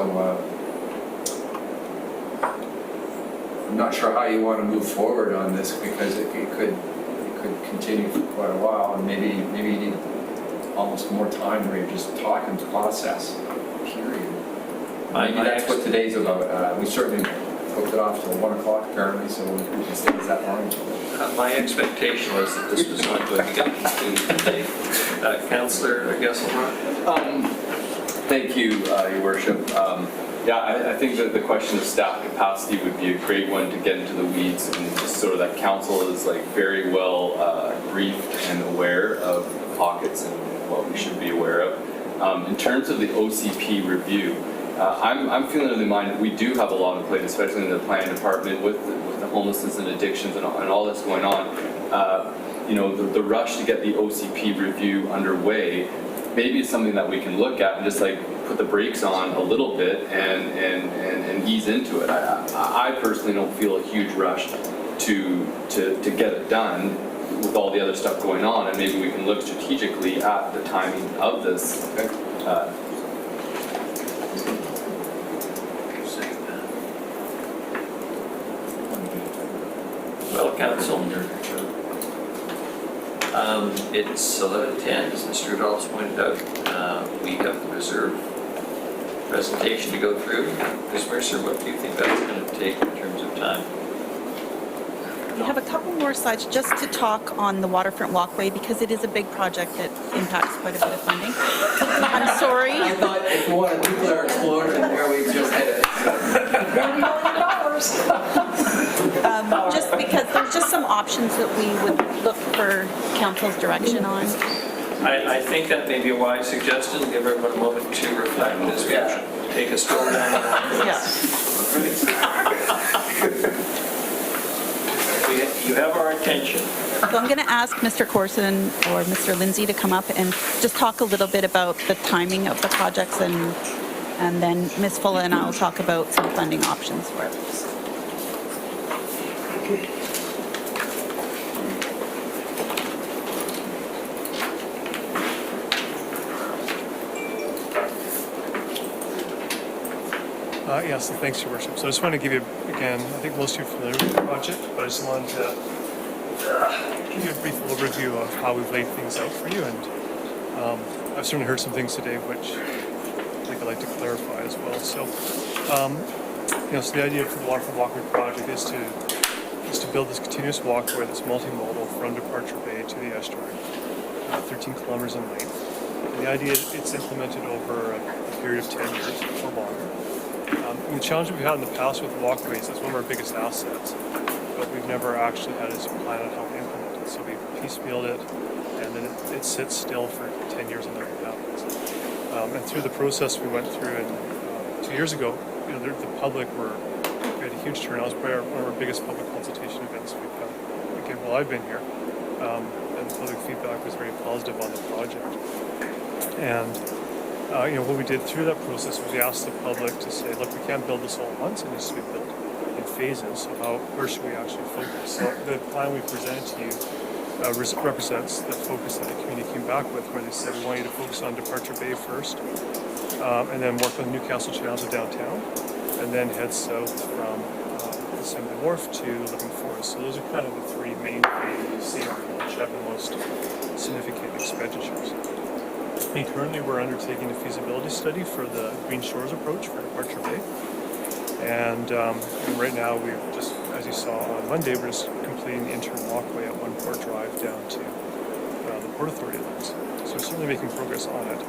I'm not sure how you want to move forward on this, because it could continue for quite a while, and maybe you need almost more time where you're just talking process, period. Maybe that's what today's about. We certainly booked it off till 1 o'clock apparently, so we can stay that long. My expectation was that this was not going to get completed today. Councillor Gesselrock? Thank you, Your Worship. I think that the question of staff capacity would be a great one to get into the weeds, and just sort of that council is very well briefed and aware of the pockets and what we should be aware of. In terms of the OCP review, I'm feeling of the mind that we do have a lot on the plate, especially in the planning department with the homelessness and addictions and all that's going on. The rush to get the OCP review underway maybe it's something that we can look at and just put the brakes on a little bit and ease into it. I personally don't feel a huge rush to get it done with all the other stuff going on, and maybe we can look strategically at the timing of this. Well, Council, it's 11:10, as Mr. Adolphs pointed out. We have the reserve presentation to go through. Ms. Mercer, what do you think that's going to take in terms of time? We have a couple more slides just to talk on the waterfront walkway because it is a big project that impacts quite a bit of funding. I'm sorry. I thought if you want a nuclear explosion there, we just hit it. Just because there's just some options that we would look for council's direction on. I think that may be a wise suggestion. Give everyone a moment to reflect as we take a stroll down. You have our attention. So I'm going to ask Mr. Corson or Mr. Lindsay to come up and just talk a little bit about the timing of the projects, and then Ms. Fulla and I will talk about some funding options for it. Yes, thanks, Your Worship. So I just want to give you, again, I think most of you are familiar with the project, but I just wanted to give you a brief overview of how we've laid things out for you. And I've certainly heard some things today which I think I'd like to clarify as well. So, so the idea for the Waterfront Walkway project is to build this continuous walkway that's multimodal from Departure Bay to the estuary, 13 kilometers in length. And the idea is it's implemented over a period of 10 years or longer. And the challenge we've had in the past with walkways is one of our biggest assets, but we've never actually had a plan on how to implement it. So we've piecemealed it, and then it sits still for 10 years and nothing happens. And through the process we went through, and 2 years ago, the public we had a huge turnout. It was probably one of our biggest public consultation events we've had, again, while I've been here. And the public feedback was very positive on the project. And what we did through that process was we asked the public to say, look, we can't build this all at once, it needs to be built in phases, so where should we actually focus? So the plan we presented to you represents the focus that the community came back with, where they said, we want you to focus on Departure Bay first, and then work on Newcastle Channel to downtown, and then head south from Assembly Wharf to Living Forest. So those are kind of the three main phases you see which have the most significant expenditures. And currently, we're undertaking a feasibility study for the Green Shores approach for Departure Bay. And right now, we've just, as you saw on Monday, we're just completing the interim walkway at One Port Drive down to the Port Authority lands. So we're certainly making progress on it.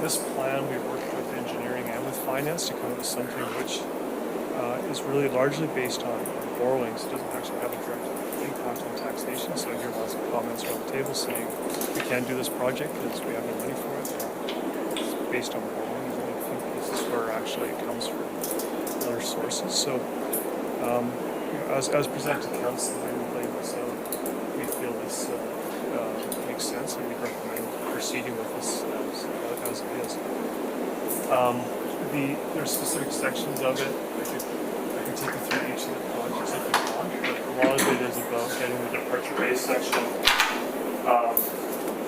This plan, we've worked with engineering and with finance to come up with something which is really largely based on borrowings. It doesn't actually have a direct impact on taxation. So I hear lots of comments around the table saying we can't do this project because we have no money for it. It's based on borrowing. There's only a few cases where actually it comes from other sources. So as presented to council, we laid this out. We feel this makes sense, and we recommend proceeding with this as it is. There's specific sections of it. I can take you through each of the projects if you want, but a lot of it is about getting the Departure Bay section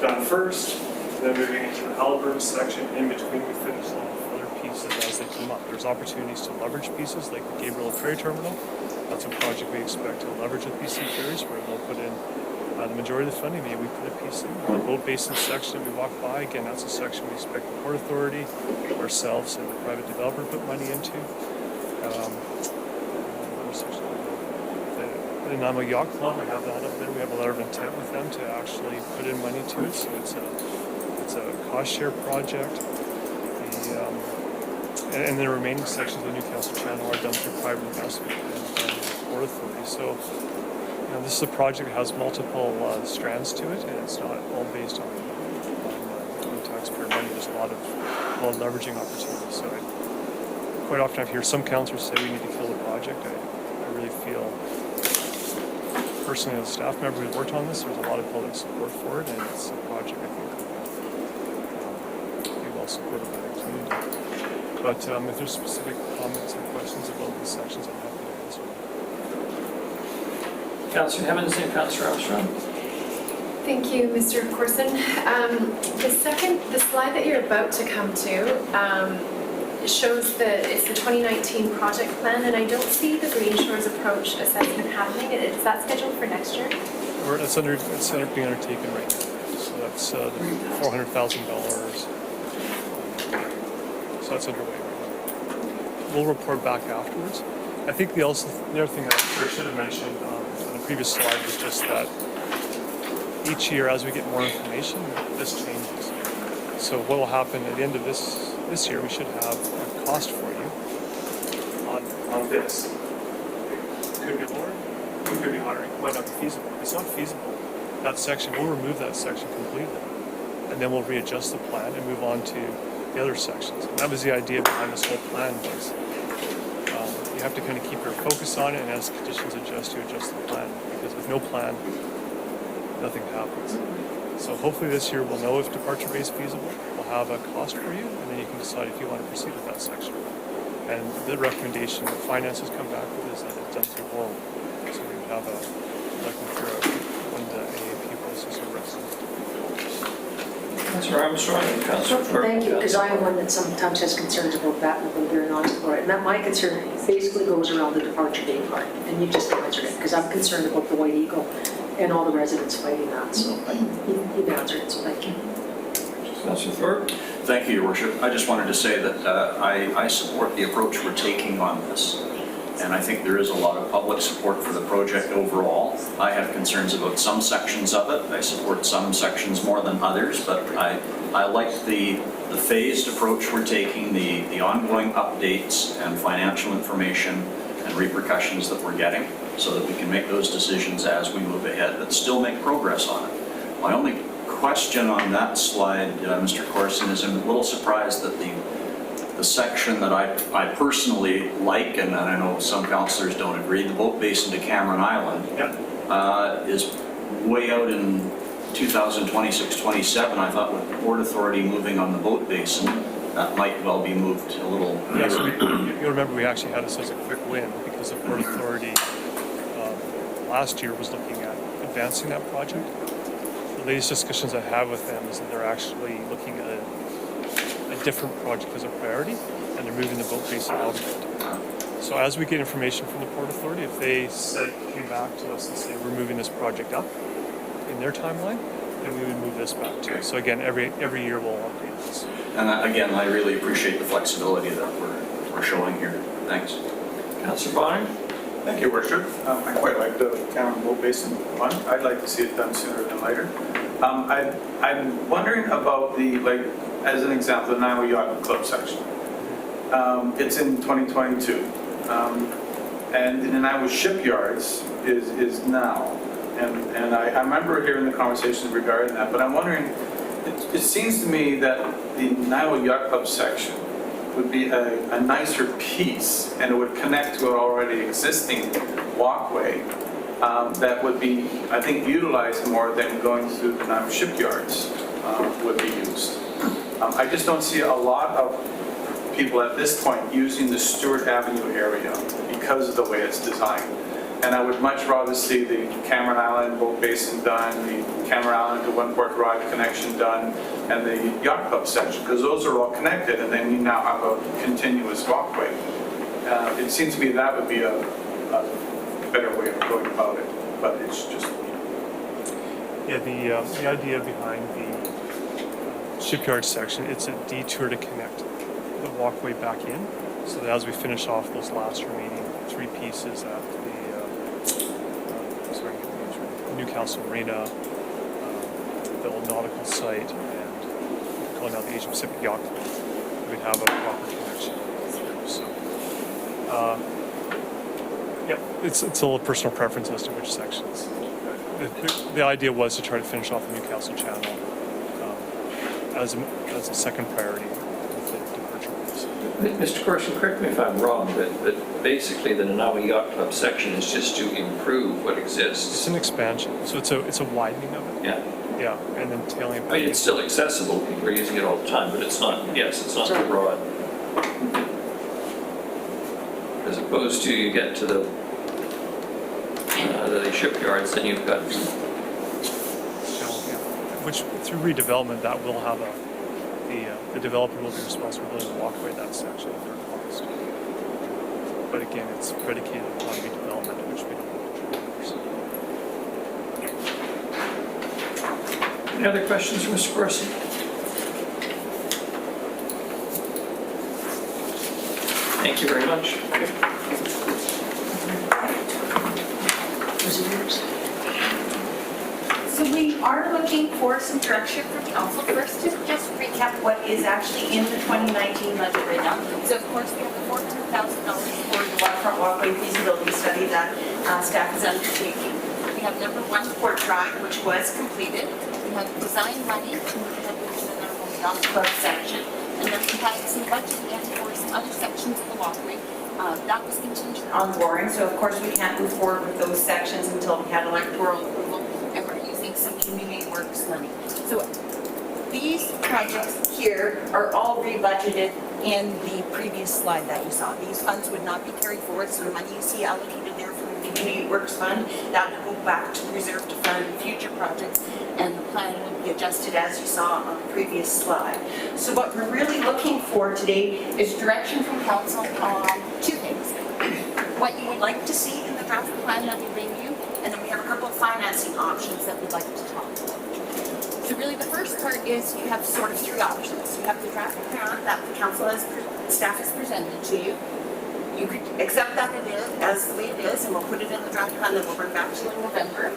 done first, then moving into the Halliburton section. In between, we finish off other pieces as they come up. There's opportunities to leverage pieces like the Gabriel Ferry Terminal. That's a project we expect to leverage with BC Ferries, where they'll put in the majority of the funding. Maybe we put a piece in. The boat basin section that we walk by, again, that's a section we expect the Port Authority, ourselves, and the private developer put money into. The Nanaimo Yacht Club, we have that up there. We have a letter of intent with them to actually put in money to it. So it's a cost share project. And the remaining sections of the Newcastle Channel are done through private investment and Port Authority. So this is a project that has multiple strands to it, and it's not all based on taxpayer money. There's a lot of leveraging opportunities. So quite often I hear some councillors say we need to kill the project. I really feel, personally as a staff member who's worked on this, there's a lot of public support for it, and it's a project I think will be well supported by the community. But if there's specific comments and questions about these sections, I'm happy to answer them. Councillor Hemmons and Councillor Armstrong. Thank you, Mr. Corson. The slide that you're about to come to, it shows it's the 2019 project plan, and I don't see the Green Shores approach assessment happening. Is that scheduled for next year? It's being undertaken right now. So that's the $400,000. So that's underway right now. We'll report back afterwards. I think the other thing that I should have mentioned on the previous slide was just that each year, as we get more information, this changes. So what will happen at the end of this year, we should have a cost for you on this. It could be lower, it could be higher, it might not be feasible. If it's not feasible, that section, we'll remove that section completely. And then we'll readjust the plan and move on to the other sections. And that was the idea behind this whole plan was you have to kind of keep your focus on it, and as conditions adjust, you adjust the plan. Because with no plan, nothing happens. So hopefully this year we'll know if departure-based is feasible. We'll have a cost for you, and then you can decide if you want to proceed with that section. And the recommendation that finance has come back with is that it's done through oral. So we would have when the AAP process are recommended. Councillor Armstrong and Councillor Thorpe. Thank you, because I am one that sometimes has concerns about that and whether or not for it. And that my concern basically goes around the departure date part, and you just answered it, because I'm concerned about the White Eagle and all the residents fighting that. So you've answered it, so thank you. Councillor Thorpe. Thank you, Your Worship. I just wanted to say that I support the approach we're taking on this. And I think there is a lot of public support for the project overall. I have concerns about some sections of it. I support some sections more than others, but I like the phased approach we're taking, the ongoing updates and financial information and repercussions that we're getting so that we can make those decisions as we move ahead, but still make progress on it. My only question on that slide, Mr. Corson, is I'm a little surprised that the section that I personally like, and I know some councillors don't agree, the boat basin to Cameron Island, is way out in 2026-27. I thought with Port Authority moving on the boat basin, that might well be moved a little. Yes, you'll remember we actually had this as a quick win because the Port Authority last year was looking at advancing that project. The latest discussions I have with them is that they're actually looking at a different project as a priority, and they're moving the boat basin out of it. So as we get information from the Port Authority, if they came back to us and say we're moving this project up in their timeline, then we would move this back too. So again, every year we'll update this. And again, I really appreciate the flexibility that we're showing here. Thanks. Councillor Bonner. Thank you, Worship. I quite like the Cameron Boat Basin one. I'd like to see it done sooner than later. I'm wondering about as an example, the Nile Yacht Club section. It's in 2022. And the Nanaimo Shipyards is now. And I remember hearing the conversations regarding that, but I'm wondering, it seems to me that the Nanaimo Yacht Club section would be a nicer piece, and it would connect to an already existing walkway that would be, I think, utilized more than going through the Nanaimo Shipyards would be used. I just don't see a lot of people at this point using the Stewart Avenue area because of the way it's designed. And I would much rather see the Cameron Island Boat Basin done, the Cameron Island to One Port Drive connection done, and the Yacht Club section, because those are all connected, and then you now have a continuous walkway. It seems to me that would be a better way of going about it, but it's just... Yeah, the idea behind the shipyard section, it's a detour to connect the walkway back in, so that as we finish off those last remaining three pieces at the Newcastle Marina, the old nautical site, and calling out the Asia Pacific Yacht Club, we'd have a proper connection through. So, yeah, it's a little personal preference as to which sections. The idea was to try to finish off the Newcastle Channel as a second priority with the departure routes. Mr. Corson, correct me if I'm wrong, but basically the Nanaimo Yacht Club section is just to improve what exists. It's an expansion, so it's a widening of it. Yeah. Yeah, and then tailing it back. I mean, it's still accessible, people are using it all the time, but it's not, yes, it's not too broad. As opposed to you get to the shipyards, then you've got... So, yeah, which through redevelopment, that will have the the developer will be responsible to walk away that section of their cost. But again, it's predicated upon redevelopment, which we don't control. Any other questions for Mr. Corsi? Thank you very much. So we are looking for some direction from council. First, to just recap what is actually in the 2019 budget right now. So of course, we have the $400,000 for the waterfront walkway feasibility study that staff is undertaking. We have number 1 Port Drive, which was completed. We have design money to move ahead with the yacht club section. And then we had some budget in for some other sections of the walkway. That was contingent on boring, so of course we can't move forward with those sections until we had electoral approval, and we're using some community works money. So these projects here are all rebudgeted in the previous slide that you saw. These funds would not be carried forward, so the money you see allocated there from the community works fund, that will go back to reserve to fund future projects, and the plan will be adjusted as you saw on the previous slide. So what we're really looking for today is direction from council on 2 things. What you would like to see in the draft plan that we bring you, and then we have a couple of financing options that we'd like to talk about. So really the first part is you have sort of 3 options. You have the draft plan that the council staff has presented to you. You could accept that it is as the way it is, and we'll put it in the draft plan that we'll bring back to you in November.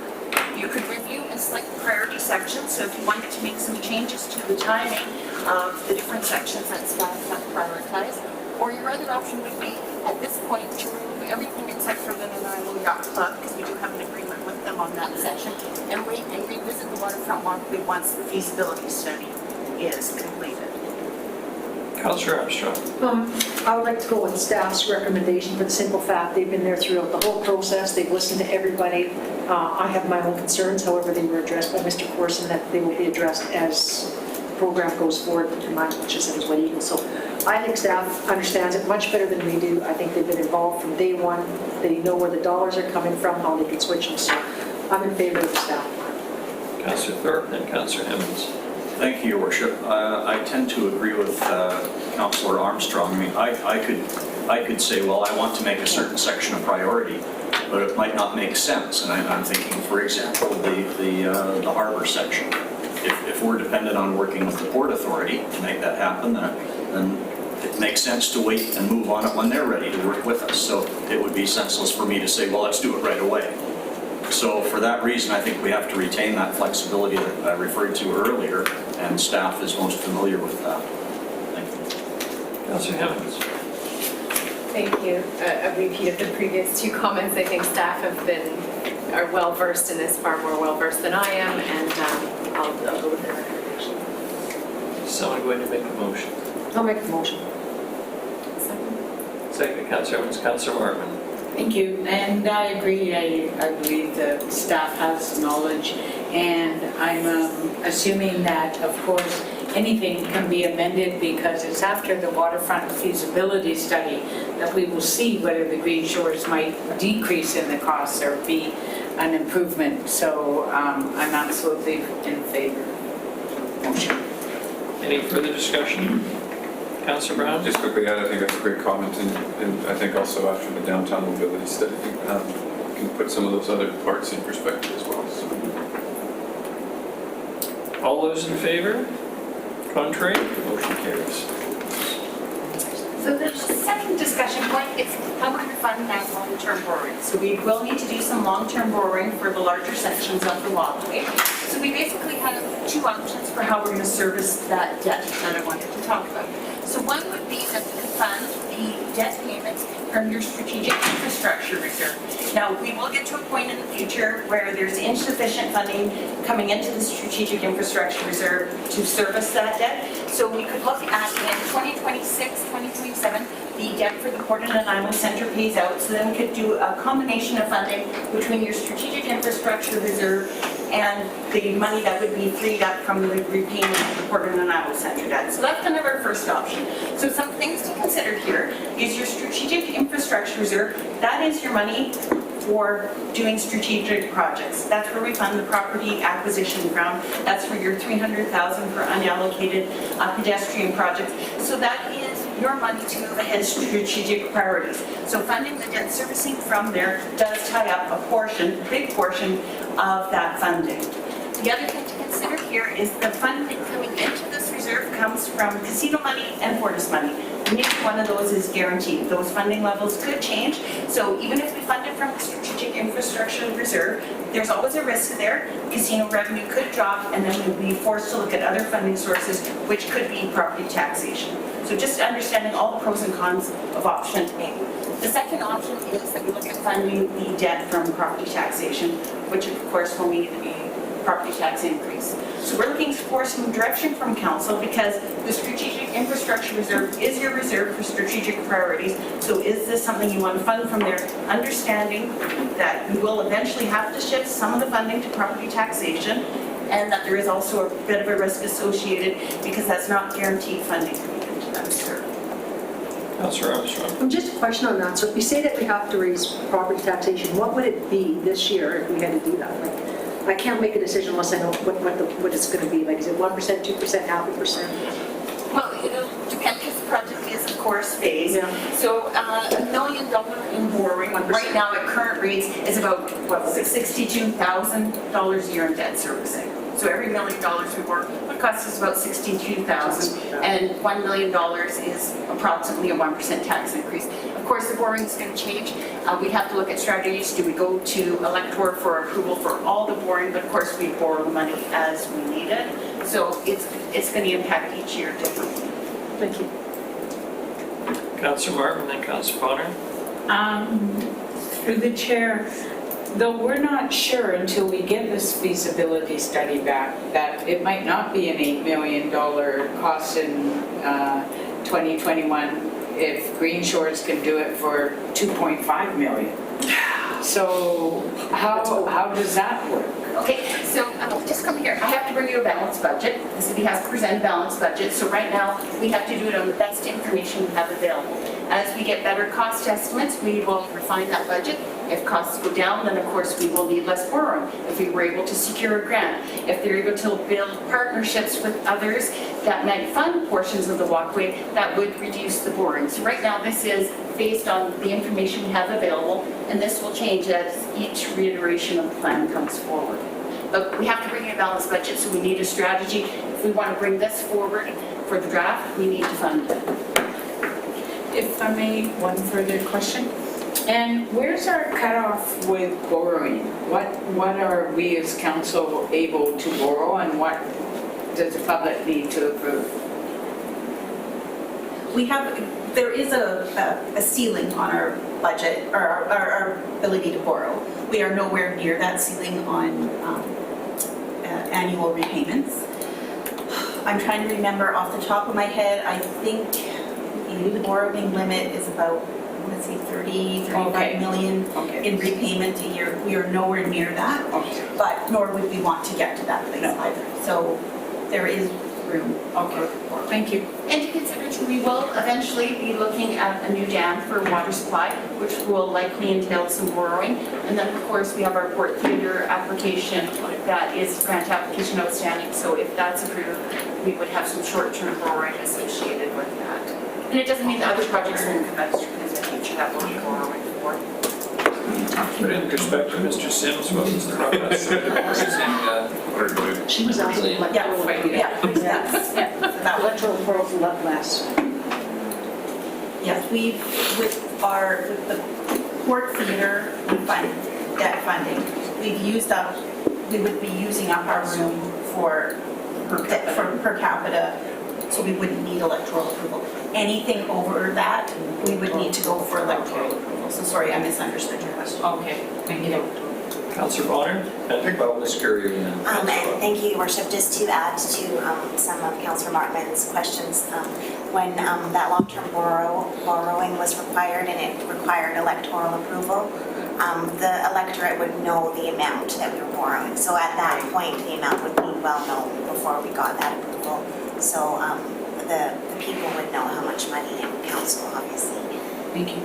You could review and select the priority sections, so if you wanted to make some changes to the timing of the different sections that staff have prioritized, or your other option would be, at this point, to remove everything except for the Nanaimo Yacht Club, because we do have an agreement with them on that section, and wait and revisit the waterfront walkway once the feasibility study is completed. Councillor Armstrong. I would like to go with staff's recommendation for the simple fact they've been there throughout the whole process. They've listened to everybody. I have my own concerns, however, they were addressed by Mr. Corson, that they will be addressed as the program goes forward, which is his way equal. So I think staff understands it much better than we do. I think they've been involved from day one. They know where the dollars are coming from, how they can switch them. So I'm in favor of the staff plan. Councillor Thorpe and Councillor Hemmings. Thank you, Your Worship. I tend to agree with Councillor Armstrong. I mean, I could say, well, I want to make a certain section a priority, but it might not make sense. And I'm thinking, for example, the harbor section. If we're dependent on working with the Port Authority to make that happen, then it makes sense to wait and move on it when they're ready to work with us. So it would be senseless for me to say, well, let's do it right away. So for that reason, I think we have to retain that flexibility that I referred to earlier, and staff is most familiar with that. Thank you. Councillor Hemmings. Thank you. A repeat of the previous 2 comments. I think staff are well versed in this, far more well versed than I am, and I'll go with their recommendation. Is someone going to make a motion? I'll make the motion. Second, Councillor Hemmings. Councillor Marvin. Thank you, and I agree. I believe the staff has knowledge, and I'm assuming that, of course, anything can be amended because it's after the waterfront feasibility study that we will see whether the Green Shores might decrease in the costs or be an improvement. So I'm absolutely in favor. Motion. Any further discussion? Councillor Brown? Just quickly, I think that's a great comment, and I think also after the downtown mobility study, can put some of those other parts in perspective as well. So. All those in favor? Contrary? Motion carries. So the second discussion point is how we're going to fund that long-term borrowing. So we will need to do some long-term borrowing for the larger sections of the walkway. So we basically have 2 options for how we're going to service that debt that I wanted to talk about. So one would be that we could fund the debt payments from your strategic infrastructure reserve. Now, we will get to a point in the future where there's insufficient funding coming into the strategic infrastructure reserve to service that debt. So we could look at in 2026, 2027, the debt for the Port and Nanaimo Centre pays out. So then we could do a combination of funding between your strategic infrastructure reserve and the money that would be freed up from the repayment of the Port and Nanaimo Centre debt. So that's kind of our first option. So some things to consider here is your strategic infrastructure reserve. That is your money for doing strategic projects. That's where we fund the property acquisition ground. That's for your 300,000 for unallocated pedestrian projects. So that is your money to move ahead strategic priorities. So funding the debt servicing from there does tie up a portion, big portion of that funding. The other thing to consider here is the funding coming into this reserve comes from casino money and Fortis money. Neither one of those is guaranteed. Those funding levels could change. So even if we fund it from the Strategic Infrastructure Reserve, there's always a risk there. Casino revenue could drop, and then we'll be forced to look at other funding sources, which could be property taxation. So just understanding all the pros and cons of option A. The second option is that we look at funding the debt from property taxation, which of course will mean a property tax increase. So we're looking for some direction from council because the Strategic Infrastructure Reserve is your reserve for strategic priorities. So is this something you want to fund from there? Understanding that you will eventually have to shift some of the funding to property taxation, and that there is also a bit of a risk associated because that's not guareteed funding coming into that reserve. Councillor Armstrong. Just a question on that. So if we say that we have to raise property taxation, what would it be this year if we had to do that? Like, I can't make a decision unless I know what it's going to be. Like, is it 1%, 2%, half a percent? Well, it'll depend because the project is, of course, phased. Yeah. So $1 million in borrowing right now at current rates is about, what was it, $62,000 a year in debt servicing. So every $1 million we borrow, it costs us about $62,000, and $1 million is approximately a 1% tax increase. Of course, the borrowing is going to change. We have to look at strategies. Do we go to elector for approval for all the borrowing? But of course, we borrow the money as we need it. So it's going to impact each year differently. Thank you. Councillor Martin, then Councillor Bonner. Through the chair, though we're not sure until we get this feasibility study back that it might not be an $8 million cost in 2021 if Green Shores can do it for $2.5 million. So how does that work? Okay, so just come here. I have to bring you a balanced budget. The city has to present a balanced budget. So right now, we have to do it on the best information we have available. As we get better cost estimates, we will refine that budget. If costs go down, then of course we will need less borrowing. If we were able to secure a grant, if they're able to build partnerships with others that might fund portions of the walkway, that would reduce the borrowing. So right now, this is based on the information we have available, and this will change as each reiteration of the plan comes forward. But we have to bring in a balanced budget, so we need a strategy. If we want to bring this forward for the draft, we need to fund it. If I may, one further question. And where's our cutoff with borrowing? What are we as council able to borrow, and what does the public need to approve? There is a ceiling on our budget, or our ability to borrow. We are nowhere near that ceiling on annual repayments. I'm trying to remember off the top of my head, I think the borrowing limit is about, let's say, 35 million in repayment a year. We are nowhere near that, but nor would we want to get to that place either. So there is room. Okay, thank you. And to consider too, we will eventually be looking at a new dam for water supply, which will likely entail some borrowing. And then, of course, we have our Port Theatre application that is grant application outstanding. So if that's approved, we would have some short-term borrowing associated with that. And it doesn't mean that other projects won't come extra because in the future that will be borrowing for. Put in perspective, Mr. Sims, what was the progress of raising, She was asking like that. That electoral pearls a lot less. Yes, with the Port Theatre debt funding, we would be using up our room for per capita, so we wouldn't need electoral approval. Anything over that, we would need to go for electoral approval. So sorry, I misunderstood your question. Okay, thank you. Councillor Bonner. think about this area. And thank you, Your Worship. Just to add to some of Councillor Martman's questions, when that long-term borrowing was required and it required electoral approval, the electorate would know the amount that we were borrowing. So at that point, the amount would be well known before we got that approval. So the people would know how much money in council, obviously. Thank you.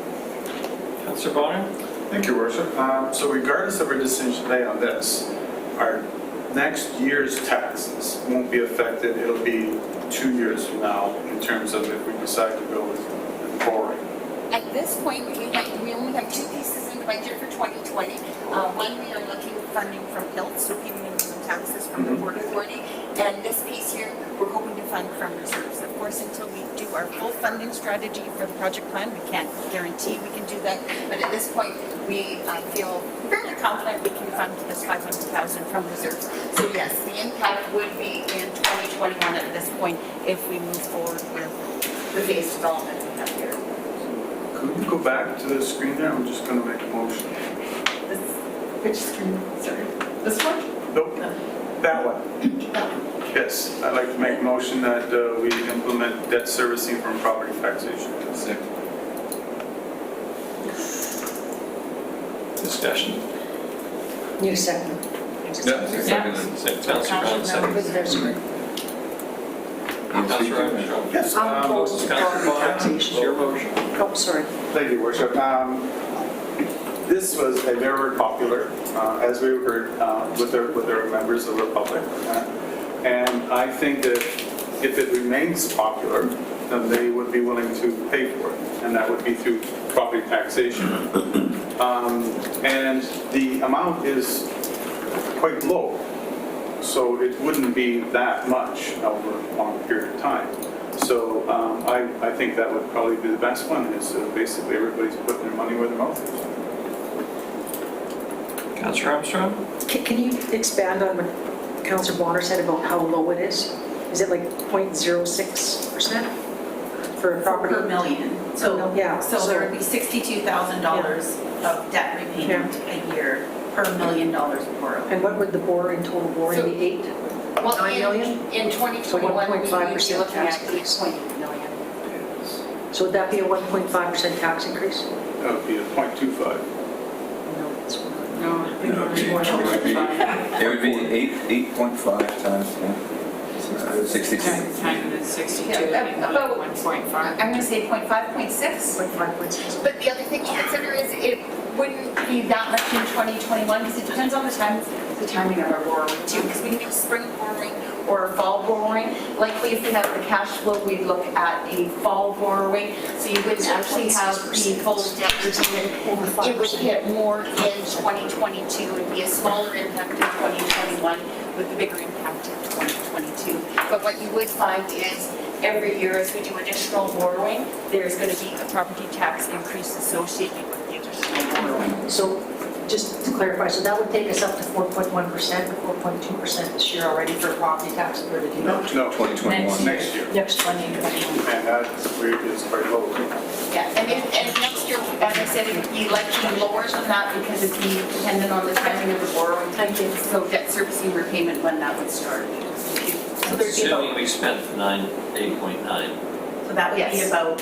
Councillor Bonner. Thank you, Worship. So regardless of our decision today on this, our next year's taxes won't be affected. It'll be 2 years from now in terms of if we decide to go with borrowing. At this point, we only have two pieces in the budget for 2020. One, we are looking at funding from PILT, so payment minimum taxes from the Port Authority. And this piece here, we're hoping to fund from reserves. Of course, until we do our full funding strategy for the project plan, we can't guarantee we can do that. But at this point, we feel fairly confident we can fund this 500,000 from reserves. So yes, the impact would be in 2021 at this point if we move forward with the phase development we have here. Could we go back to the screen there? I'm just going to make a motion. Which screen? Sorry. This one? Nope. That one. Yes, I'd like to make a motion that we implement debt servicing from property taxation. Discussion. Need a second. Councillor Brown, second. Councillor Armstrong. Yes. Councillor Bonner, it's your motion. Oh, sorry. Thank you, Worship. This was a very popular, as we heard, with our members of the public. And I think that if it remains popular, then they would be willing to pay for it, and that would be through property taxation. And the amount is quite low, so it wouldn't be that much over a long period of time. So I think that would probably be the best one, is basically everybody's putting their money where their mouth is. Councillor Armstrong? Can you expand on what Councillor Bonner said about how low it is? Is it like 0.06% for a property? Per million. So, Yeah, so there would be $62,000 of debt repayment a year per $1 million of borrowing. And what would the total borrowing be, 8? Well, 9 million? in 2021, So we would be 1.5% looking at tax increase. 8.8 million. So would that be a 1.5% tax increase? That would be a 0.25. No, it's not. No, I think it would be more than It would be 8.5 times 62. Times 62, About 1.5. I'm going to say 0.5, 0.6. 0.5. But the other thing to consider is it wouldn't be that much in 2021 because it depends on the timing of our borrowing too. Because we can do spring borrowing or a fall borrowing. Likely if we have the cash flow, we'd look at a fall borrowing. So you wouldn't actually have the full debt repayment. It would hit more in 2022. It would be a smaller impact in 2021 with the bigger impact in 2022. But what you would find is every year as we do additional borrowing, there's going to be a property tax increase associated with the additional borrowing. So just to clarify, so that would take us up to 4.1% or 4.2% this year already for property tax for the deal? No, 2021. Next year. Next And 2021. that rate is quite low. Yeah, and next year, as I said, it would be likely lower than that because it'd be dependent on the timing of the borrowing. So debt servicing repayment when that would start. So there'd be Assuming about, we spent 8.9. so that would be about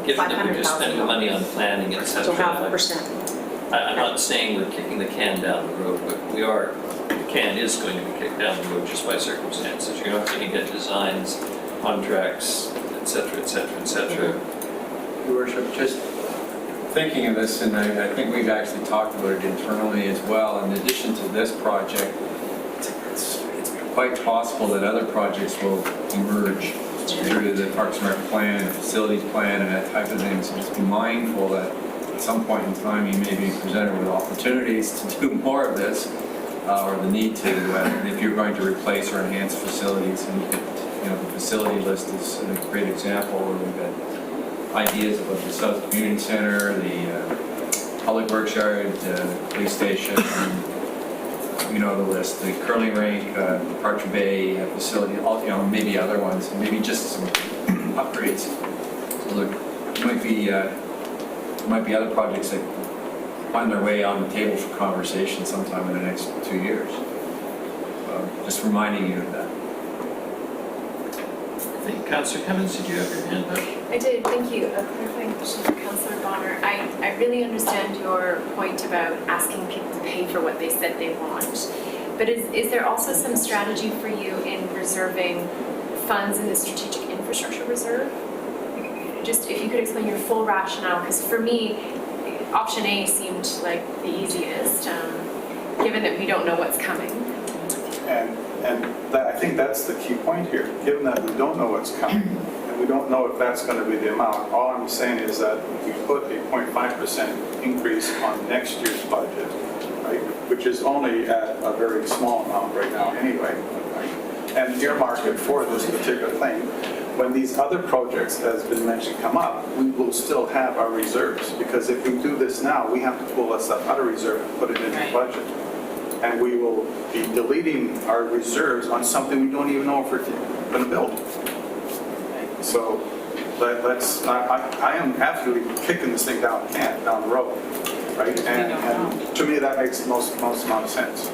Given that we're just spending $500,000. money on planning, et So cetera. 0.5%. I'm not saying we're kicking the can down the road, but we are. The can is going to be kicked down the road just by circumstances. You're not going to get designs, contracts, et cetera, et cetera, et cetera. Your Worship, just thinking of this, and I think we've actually talked about it internally as well, in addition to this project, it's quite possible that other projects will emerge through the Parks and Rec plan, the facilities plan, and that type of thing. So just be mindful that at some point in time you may be presented with opportunities to do more of this, or the need to, if you're going to replace or enhance facilities. And the facility list is a great example where we've got ideas about the South Community Center, the Public Works Yard, the police station, you know the list, the curling rink, Departure Bay facility, all, maybe other ones, maybe just some upgrades. So look, might be other projects that find their way on the table for conversation sometime in the next 2 years. Just reminding you of that. I think Councillor Cummins, did you have your hand up? I did, thank you. A clarifying question for Councillor Bonner. I really understand your point about asking people to pay for what they said they want. But is there also some strategy for you in reserving funds in the Strategic Infrastructure Reserve? Just if you could explain your full rationale, because for me, option A seemed like the easiest, given that we don't know what's coming. And I think that's the key point here, given that we don't know what's coming, and we don't know if that's going to be the amount. All I'm saying is that we put a 0.5% increase on next year's budget, right, which is only at a very small amount right now anyway, right? And earmark it for this particular thing. When these other projects, as has been mentioned, come up, we will still have our reserves, because if we do this now, we have to pull this up out of reserve and put it in the budget. And we will be deleting our reserves on something we don't even know if we're going to build. So I am absolutely kicking this thing down the road, right? And to me, that makes the most amount of sense.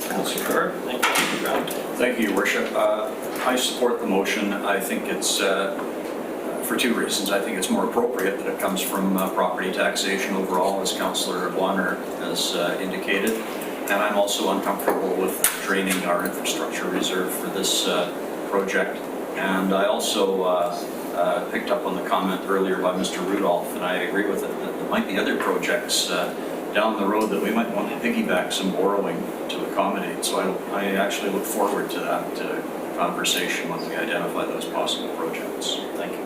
Councillor Carr, thank you. Councillor Brown. Thank you, Your Worship. I support the motion. I think it's, for two reasons. I think it's more appropriate that it comes from property taxation overall, as Councillor Bonner has indicated. And I'm also uncomfortable with draining our infrastructure reserve for this project. And I also picked up on the comment earlier by Mr. Rudolph, and I agree with it, that there might be other projects down the road that we might want to piggyback some borrowing to accommodate. So I actually look forward to that conversation when we identify those possible projects. Thank you.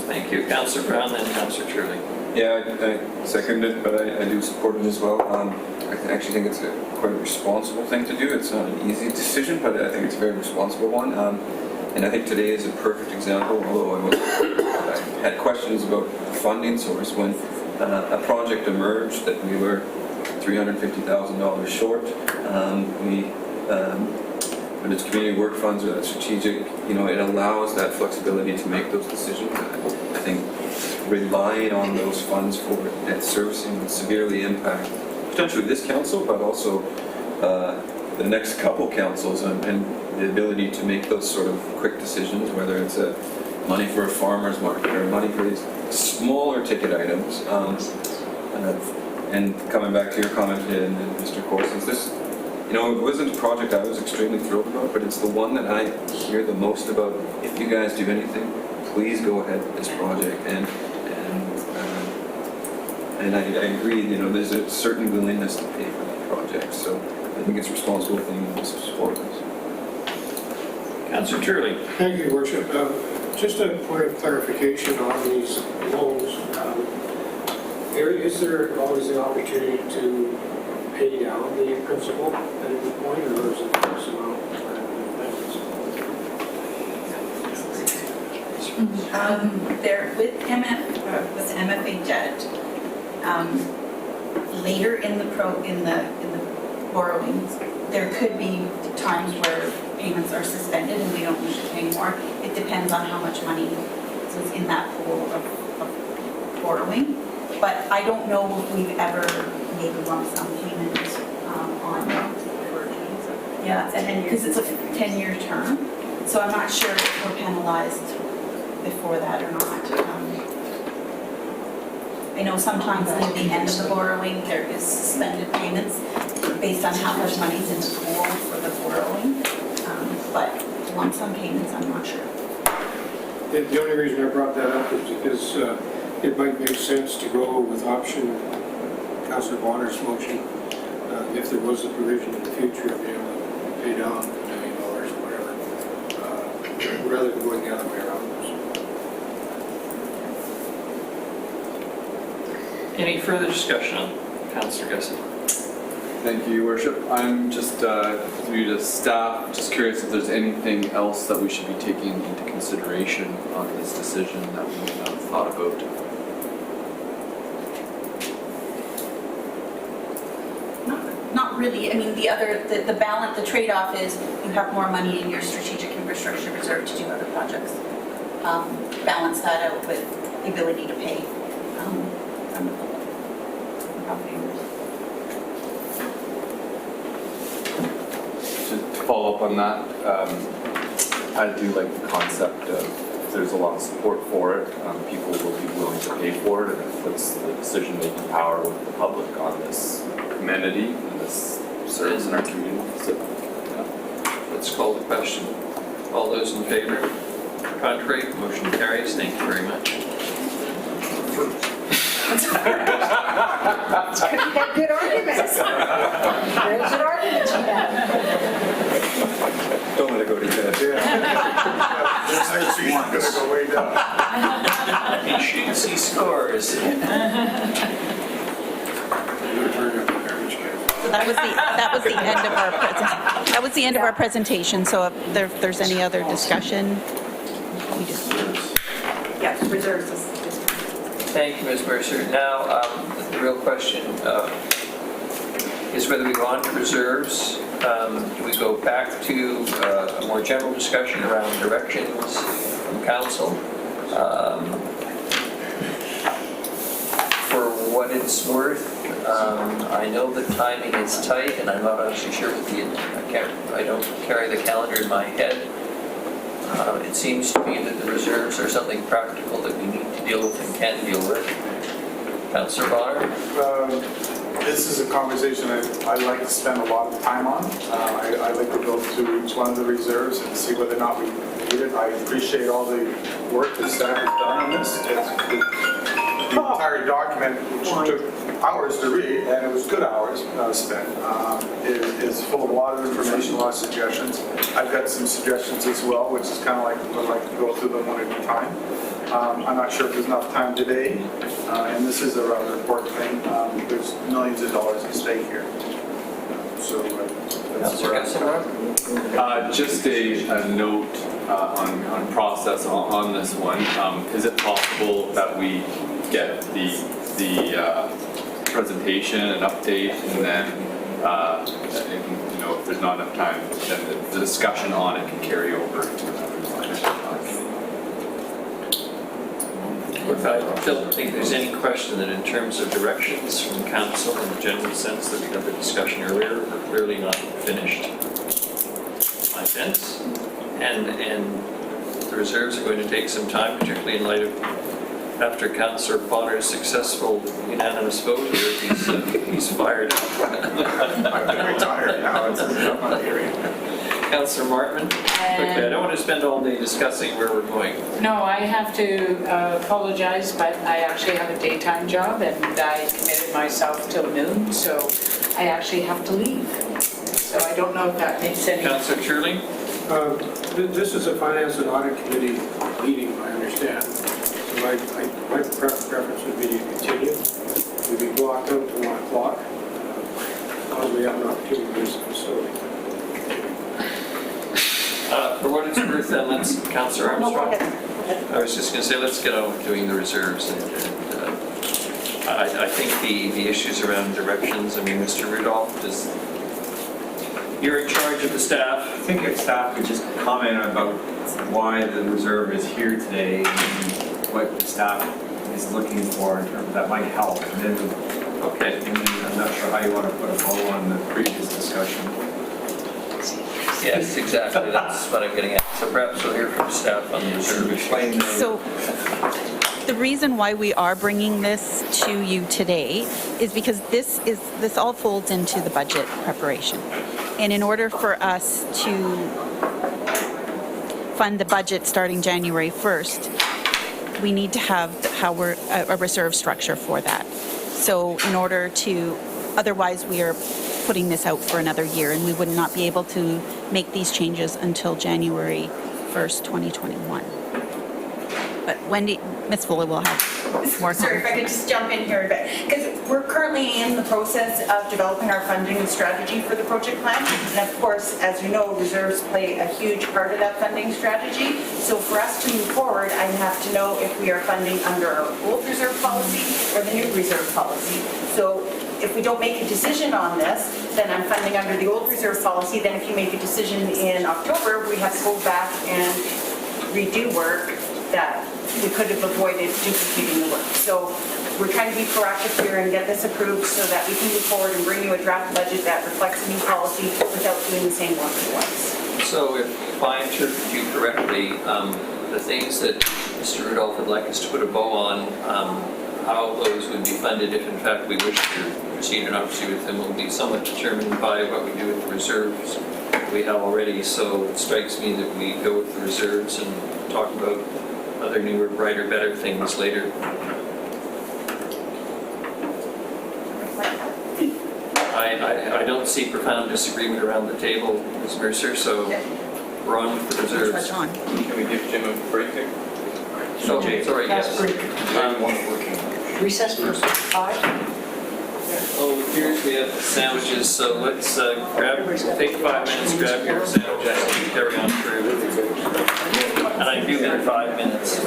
Thank you. Councillor Brown, then Councillor Turley. Yeah, I second it, but I do support it as well. I actually think it's quite a responsible thing to do. It's not an easy decision, but I think it's a very responsible one. And I think today is a perfect example, although I had questions about the funding source when a project emerged that we were $350,000 short. But it's community work funds or that strategic, it allows that flexibility to make those decisions. I think relying on those funds for debt servicing would severely impact potentially this council, but also the next couple councils and the ability to make those sort of quick decisions, whether it's money for a farmer's market or money for these smaller ticket items. And coming back to your comment, and Mr. Corson's, this, it wasn't a project I was extremely thrilled about, but it's the one that I hear the most about. If you guys do anything, please go ahead with this project. And I agree, there's a certain willingness to pay for that project. So I think it's a responsible thing to support this. Councillor Turley. Thank you, Worship. Just a point of clarification on these loans. Is there always the opportunity to pay down the principal at any point, or is it a fixed amount? There with MFA debt, later in the borrowings, there could be times where payments are suspended and we don't need to pay more. It depends on how much money is in that pool of borrowing. But I don't know if we've ever made a lump sum payment on that. Yeah, and because it's a 10-year term, so I'm not sure if we're penalized before that or not. I know sometimes near the end of the borrowing, there is suspended payments based on how much money's in the pool for the borrowing. But lump sum payments, I'm not sure. The only reason I brought that up is because it might make sense to go with option Councillor Bonner's motion if there was a provision in the future of being able to pay down $1 million or whatever, rather than going the other way around. Any further discussion on Councillor Gussie? Thank you, Your Worship. I'm just, through to staff, just curious if there's anything else that we should be taking into consideration on this decision that we have not thought about. Not really. I mean, the balance, the trade-off is you have more money in your strategic infrastructure reserve to do other projects. Balance that out with the ability to pay from the property owners. To follow up on that, I do like the concept of if there's a lot of support for it, people will be willing to pay for it, and it puts the decision-making power with the public on this amenity and this service in our community. So, yeah. Let's call the question. All those in favor? Contrary? Motion carries. Thank you very much. It's because you had good arguments. There's an argument you had. Don't let it go to your head. This next sheet's gonna go way down. You should see scores. That was the end of our presentation. So if there's any other discussion, we just. Yes, reserves is. Thank you, Ms. Mercer. Now, the real question is whether we go on to reserves. Do we go back to a more general discussion around directions from council? For what it's worth, I know the timing is tight, and I'm not actually sure what I don't carry the calendar in my head. It seems to me that the reserves are something practical that we need to deal with and can deal with. Councillor Bonner? This is a conversation I'd like to spend a lot of time on. I'd like to go through each one of the reserves and see whether or not we need it. I appreciate all the work that staff has done on this. The entire document, which took hours to read, and it was good hours spent, is full of a lot of information, a lot of suggestions. I've got some suggestions as well, which is kind of like, I'd like to go through them one at a time. I'm not sure if there's enough time today, and this is a rather important thing. There's millions of dollars at stake here. So that's where I'm Just a note on process on this one. Is it possible that we get the presentation and update, and then if there's not enough time, then the discussion on it can carry over to another document? I don't think there's any question that in terms of directions from council in the general sense that we had the discussion earlier, we're clearly not finished, my sense. And the reserves are going to take some time, particularly in light of after Councillor Bonner's successful unanimous vote here, he's fired up. I'm retired now. It's up on the hearing. Councillor Martman? Okay, I don't want to spend all day discussing where we're going. No, I have to apologize, but I actually have a daytime job and I committed myself till noon, so I actually have to leave. So I don't know if that makes any... Councillor Shirley? This is a Finance and Audit Committee meeting, I understand. So my preference would be to continue. We'd be blocked out to 1 o'clock. We have an opportunity to use the facility. For what it's worth, then, let's, Councillor Armstrong. I was just going to say, let's get on with doing the reserves. I think the issues around directions, I mean, Mr. Rudolph, you're in charge of the staff. I think if staff could just comment about why the reserve is here today and what the staff is looking for in terms that might help. And then, okay. And then I'm not sure how you want to put a bow on the previous discussion. Yes, exactly. That's what I'm getting at. So perhaps we'll hear from staff on the reserve. So the reason why we are bringing this to you today is because this all folds into the budget preparation. And in order for us to fund the budget starting January 1st, we need to have a reserve structure for that. So in order to, otherwise we are putting this out for another year and we would not be able to make these changes until January 1st, 2021. But Wendy, Ms. Fuller will have more Sorry, if I could just jump in here a bit, because we're currently in the process of developing our funding strategy for the project plan. And of course, as you know, reserves play a huge part of that funding strategy. So for us to move forward, I have to know if we are funding under our old reserve policy or the new reserve policy. So if we don't make a decision on this, then I'm funding under the old reserve policy. Then if you make a decision in October, we have to go back and redo work that we could have avoided duplicating the work. So we're trying to be proactive here and get this approved so that we can move forward and bring you a draft budget that reflects a new policy without doing the same work twice. So if I interpret you correctly, the things that Mr. Rudolph would like us to put a bow on, how those would be funded if in fact we wish to proceed or not proceed with them will be somewhat determined by what we do with the reserves we have already. So it strikes me that we go with the reserves and talk about other newer, brighter, better things later. don't see profound disagreement around the table, Ms. Mercer, so we're on with the reserves. Touch on. Can we give Jim a break there? So, sorry, yes. Fast break. Recess for 5? Oh, here's, we have sandwiches, so let's take 5 minutes, grab your sandwiches, and carry on through. And I do get 5 minutes.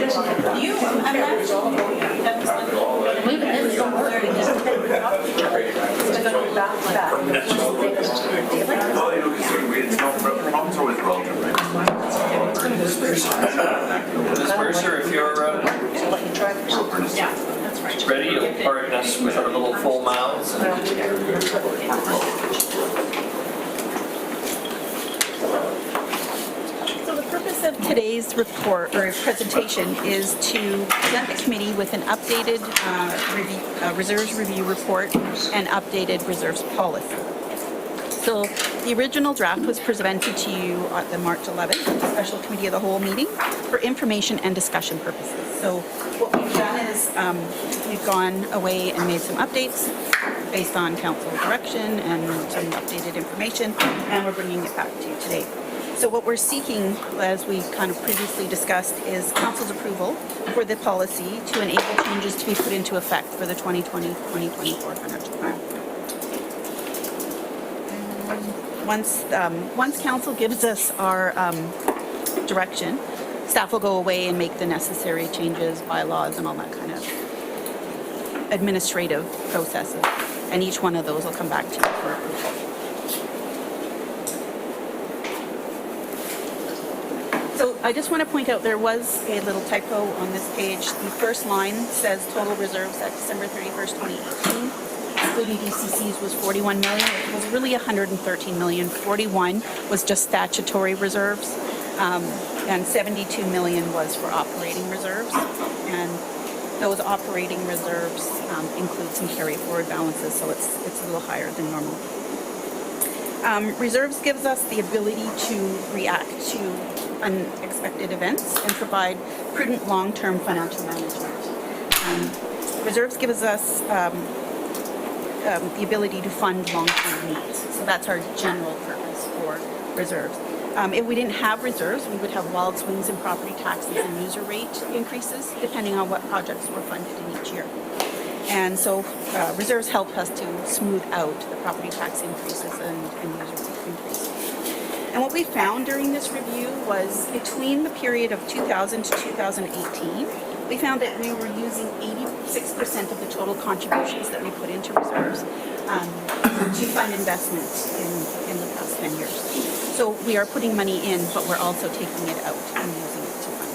You, I'm Ms. Mercer, if you're ready, you'll pardon us with our little full mouths. So the purpose of today's report or presentation is to present the committee with an updated reserves review report and updated reserves policy. So the original draft was presented to you at the March 11th Special Committee of the Whole meeting for information and discussion purposes. So what we've done is we've gone away and made some updates based on council direction and some updated information, and we're bringing it back to you today. So what we're seeking, as we kind of previously discussed, is council's approval for the policy to enable changes to be put into effect for the 2020-2024 financial plan. Once council gives us our direction, staff will go away and make the necessary changes, bylaws, and all that kind of administrative processes. And each one of those will come back to you for approval. So I just want to point out there was a little typo on this page. The first line says total reserves at December 31st, 2018. Including DCCs was 41 million. It was really 113 million. 41 was just statutory reserves, and 72 million was for operating reserves. And those operating reserves include some carry forward balances, so it's a little higher than normal. Reserves gives us the ability to react to unexpected events and provide prudent long-term financial management. Reserves gives us the ability to fund long-term needs. So that's our general purpose for reserves. If we didn't have reserves, we would have wild swings in property taxes and user rate increases, depending on what projects were funded in each year. And so reserves help us to smooth out the property tax increases and user rate increases. And what we found during this review was between the period of 2000 to 2018, we found that we were using 86% of the total contributions that we put into reserves to fund investments in the past 10 years. So we are putting money in, but we're also taking it out and using it to fund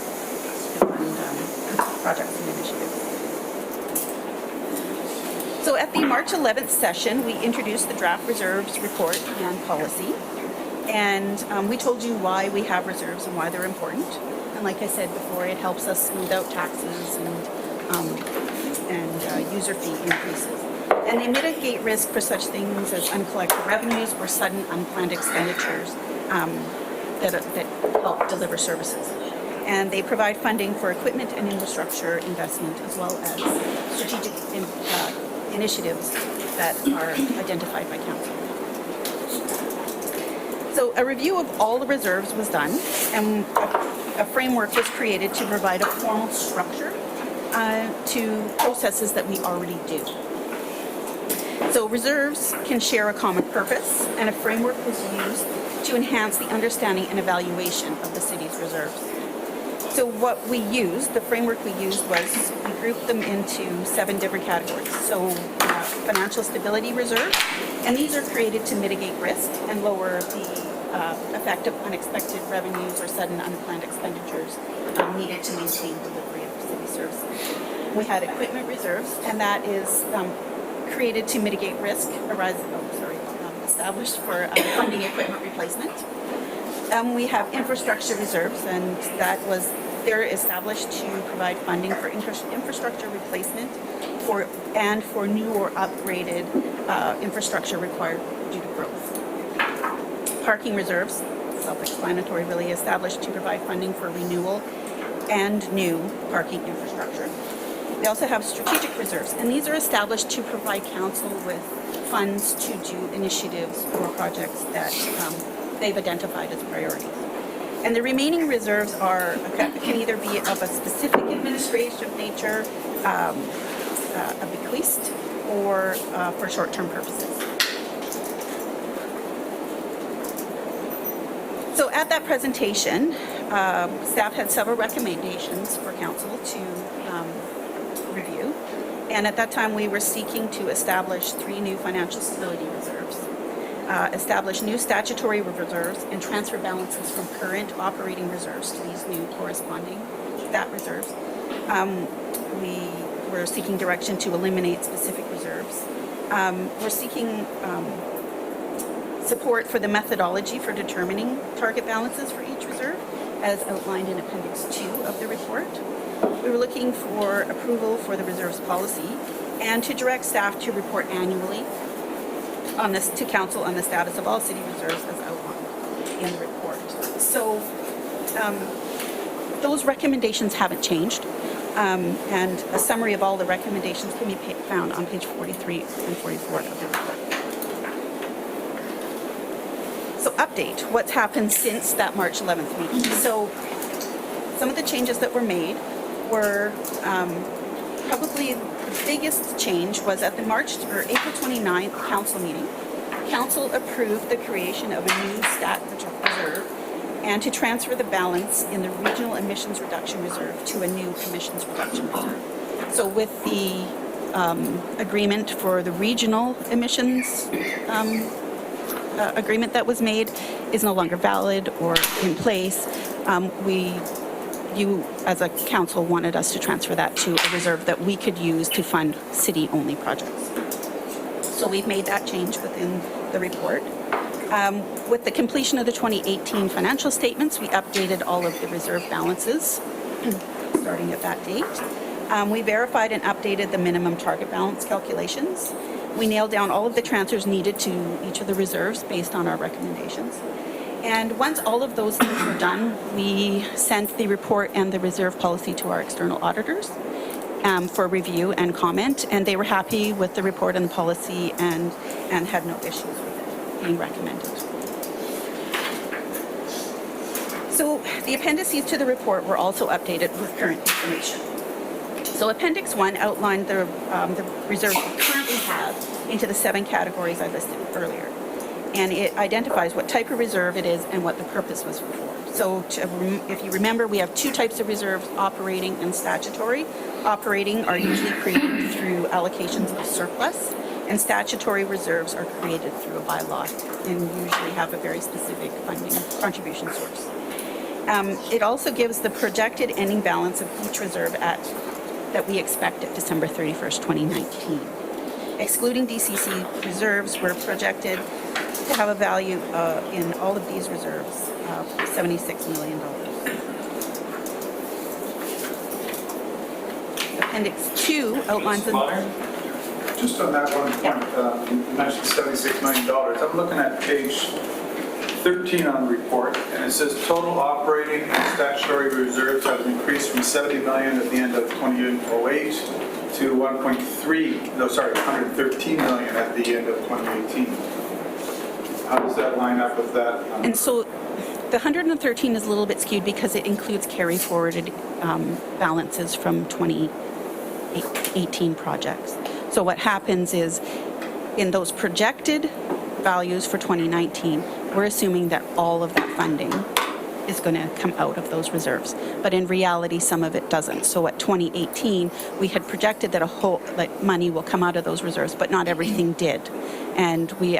projects and initiatives. So at the March 11th session, we introduced the draft reserves report and policy. And we told you why we have reserves and why they're important. And like I said before, it helps us smooth out taxes and user fee increases. And they mitigate risk for such things as uncollected revenues or sudden unplanned expenditures that help deliver services. And they provide funding for equipment and infrastructure investment, as well as strategic initiatives that are identified by council. So a review of all the reserves was done, and a framework was created to provide a formal structure to processes that we already do. So reserves can share a common purpose, and a framework was used to enhance the understanding and evaluation of the city's reserves. So what we used, the framework we used was, we grouped them into 7 different categories. So financial stability reserve, and these are created to mitigate risk and lower the effect of unexpected revenues or sudden unplanned expenditures needed to maintain delivery of city services. We had equipment reserves, and that is created to mitigate risk established for funding equipment replacement. We have infrastructure reserves, and they're established to provide funding for infrastructure replacement for new or upgraded infrastructure required due to growth. Parking reserves, self-explanatory, really, established to provide funding for renewal and new parking infrastructure. They also have strategic reserves, and these are established to provide council with funds to do initiatives or projects that they've identified as priorities. And the remaining reserves can either be of a specific administrative nature, a bequeathed, or for short-term purposes. So at that presentation, staff had several recommendations for council to review. And at that time, we were seeking to establish 3 new financial stability reserves, establish new statutory reserves, and transfer balances from current operating reserves to these new corresponding stat reserves. We were seeking direction to eliminate specific reserves. We're seeking support for the methodology for determining target balances for each reserve, as outlined in Appendix 2 of the report. We were looking for approval for the reserves policy and to direct staff to report annually on this to council on the status of all city reserves as outlined in the report. So those recommendations haven't changed, and a summary of all the recommendations can be found on page 43 and 44 of the report. So update, what's happened since that March 11th meeting. So some of the changes that were made were probably the biggest change was at the April 29th council meeting. Council approved the creation of a new stat reserve and to transfer the balance in the regional emissions reduction reserve to a new emissions reduction reserve. So with the agreement for the regional emissions agreement that was made is no longer valid or in place, you as a council wanted us to transfer that to a reserve that we could use to fund city-only projects. So we've made that change within the report. With the completion of the 2018 financial statements, we updated all of the reserve balances starting at that date. We verified and updated the minimum target balance calculations. We nailed down all of the transfers needed to each of the reserves based on our recommendations. And once all of those things were done, we sent the report and the reserve policy to our external auditors for review and comment, and they were happy with the report and the policy and had no issues with it being recommended. So the appendices to the report were also updated with current information. So Appendix 1 outlined the reserves we currently have into the 7 categories I listed earlier. And it identifies what type of reserve it is and what the purpose was for. So if you remember, we have 2 types of reserves, operating and statutory. Operating are usually created through allocations of surplus, and statutory reserves are created through a bylaw and usually have a very specific funding contribution source. It also gives the projected ending balance of each reserve that we expect at December 31st, 2019. Excluding DCC reserves, we're projected to have a value in all of these reserves of $76 million. Appendix 2 outlines Just on that one point, you mentioned $76 million. I'm looking at page 13 on the report, and it says total operating and statutory reserves have increased from $70 million at the end of 2008 to 113 million at the end of 2018. How does that line up with that? And so the 113 is a little bit skewed because it includes carry forwarded balances from 2018 projects. So what happens is in those projected values for 2019, we're assuming that all of that funding is going to come out of those reserves. But in reality, some of it doesn't. So at 2018, we had projected that money will come out of those reserves, but not everything did. And we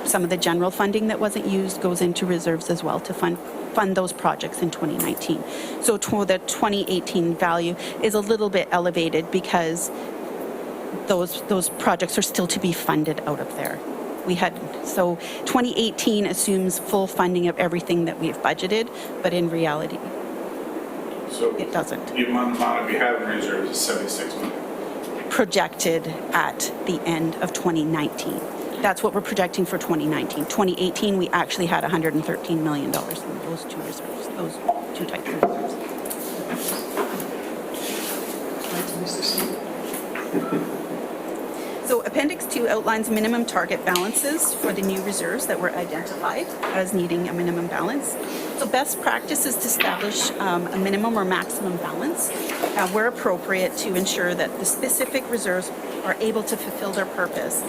some of the general funding that wasn't used goes into reserves as well to fund those projects in 2019. So the 2018 value is a little bit elevated because those projects are still to be funded out of there. So 2018 assumes full funding of everything that we've budgeted, but in reality, it doesn't. The amount we have in reserves is $76 million. Projected at the end of 2019. That's what we're projecting for 2019. 2018, we actually had $113 million in those 2 reserves, those 2 types of reserves. So Appendix 2 outlines minimum target balances for the new reserves that were identified as needing a minimum balance. So best practice is to establish a minimum or maximum balance where appropriate to ensure that the specific reserves are able to fulfill their purpose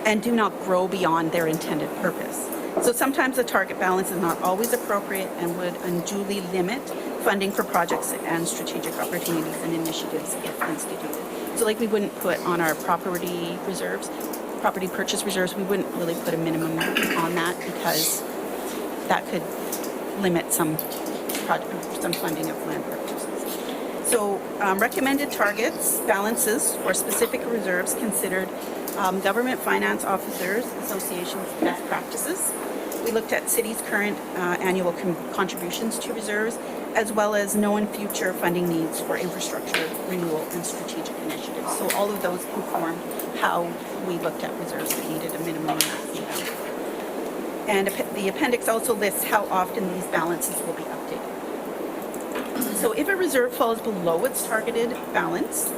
and do not grow beyond their intended purpose. So sometimes the target balance is not always appropriate and would unduly limit funding for projects and strategic opportunities and initiatives if instituted. So like we wouldn't put on our property reserves, property purchase reserves, we wouldn't really put a minimum on that because that could limit some funding of land purchases. So recommended targets, balances for specific reserves considered Government Finance Officers Association's best practices. We looked at cities' current annual contributions to reserves, as well as known future funding needs for infrastructure renewal and strategic initiatives. So all of those informed how we looked at reserves that needed a minimum or maximum balance. And the appendix also lists how often these balances will be updated. So if a reserve falls below its targeted balance,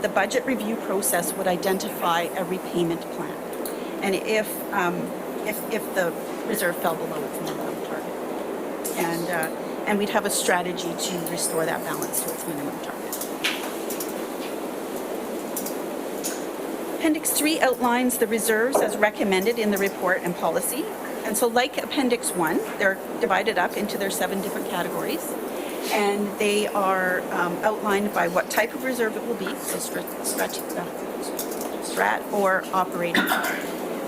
the budget review process would identify a repayment plan. And if the reserve fell below its minimum target. And we'd have a strategy to restore that balance to its minimum target. Appendix 3 outlines the reserves as recommended in the report and policy. And so like Appendix 1, they're divided up into their 7 different categories. And they are outlined by what type of reserve it will be, so strat or operating.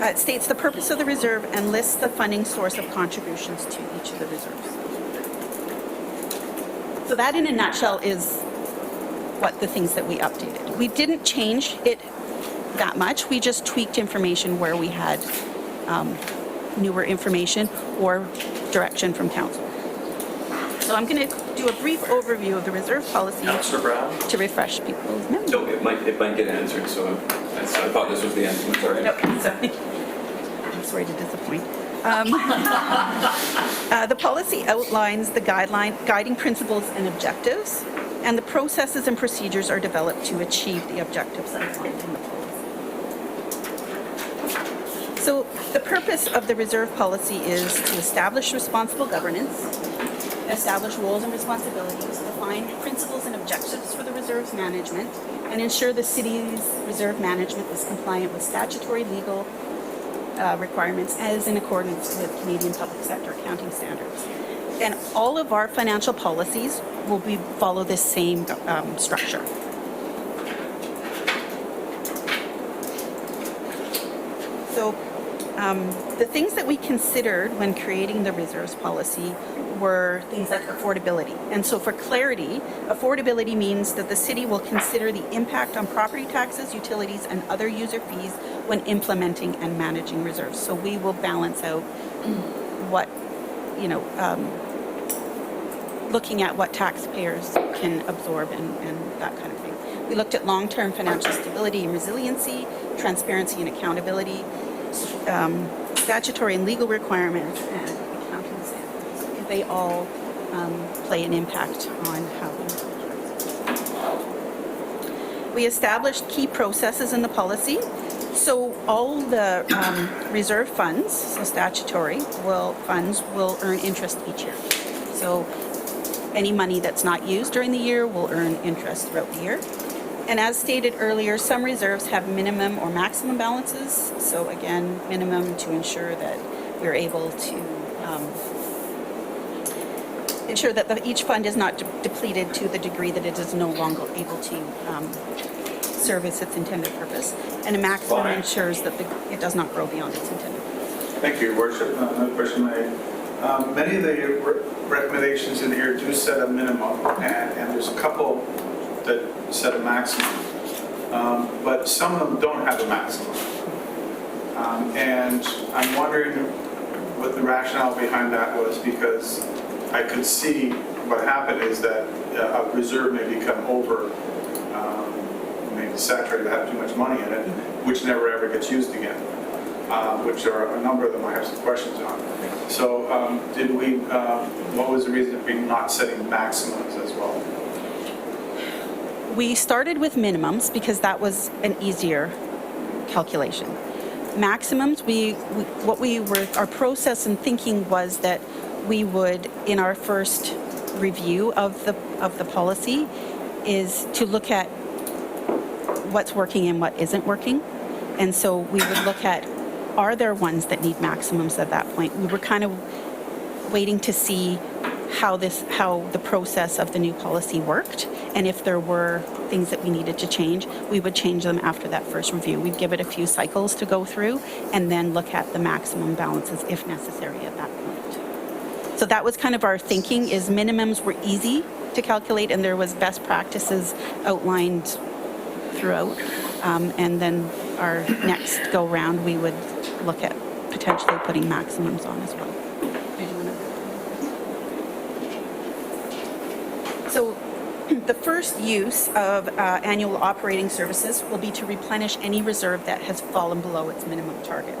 It states the purpose of the reserve and lists the funding source of contributions to each of the reserves. So that in a nutshell is what the things that we updated. We didn't change it that much. We just tweaked information where we had newer information or direction from council. So I'm going to do a brief overview of the reserve policy to refresh people's memory. So it might get answered, so I thought this was the answer. I'm sorry. No, sorry. I'm sorry to disappoint. The policy outlines the guiding principles and objectives, and the processes and procedures are developed to achieve the objectives outlined in the policy. So the purpose of the reserve policy is to establish responsible governance, establish roles and responsibilities, define principles and objectives for the reserve's management, and ensure the city's reserve management is compliant with statutory legal requirements as in accordance with Canadian public sector accounting standards. And all of our financial policies will follow this same structure. So the things that we considered when creating the reserves policy were things like affordability. And so for clarity, affordability means that the city will consider the impact on property taxes, utilities, and other user fees when implementing and managing reserves. So we will balance out what, looking at what taxpayers can absorb and that kind of thing. We looked at long-term financial stability and resiliency, transparency and accountability, statutory and legal requirements, and accounting standards. They all play an impact on how we manage. We established key processes in the policy. So all the reserve funds, so statutory funds will earn interest each year. So any money that's not used during the year will earn interest throughout the year. And as stated earlier, some reserves have minimum or maximum balances. So again, minimum to ensure that we're able to ensure that each fund is not depleted to the degree that it is no longer able to service its intended purpose. And a maximum ensures that it does not grow beyond its intended purpose. Thank you, Your Worship. Another question made. Many of the recommendations in here do set a minimum, and there's a couple that set a maximum, but some of them don't have a maximum. And I'm wondering what the rationale behind that was, because I could see what happened is that a reserve may become maybe saturated, have too much money in it, which never ever gets used again, which are a number of them I have some questions on. So what was the reason for not setting maximums as well? We started with minimums because that was an easier calculation. Maximums, our process and thinking was that we would, in our first review of the policy, is to look at what's working and what isn't working. And so we would look at are there ones that need maximums at that point? We were kind of waiting to see how the process of the new policy worked, and if there were things that we needed to change, we would change them after that first review. We'd give it a few cycles to go through and then look at the maximum balances if necessary at that point. So that was kind of our thinking, is minimums were easy to calculate and there was best practices outlined throughout. And then our next go round, we would look at potentially putting maximums on as well. So the first use of annual operating services will be to replenish any reserve that has fallen below its minimum target.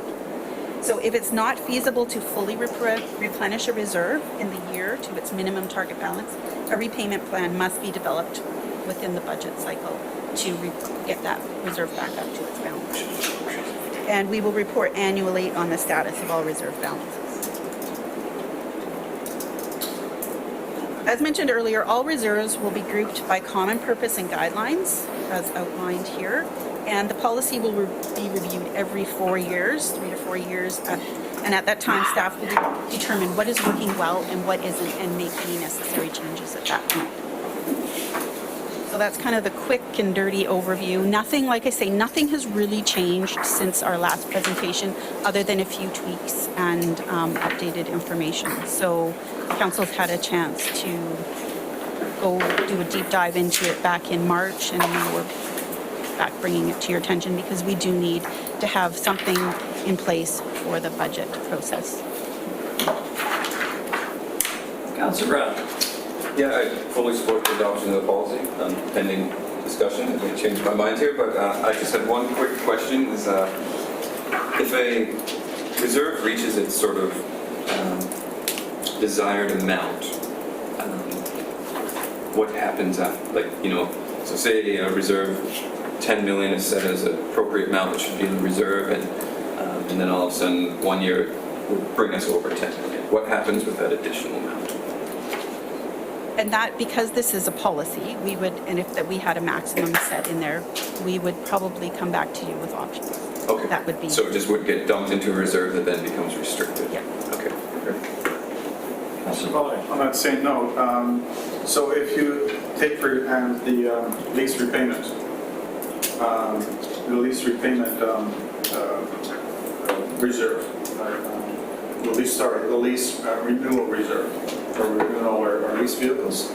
So if it's not feasible to fully replenish a reserve in the year to its minimum target balance, a repayment plan must be developed within the budget cycle to get that reserve back up to its balance. And we will report annually on the status of all reserve balances. As mentioned earlier, all reserves will be grouped by common purpose and guidelines, as outlined here, and the policy will be reviewed every 4 years, 3 to 4 years, and at that time, staff will determine what is working well and what isn't, and make any necessary changes at that point. So that's kind of the quick and dirty overview. Nothing, like I say, nothing has really changed since our last presentation, other than a few tweaks and updated information. So council's had a chance to go do a deep dive into it back in March, and now we're back bringing it to your attention because we do need to have something in place for the budget process. Councillor Brown. Yeah, I fully support the adoption of the policy, pending discussion. I may change my mind here, but I just had one quick question. Is if a reserve reaches its sort of desired amount, what happens after? Like, you know, so say a reserve 10 million is set as an appropriate amount that should be in the reserve, and then all of a sudden 1 year will bring us over 10 million. What happens with that additional amount? And that, because this is a policy, we would, and if that we had a maximum set in there, we would probably come back to you with options. Okay. That would be. So it just would get dumped into a reserve that then becomes restricted? Yeah. Okay. On that same note, so if you take for the lease repayment, reserve, the lease renewal reserve for renewal or lease vehicles,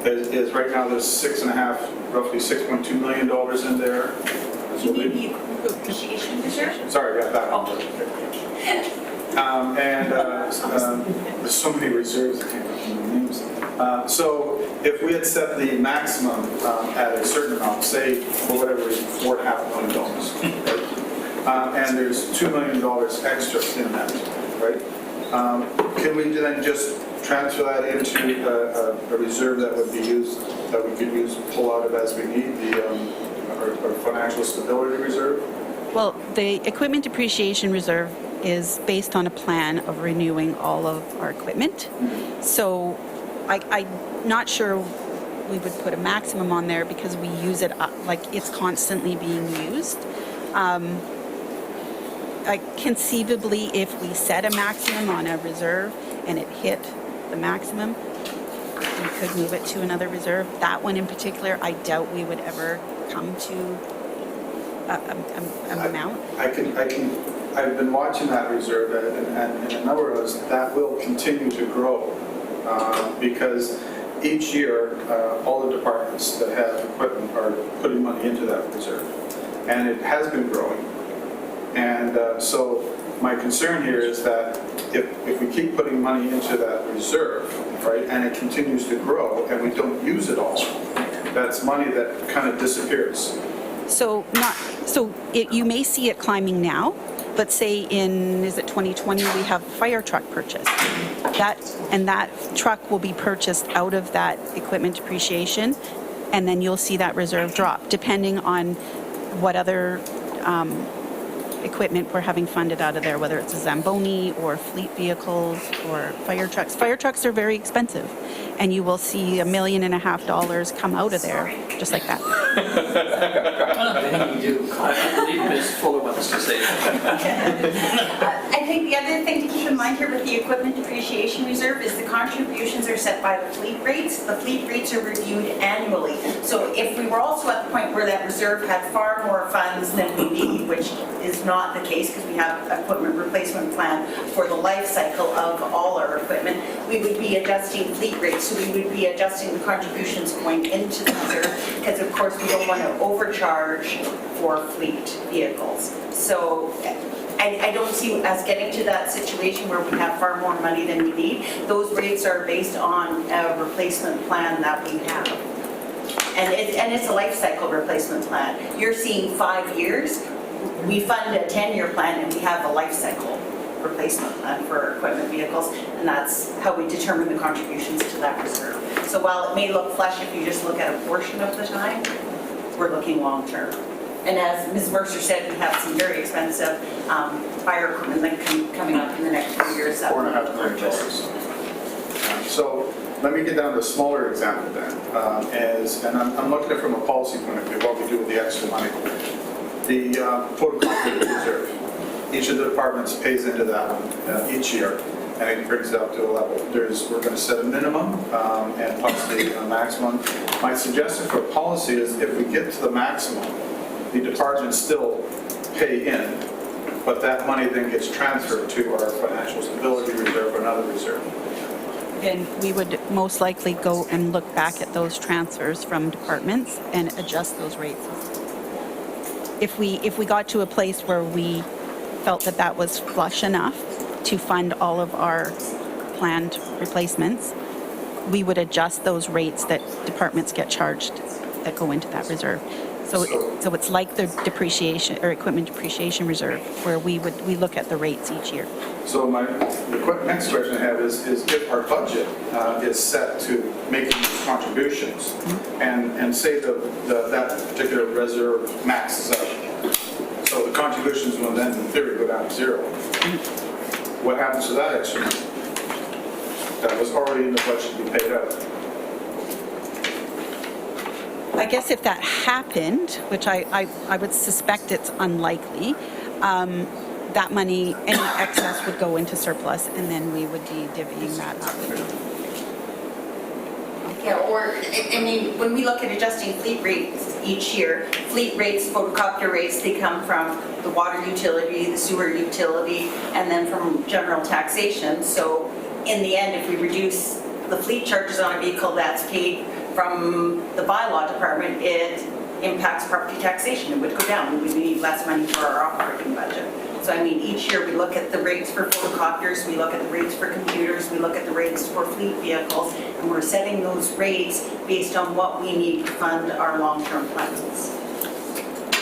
is right now there's roughly $6.2 million in there. You mean the appreciation reserve? Sorry, got that one. There's so many reserves, I can't remember the names. So if we had set the maximum at a certain amount, say for whatever reason, $4.5 million, right? And there's $2 million extra in that, right? Can we then just transfer that into a reserve that would be used, that we could use, pull out of as we need, our financial stability reserve? Well, the equipment depreciation reserve is based on a plan of renewing all of our equipment. So I'm not sure we would put a maximum on there because we use it up, like it's constantly being used. Conceivably, if we set a maximum on a reserve and it hit the maximum, we could move it to another reserve. That one in particular, I doubt we would ever come to an amount. I've been watching that reserve, and in other words, that will continue to grow because each year, all the departments that have equipment are putting money into that reserve, and it has been growing. And so my concern here is that if we keep putting money into that reserve, right, and it continues to grow, and we don't use it all, that's money that kind of disappears. You may see it climbing now, but say is it 2020, we have a fire truck purchase. That truck will be purchased out of that equipment depreciation, and then you'll see that reserve drop, depending on what other equipment we're having funded out of there, whether it's a Zamboni or fleet vehicles or fire trucks. Fire trucks are very expensive, and you will see $1.5 million come out of there, just like that. I believe Ms. Fuller wants to say I think the other thing to keep in mind here with the equipment depreciation reserve is the contributions are set by the fleet rates. The fleet rates are reviewed annually. So if we were also at the point where that reserve had far more funds than we need, which is not the case because we have an equipment replacement plan for the life cycle of all our equipment, we would be adjusting fleet rates. So we would be adjusting the contributions going into the reserve because of course we don't want to overcharge for fleet vehicles. So I don't see us getting to that situation where we have far more money than we need. Those rates are based on a replacement plan that we have. And it's a life cycle replacement plan. You're seeing 5 years. We fund a 10-year plan and we have a life cycle replacement plan for equipment vehicles, and that's how we determine the contributions to that reserve. So while it may look flush if you just look at a portion of the time, we're looking long-term. And as Ms. Mercer said, we have some very expensive fire equipment that coming up in the next few years. $4.5 million. So let me get down to a smaller example then, and I'm looking at it from a policy point of view, what we do with the extra money. The photocopy reserve. Each of the departments pays into that one each year, and it brings it up to a level. We're going to set a minimum and possibly a maximum. My suggestion for policy is if we get to the maximum, the departments still pay in, but that money then gets transferred to our financial stability reserve or another reserve. Then we would most likely go and look back at those transfers from departments and adjust those rates. If we got to a place where we felt that that was flush enough to fund all of our planned replacements, we would adjust those rates that departments get charged that go into that reserve. So it's like the depreciation or equipment depreciation reserve, where we look at the rates each year. So the next question I have is if our budget is set to making these contributions, and say that particular reserve maxes out, so the contributions will then in theory go down to zero. What happens to that extra money that was already in the budget to be paid out? I guess if that happened, which I would suspect it's unlikely, that money, any excess would go into surplus, and then we would be divvying that up. Yeah, or, I mean, when we look at adjusting fleet rates each year, fleet rates, photocopter rates, they come from the water utility, the sewer utility, and then from general taxation. So in the end, if we reduce the fleet charges on a vehicle that's paid from the bylaw department, it impacts property taxation. It would go down. We would need less money for our operating budget. So I mean, each year we look at the rates for photocopiers, we look at the rates for computers, we look at the rates for fleet vehicles, and we're setting those rates based on what we need to fund our long-term plans.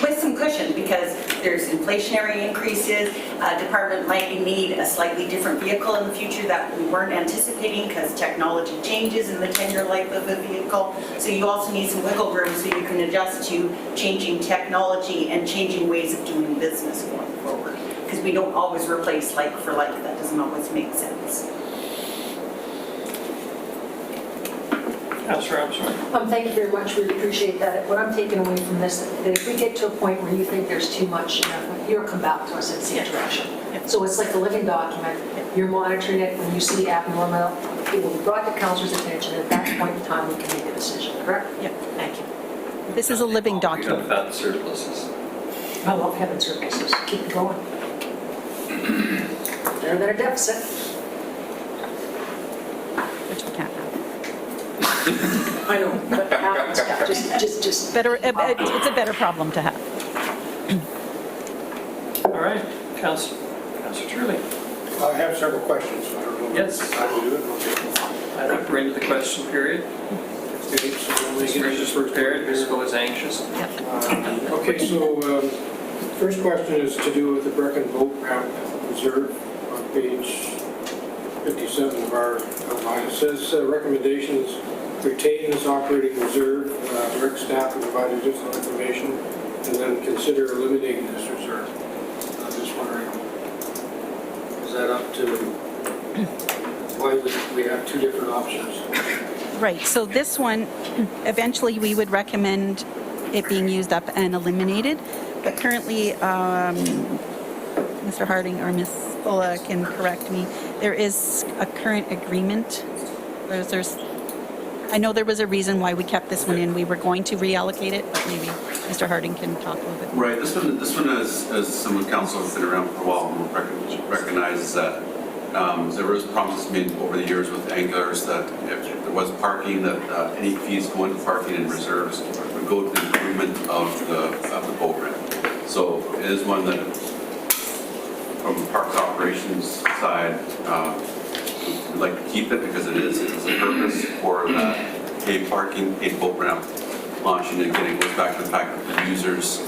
With some cushion, because there's inflationary increases, department might need a slightly different vehicle in the future that we weren't anticipating because technology changes in the 10-year life of a vehicle. So you also need some wiggle room so you can adjust to changing technology and changing ways of doing business going forward. Because we don't always replace like for like. That doesn't always make sense. Councillor Armstrong. Thank you very much. Really appreciate that. What I'm taking away from this, that if we get to a point where you think there's too much, you'll come back to us and see direction. So it's like a living document. You're monitoring it. When you see abnormal, it will be brought to council's attention. At that point in time, we can make a decision. Correct? Yeah. Thank you. This is a living We document. have found surpluses. I love having surpluses. Keep it going. Better than a deficit. Which we can't have. I know, but it happens. Yeah, just Better, it's a better problem to have. All right, Councillor Turley. I have several questions. I don't know if Yes. it's time to do it. I think we're into the question period. Okay, so Ms. Mercer's prepared, Ms. Go is anxious. okay, so first question is to do with the Brecken Boat Ramp Reserve on page 57 of our outline. It says recommendations retain this operating reserve, direct staff to provide additional information, and then consider eliminating this reserve. Does is that up to, why would we have two different options? Right, so this one, eventually we would recommend it being used up and eliminated, but currently, Mr. Harding or Ms. Fulla can correct me, there is a current agreement. I know there was a reason why we kept this one in. We were going to reallocate it, but maybe Mr. Harding can talk a little bit more. Right, this one as someone council has been around for a while, recognizes that there was promises made over the years with anglers that if there was parking, that any fees going to parking and reserves would go to the improvement of the boat ramp. So it is one that, from the parks operations side, we'd like to keep it because it's a purpose for that paid parking, paid boat ramp launching. And again, it goes back to the fact that the users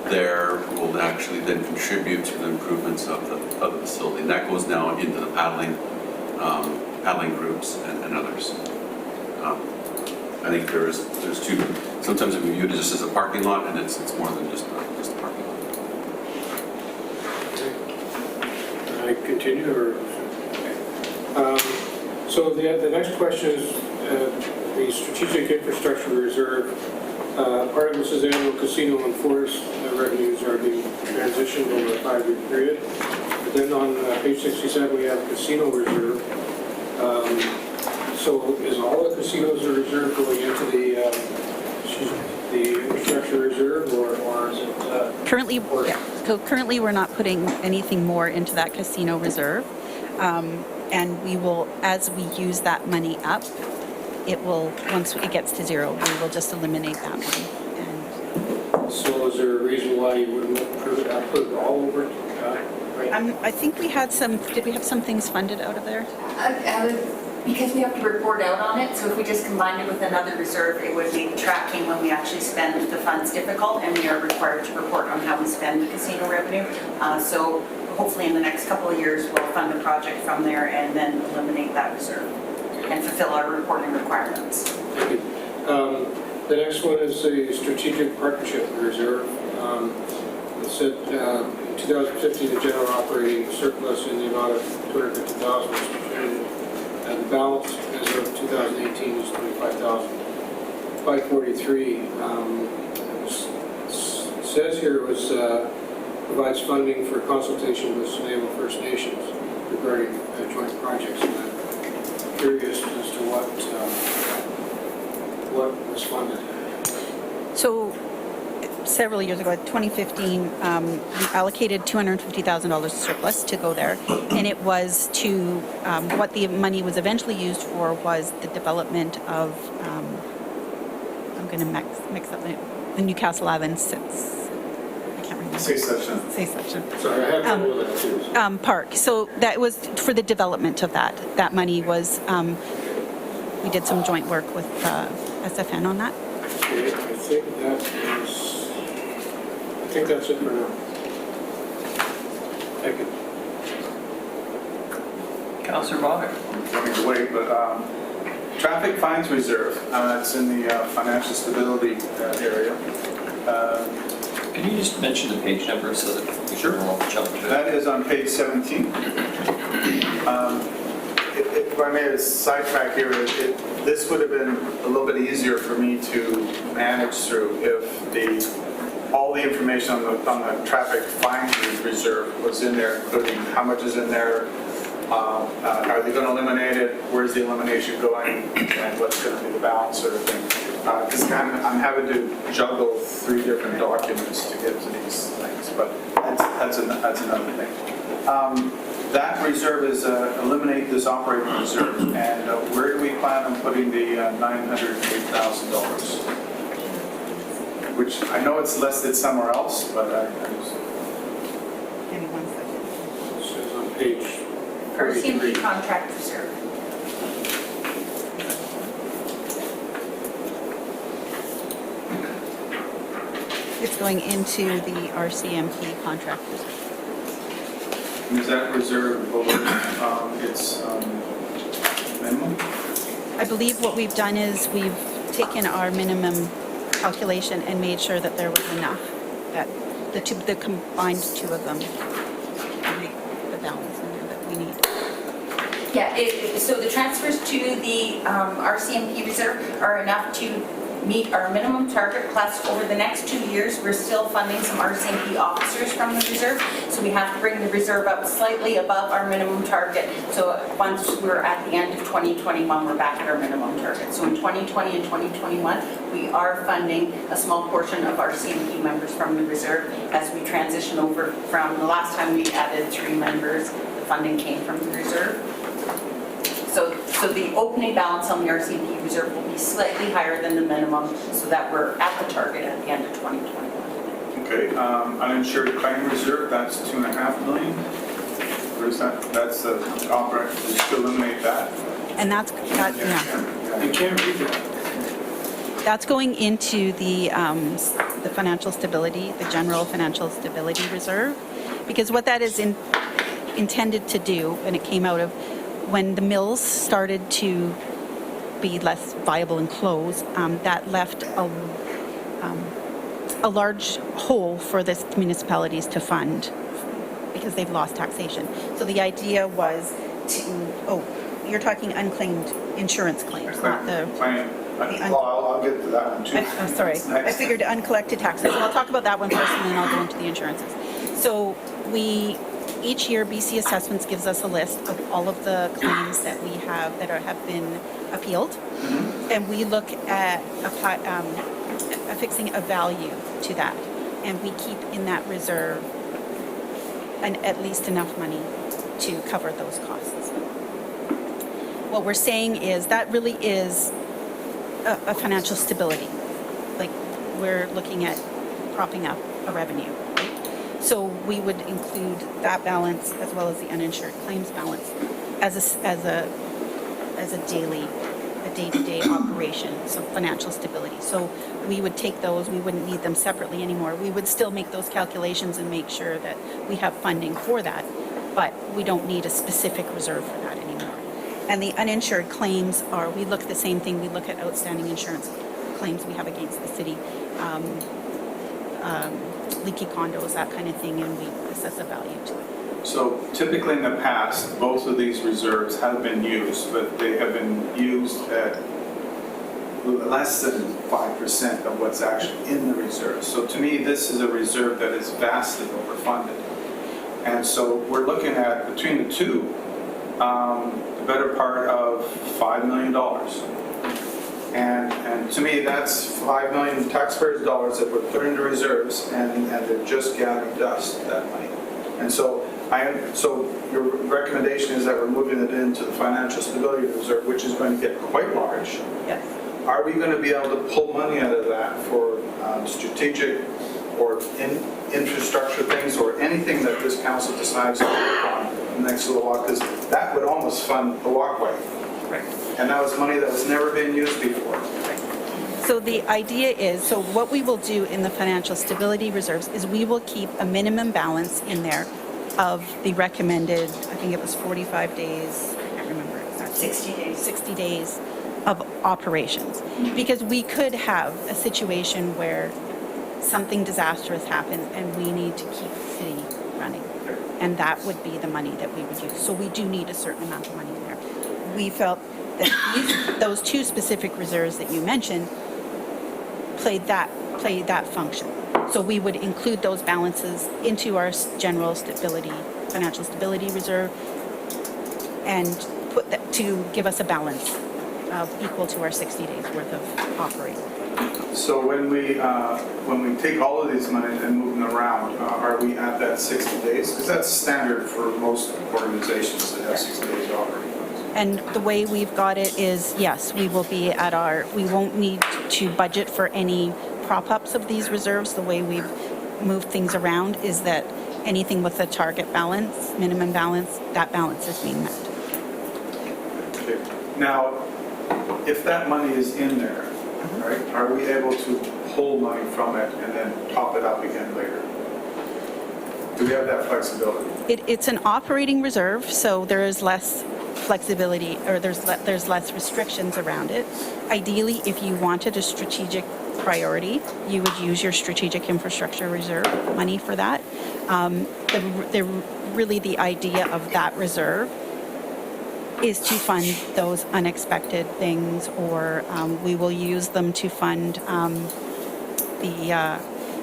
there will actually then contribute to the improvements of the facility. And that goes now into the paddling groups and others. I think there's two. Sometimes we view it just as a parking lot, and it's more than just a parking lot. Can I continue, or? So the next question is the Strategic Infrastructure Reserve. Part of this is annual casino and forest revenues are being transitioned over a 5-year period. But then on page 67, we have casino reserve. So is all the casinos are reserve going into the infrastructure reserve, or is it? Currently, yeah. So currently, we're not putting anything more into that casino reserve. And we will, as we use that money up, it will, once it gets to zero, we will just eliminate that money. So is there a reason why you wouldn't put it all over? I think we had did we have some things funded out of there? Because we have to report out on it, so if we just combined it with another reserve, it would make tracking when we actually spend the funds difficult, and we are required to report on how we spend the casino revenue. So hopefully in the next couple of years, we'll fund a project from there and then eliminate that reserve and fulfill our reporting requirements. Thank you. The next one is the Strategic Partnership Reserve. It said in 2015, the general operating surplus in the amount of $250,000 was contributed, and the balance as of 2018 is $25,543. It says here it was provides funding for consultation with Sunayama First Nations regarding joint projects. And I'm curious as to what was funded. So several years ago, 2015, we allocated $250,000 surplus to go there, and it was to what the money was eventually used for was the development of I'm going to mix up the Newcastle Island sits. I can't remember. Say section. Sorry, I have trouble with that too. Park. So that was for the development of that. That money was. We did some joint work with SFN on that. Okay, I think that's it for now. Thank you. Councillor Bonner. Running away, but traffic fines reserve, it's in the financial stability area. Can you just mention the page number so that we can all jump to it? That is on page 17. If I may sidetrack here, this would have been a little bit easier for me to manage through if all the information on the traffic fines reserve was in there, including how much is in there, are they going to eliminate it, where's the elimination going, and what's going to be the balance sort of thing. Because I'm having to juggle 3 different documents to get to these things, but that's another thing. That reserve is eliminate this operating reserve, and where do we plan on putting the $908,000? Which I know it's listed somewhere else, but I just... Give me 1 second. It says on page RCMP contract reserve. It's going into the RCMP contract reserve. Is that reserve below its minimum? I believe what we've done is we've taken our minimum calculation and made sure that there was enough, that the combined two of them make the balance in there that we Yeah, so the transfers to the RCMP reserve are enough to meet our minimum target, plus over the next 2 years, we're still funding some RCMP officers from the reserve, so we have to bring the reserve up slightly above our minimum target. So once we're at the end of 2021, we're back at our minimum target. So in 2020 and 2021, we are funding a small portion of our CMP members from the reserve as we transition over from the last time we added 3 members, the funding came from the reserve. So the opening balance on the RCMP reserve will be slightly higher than the minimum, so that we're at the target at the end of 2021. Okay, uninsured claim reserve, that's 2.5 million? Or is that's the operating, just eliminate that? And that's I can't read that. That's going into the financial stability, the general financial stability reserve, because what that is intended to do, and it came out of when the mills started to be less viable and close, that left a large hole for the municipalities to fund because they've lost taxation. So the idea was to, you're talking unclaimed insurance claims, not the... I'll get to that one too. Sorry, I figured uncollected taxes. So I'll talk about that one first and then I'll go into the insurances. So each year, BC Assessments gives us a list of all of the claims that we have that have been appealed, and we look at affixing a value to that, and we keep in that reserve at least enough money to cover those costs. What we're saying is that really is a financial stability. Like, we're looking at propping up a revenue. So we would include that balance as well as the uninsured claims balance as a day-to-day operation, so financial stability. So we would take those, we wouldn't need them separately anymore. We would still make those calculations and make sure that we have funding for that, but we don't need a specific reserve for that anymore. And the uninsured claims are, we look at the same thing, we look at outstanding insurance claims we have against the city. Leaky condos, that kind of thing, and we assess a value to it. So typically in the past, both of these reserves have been used, but they have been used at less than 5% of what's actually in the reserve. So to me, this is a reserve that is vastly overfunded. And so we're looking at, between the two, the better part of $5 million. And to me, that's 5 million taxpayers' dollars that were put into reserves, and they're just gathering dust, that money. And so your recommendation is that we're moving it into the financial stability reserve, which is going to get quite large. Yes. Are we going to be able to pull money out of that for strategic or infrastructure things, or anything that this council decides to work on in the next little while? Because that would almost fund the walkway. Right. And that was money that was never being used before. So the idea is, so what we will do in the financial stability reserves is we will keep a minimum balance in there of the recommended, I think it was 45 days, I can't remember exactly. 60 days. 60 days of operations. Because we could have a situation where something disastrous happens and we need to keep the city running. And that would be the money that we would use. So we do need a certain amount of money in there. We felt that those 2 specific reserves that you mentioned played that function. So we would include those balances into our general stability, financial stability reserve, and put that to give us a balance equal to our 60 days worth of operating. So when we take all of these money and move them around, are we at that 60 days? Because that's standard for most organizations that have 60 days operating. And the way we've got it is, yes, we will be at we won't need to budget for any prop-ups of these reserves. The way we've moved things around is that anything with a target balance, minimum balance, that balance is being met. Okay. Now, if that money is in there, right, are we able to pull money from it and then top it up again later? Do we have that flexibility? It's an operating reserve, so there is less flexibility, or there's less restrictions around it. Ideally, if you wanted a strategic priority, you would use your strategic infrastructure reserve money for that. Really the idea of that reserve is to fund those unexpected things, or we will use them to fund the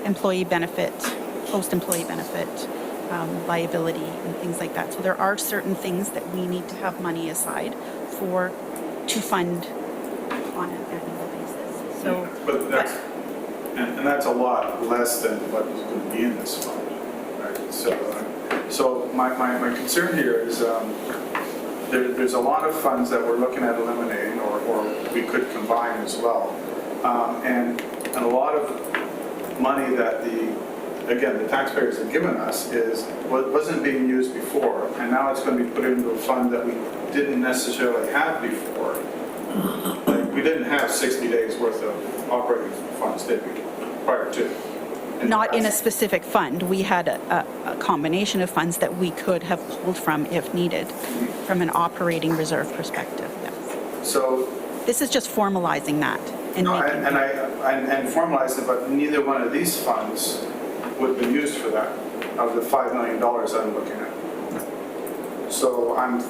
employee benefit, post-employee benefit, liability and things like that. So there are certain things that we need to have money aside for to fund on an annual basis. So, But that's, and that's a lot less than what is going to be in this fund, right? So my concern here is there's a lot of funds that we're looking at eliminating, or we could combine as well. And a lot of money that the taxpayers have given us wasn't being used before, and now it's going to be put into a fund that we didn't necessarily have before. Like, we didn't have 60 days worth of operating funds, did we, prior to? not in a specific fund. We had a combination of funds that we could have pulled from if needed, from an operating reserve perspective, yes. So this is just formalizing that. And and formalized it, but neither one of these funds would be used for that, of the $5 million I'm looking at. So I'm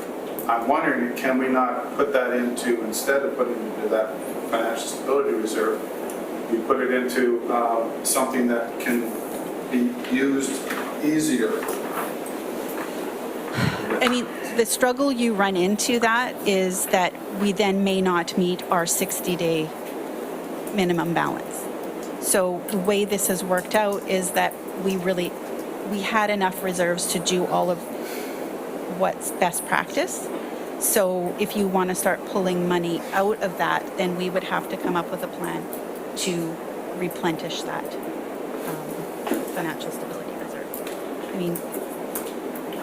wondering, can we not put that into, instead of putting it into that financial stability reserve, we put it into something that can be used easier? I mean, the struggle you run into that is that we then may not meet our 60-day minimum balance. So the way this has worked out is that we had enough reserves to do all of what's best practice. So if you want to start pulling money out of that, then we would have to come up with a plan to replenish that financial stability reserve. I mean,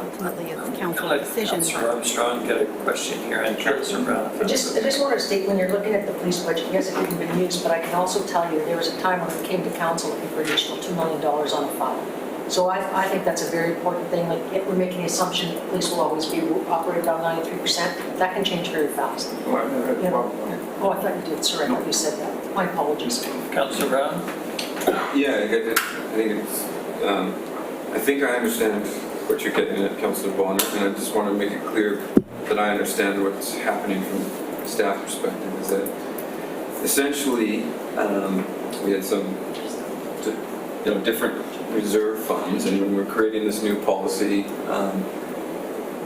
ultimately it's council decision. Councillor Armstrong, get a question here, and Councillor Brown. I just want to state, when you're looking at the police budget, yes, it hasn't been used, but I can also tell you there was a time when we came to council looking for additional $2 million on a file. So I think that's a very important thing. Like, if we're making the assumption that police will always be operated around 93%, that can change very fast. Oh, I've never had a problem. Oh, I thought you did. Sorry, I thought you said that. My apologies. Councillor Brown? Yeah, I think I understand what you're getting at, Councillor Bonner, and I just want to make it clear that I understand what's happening from the staff perspective, is that essentially we had some different reserve funds, and when we're creating this new policy,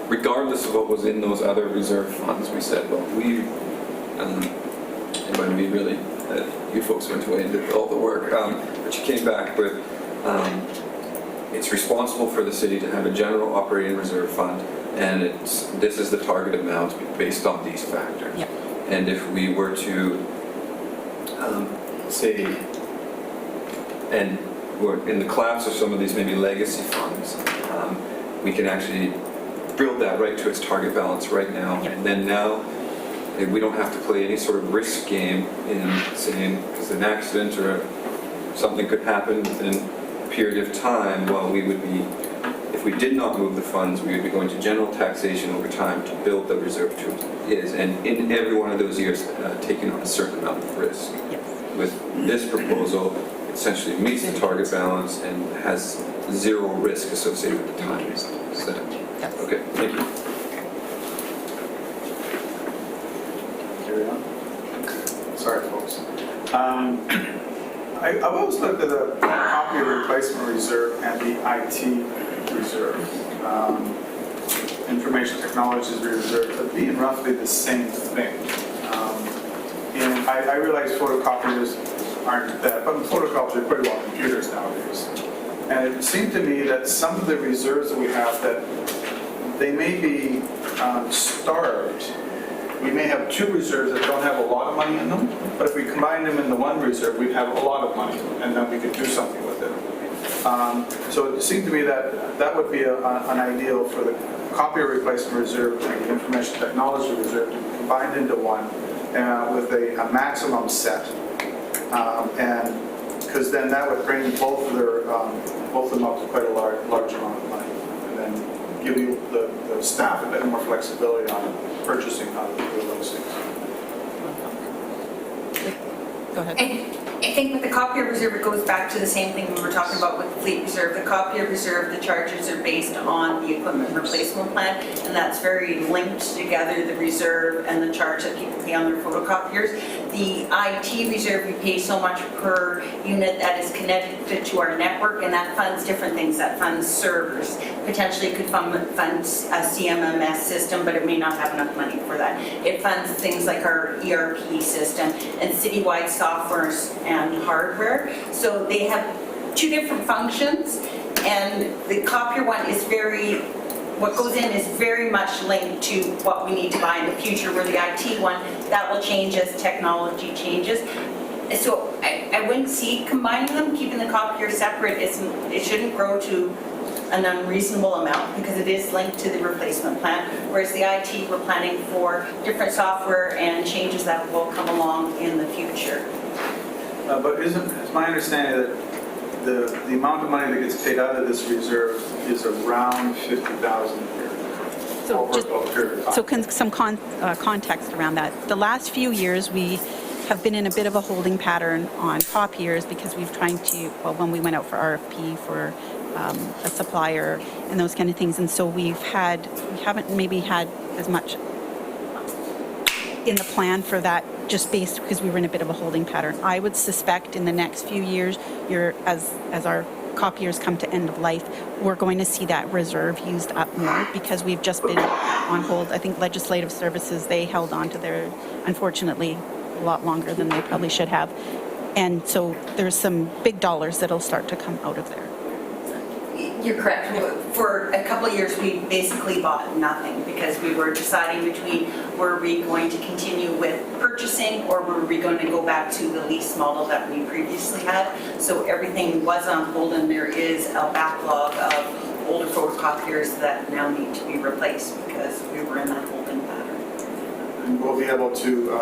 regardless of what was in those other reserve funds, we said, well, and when we really, you folks went away and did all the work, but you came back with, it's responsible for the city to have a general operating reserve fund, and this is the target amount based on these factors. Yep. And if we were to say, and we're in the collapse of some of these maybe legacy funds, we can actually build that right to its target balance right now. Yep. And then now we don't have to play any sort of risk game in saying, because an accident or something could happen within a period of time, well, we would be, if we did not move the funds, we would be going to general taxation over time to build the reserve to is, and in every one of those years taking on a certain amount of risk. Yes. With this proposal, it essentially meets the target balance and has zero risk associated with the time. So, okay, thank you. Carry on. Sorry, folks. I've always looked at the copy replacement reserve and the IT reserve, information technologies reserve, as being roughly the same thing. And I realize photocopiers aren't that, but photocopiers are pretty well computers nowadays. And it seemed to me that some of the reserves that we have, that they may be starved. We may have two reserves that don't have a lot of money in them, but if we combine them into one reserve, we'd have a lot of money, and then we could do something with it. So it seemed to me that that would be an ideal for the copier replacement reserve and the information technology reserve to be combined into one with a maximum set. And because then that would bring both of them up to quite a large amount of money, and then give you the staff a bit more flexibility on purchasing how to do those things. Go ahead. I think with the copier reserve, it goes back to the same thing we were talking about with the fleet reserve. The copier reserve, the charges are based on the equipment replacement plan, and that's very linked together, the reserve and the charge that people pay on their photocopiers. The IT reserve, we pay so much per unit that is connected to our network, and that funds different things. That funds servers. Potentially it could fund a CMMS system, but it may not have enough money for that. It funds things like our ERP system and citywide software and hardware. So they have two different functions, and the copier one is what goes in is very much linked to what we need to buy in the future, where the IT one, that will change as technology changes. So I wouldn't see combining them, keeping the copier separate. It shouldn't grow to an unreasonable amount because it is linked to the replacement plan, whereas the IT, we're planning for different software and changes that will come along in the future. But it's my understanding that the amount of money that gets paid out of this reserve is around $50,000 a year. So just, over a period of time. some context around that. The last few years, we have been in a bit of a holding pattern on copiers because we've trying to, well, when we went out for RFP for a supplier and those kind of things, and so we haven't maybe had as much in the plan for that, just based because we were in a bit of a holding pattern. I would suspect in the next few years, as our copiers come to end of life, we're going to see that reserve used up more because we've just been on hold. I think Legislative Services, they held on to their, unfortunately, a lot longer than they probably should have. And so there's some big dollars that'll start to come out of there. You're correct. For a couple of years, we basically bought nothing because we were deciding between were we going to continue with purchasing or were we going to go back to the lease model that we previously had. So everything was on hold, and there is a backlog of older photocopiers that now need to be replaced because we were in that holding pattern. And we'll be able to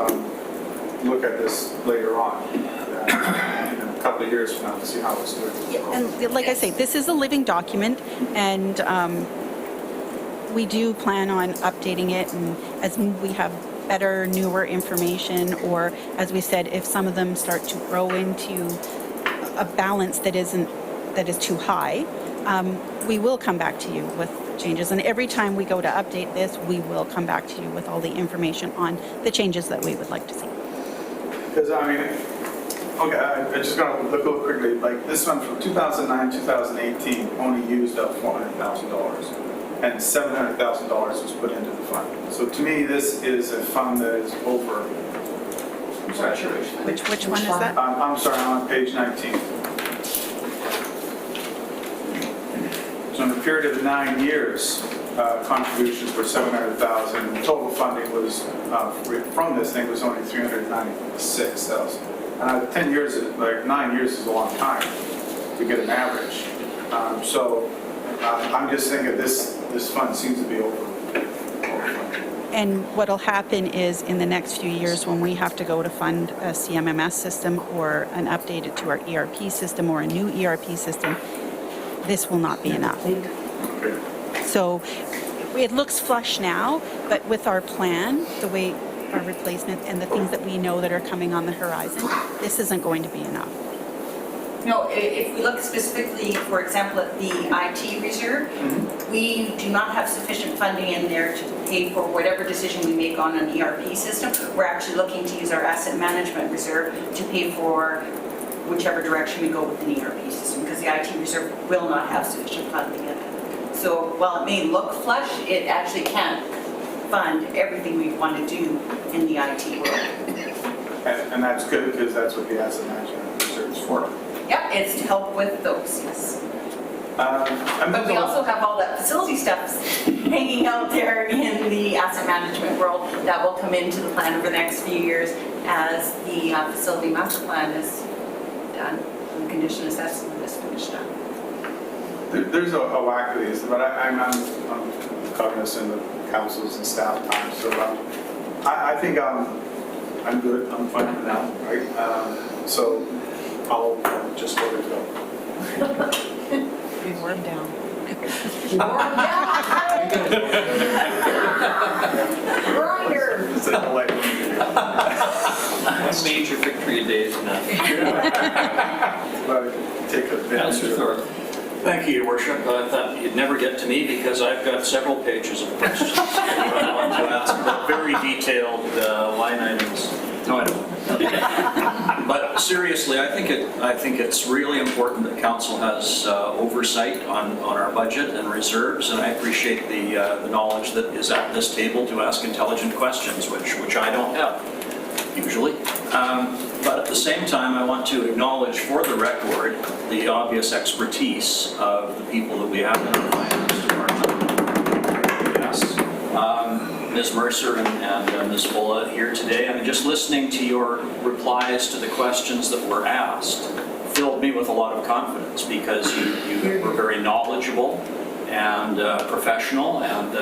look at this later on, in a couple of years from now, to see how it's doing. Yeah, and like I say, this is a living document, and we do plan on updating it, and as we have better, newer information, or as we said, if some of them start to grow into a balance that is too high, we will come back to you with changes. And every time we go to update this, we will come back to you with all the information on the changes that we would like to see. Because, I mean, okay, I just got to look quickly. Like, this one from 2009, 2018 only used up $400,000. And $700,000 was put into the fund. So to me, this is a fund that is over saturation. Which one is that? I'm sorry, I'm on page 19. So in a period of 9 years, contributions were $700,000. Total funding was from this thing was only $396,000. And 10 years, like 9 years, is a long time to get an average. So I'm just thinking this fund seems to be overfunded. And what'll happen is in the next few years when we have to go to fund a CMMS system or an update to our ERP system or a new ERP system, this will not be enough. So it looks flush now, but with our plan, the way our replacement and the things that we know that are coming on the horizon, this isn't going to be enough. No, if we look specifically, for example, at the IT reserve, we do not have sufficient funding in there to pay for whatever decision we make on an ERP system. We're actually looking to use our asset management reserve to pay for whichever direction we go with an ERP system, because the IT reserve will not have sufficient funding in it. So while it may look flush, it actually can't fund everything we want to do in the IT world. And that's good because that's what the asset management reserve is for. Yep, it's to help with those, yes. But we also have all that facility stuff hanging out there in the asset management world that will come into the plan over the next few years as the facility master plan is done and the condition assessment is finished up. There's a whack of these, but I'm cognizant of councils and staff time, so I think I'm good. I'm fine for now, right? So I'll just let it go. Be warmed down. Grinders. say no way. One major victory a day is enough. But take advantage Councillor of Thorpe. Thank you, Your Worship. I thought you'd never get to me because I've got several pages of questions. I want to ask very detailed line items. No, I don't. But seriously, I think it's really important that council has oversight on our budget and reserves, and I appreciate the knowledge that is at this table to ask intelligent questions, which I don't have usually. But at the same time, I want to acknowledge for the record the obvious expertise of the people that we have in our finance department. Yes. Ms. Mercer and Ms. Fulla here today. I mean, just listening to your replies to the questions that were asked filled me with a lot of confidence because you were very knowledgeable and professional, and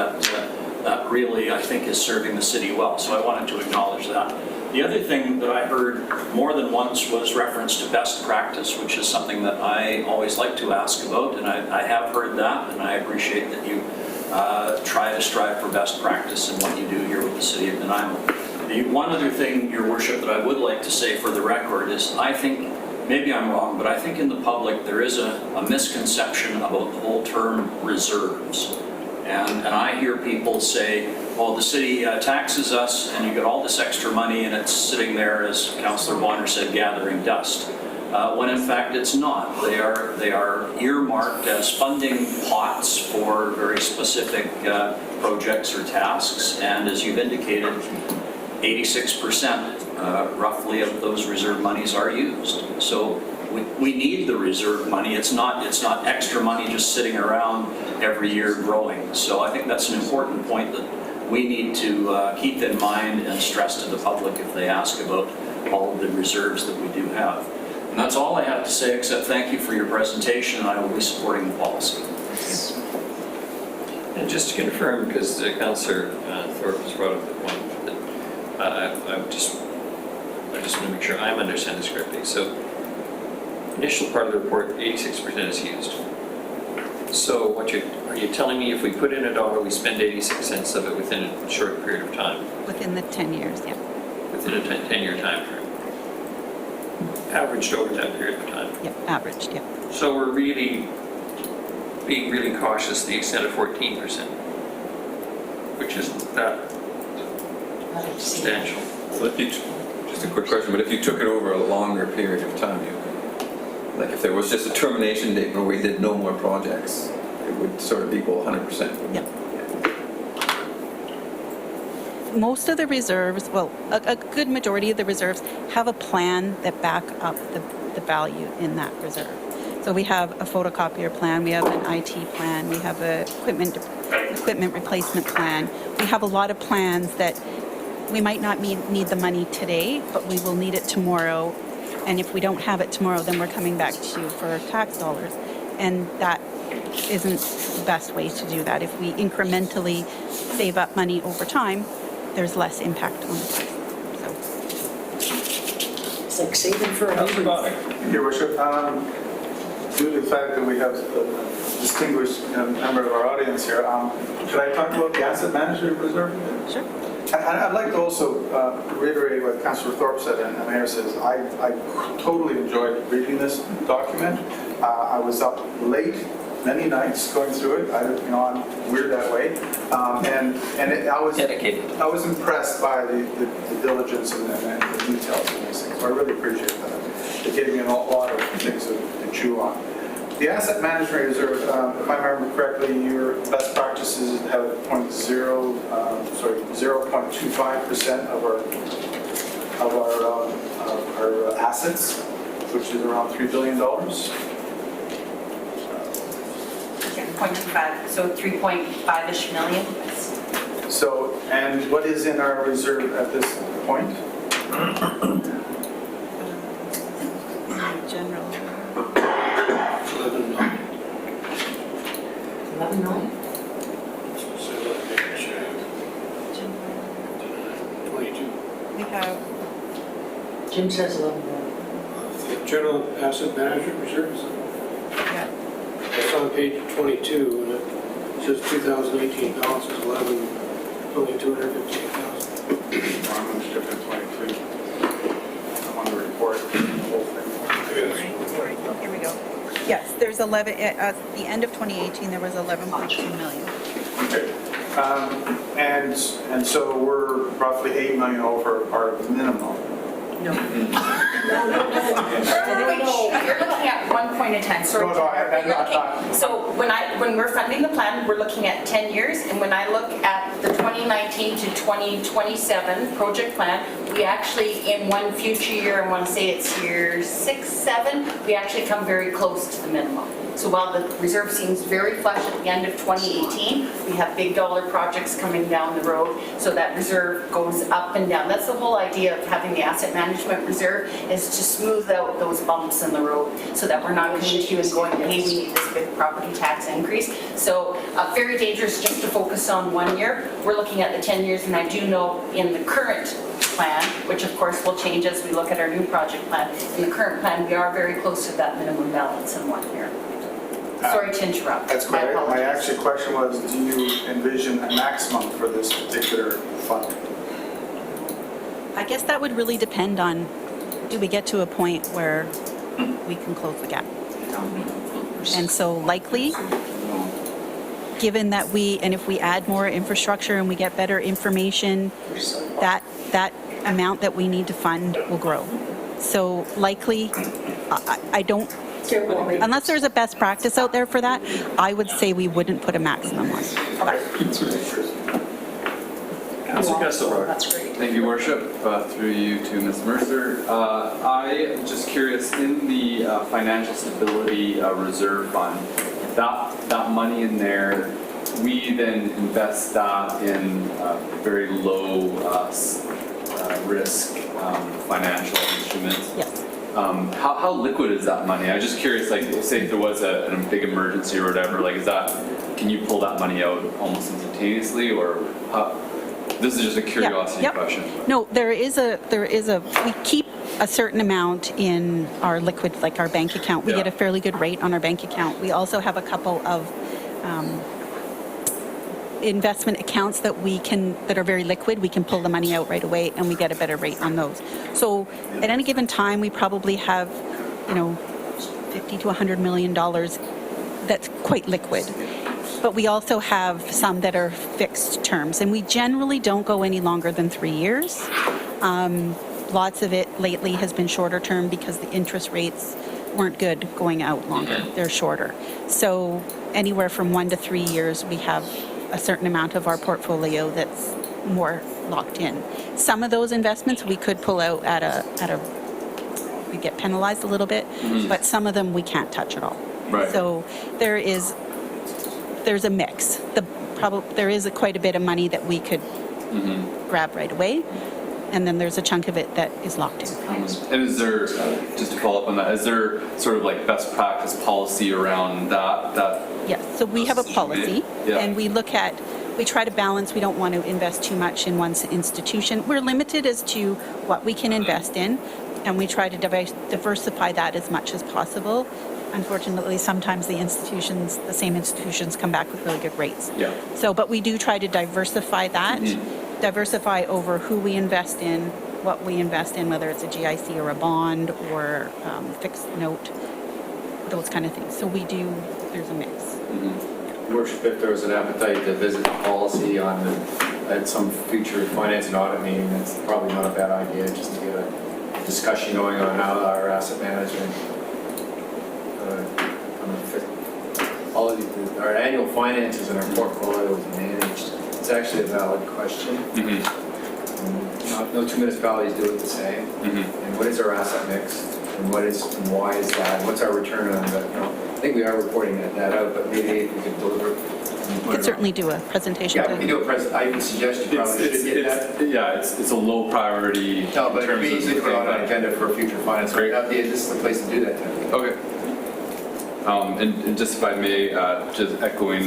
that really, I think, is serving the city well. So I wanted to acknowledge that. The other thing that I heard more than once was reference to best practice, which is something that I always like to ask about, and I have heard that, and I appreciate that you try to strive for best practice in what you do here with the city of Nanaimo. The one other thing, Your Worship, that I would like to say for the record is I think, maybe I'm wrong, but I think in the public there is a misconception about the whole term reserves. And I hear people say, well, the city taxes us and you get all this extra money and it's sitting there, as Councillor Bonner said, gathering dust. When in fact it's not. They are earmarked as funding pots for very specific projects or tasks, and as you've indicated, 86% roughly of those reserve monies are used. So we need the reserve money. It's not extra money just sitting around every year growing. So I think that's an important point that we need to keep in mind and stress to the public if they ask about all of the reserves that we do have. And that's all I have to say, except thank you for your presentation, and I will be supporting the policy. And just to confirm, because Councillor Thorpe has brought up the point that I just want to make sure I'm understanding this correctly. So, initial part of the report, 86% is used. So, are you telling me if we put in $1, we spend 86 cents of it within a short period of time? Within the 10 years, yeah. Within a 10-year time frame? Averaged over that period of time? Yep, averaged, yep. So we're really being really cautious to the extent of 14%, which isn't that substantial. Well, just a quick question, but if you took it over a longer period of time, like if there was just a termination date where we did no more projects, it would sort of equal 100%. Yep. Most of the reserves, well, a good majority of the reserves have a plan that back up the value in that reserve. So we have a photocopier plan, we have an IT plan, we have a equipment replacement plan. We have a lot of plans that we might not need the money today, but we will need it tomorrow. And if we don't have it tomorrow, then we're coming back to you for tax dollars. And that isn't the best way to do that. If we incrementally save up money over time, there's less impact on the tax. It's like saving for a new. Your Worship, due to the fact that we have a distinguished member of our audience here, could I talk about the asset management reserve? Sure. And I'd like to also reiterate what Councillor Thorpe said and the Mayor says. I totally enjoyed reading this document. I was up late many nights going through it. I'm weird that way. I was dedicated. I was impressed by the diligence and the details of these things. So I really appreciate that. It gave me a lot of things to chew on. The asset management reserve, if I remember correctly, your best practices have 0.25% of our assets, which is around $3 billion. 0.25, so 3.5-ish million. So, and what is in our reserve at this point? General. 11 million? 22. We have. Jim says 11 million. The general asset management reserves, Yeah. it's on page 22, and it says 2018 balance is 11, only 258,000. Worship, in 22. I'm on the report, the whole thing. Here we go. Yes, there's 11, at the end of 2018, there was 11.2 million. Okay. And so we're roughly 8 million over our minimum. You're looking at one point in time, sorry. No, I'm not. So when we're funding the plan, we're looking at 10 years, and when I look at the 2019 to 2027 project plan, we actually, in one future year, I want to say it's year 6, 7, we actually come very close to the minimum. So while the reserve seems very flush at the end of 2018, we have big dollar projects coming down the road, so that reserve goes up and down. That's the whole idea of having the asset management reserve, is to smooth out those bumps in the road, so that we're not coming to you and going, hey, we need this big property tax increase. So very dangerous just to focus on 1 year. We're looking at the 10 years, and I do know in the current plan, which of course will change as we look at our new project plan, in the current plan, we are very close to that minimum balance in 1 year. Sorry to interrupt. That's My correct. My apologies. actual question was, do you envision a maximum for this particular fund? I guess that would really depend on, do we get to a point where we can close the gap? And so likely, given that and if we add more infrastructure and we get better information, that amount that we need to fund will grow. So likely, I don't, unless there's a best practice out there for that, I would say we wouldn't put a maximum on it. Councilor Kessler. That's great. Thank you, Worship. Through you to Ms. Mercer. I'm just curious, in the financial stability reserve fund, that money in there, we then invest that in very low risk financial instruments. Yes. How liquid is that money? I'm just curious, like, say if there was a big emergency or whatever, like, can you pull that money out almost instantaneously, or this is just a curiosity question. No, we keep a certain amount in our liquid, like our bank account. We get a fairly good rate on our bank account. We also have a couple of investment accounts that are very liquid. We can pull the money out right away, and we get a better rate on those. So at any given time, we probably have, $50 to $100 million that's quite liquid. But we also have some that are fixed terms, and we generally don't go any longer than 3 years. Lots of it lately has been shorter term because the interest rates weren't good going out longer. They're shorter. So anywhere from 1 to 3 years, we have a certain amount of our portfolio that's more locked in. Some of those investments we could pull out we get penalized a little bit, but some of them we can't touch at all. Right. So there's a mix. There is quite a bit of money that we could grab right away, and then there's a chunk of it that is locked in. And is there, just to follow up on that, is there sort of like best practice policy around that? Yes, so we have a policy, and we try to balance. We don't want to invest too much in one institution. We're limited as to what we can invest in, and we try to diversify that as much as possible. Unfortunately, sometimes the same institutions come back with really good rates. Yeah. So, but we do try to diversify that, diversify over who we invest in, what we invest in, whether it's a GIC or a bond or fixed note, those kind of things. So there's a mix. Worship, if there was an appetite to visit the policy at some future finance and audit meeting, it's probably not a bad idea just to get a discussion going on how our asset management, our annual finances and our portfolio is managed. It's actually a valid question. No two municipalities do it the same. And what is our asset mix? And why is that? What's our return on that? I think we are reporting that out, but maybe if we could deliver. We could certainly do a presentation. Yeah, we can do a I would suggest you probably should get that. Yeah, it's a low priority. No, but it means to put on an agenda for a future finance. This is the place to do that. Okay. And just if I may, just echoing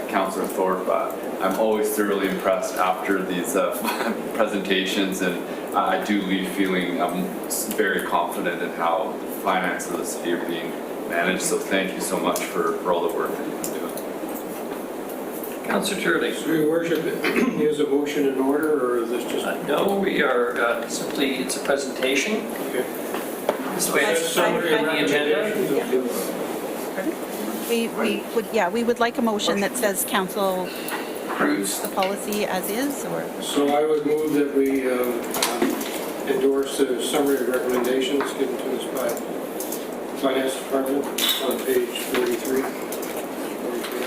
Councillor Thorpe, I'm always thoroughly impressed after these presentations, and I do leave feeling very confident in how the finances of the city are being managed. So thank you so much for all the work that you've been doing. Councillor Turley. So your worship, is a motion in order, or is this just? No, we are simply, it's a presentation. Okay. This way it's summary of the agenda. We would like a motion that says council approves the policy as is, or? So I would move that we endorse the summary of recommendations given to us by Finance Department on page 43. 43, I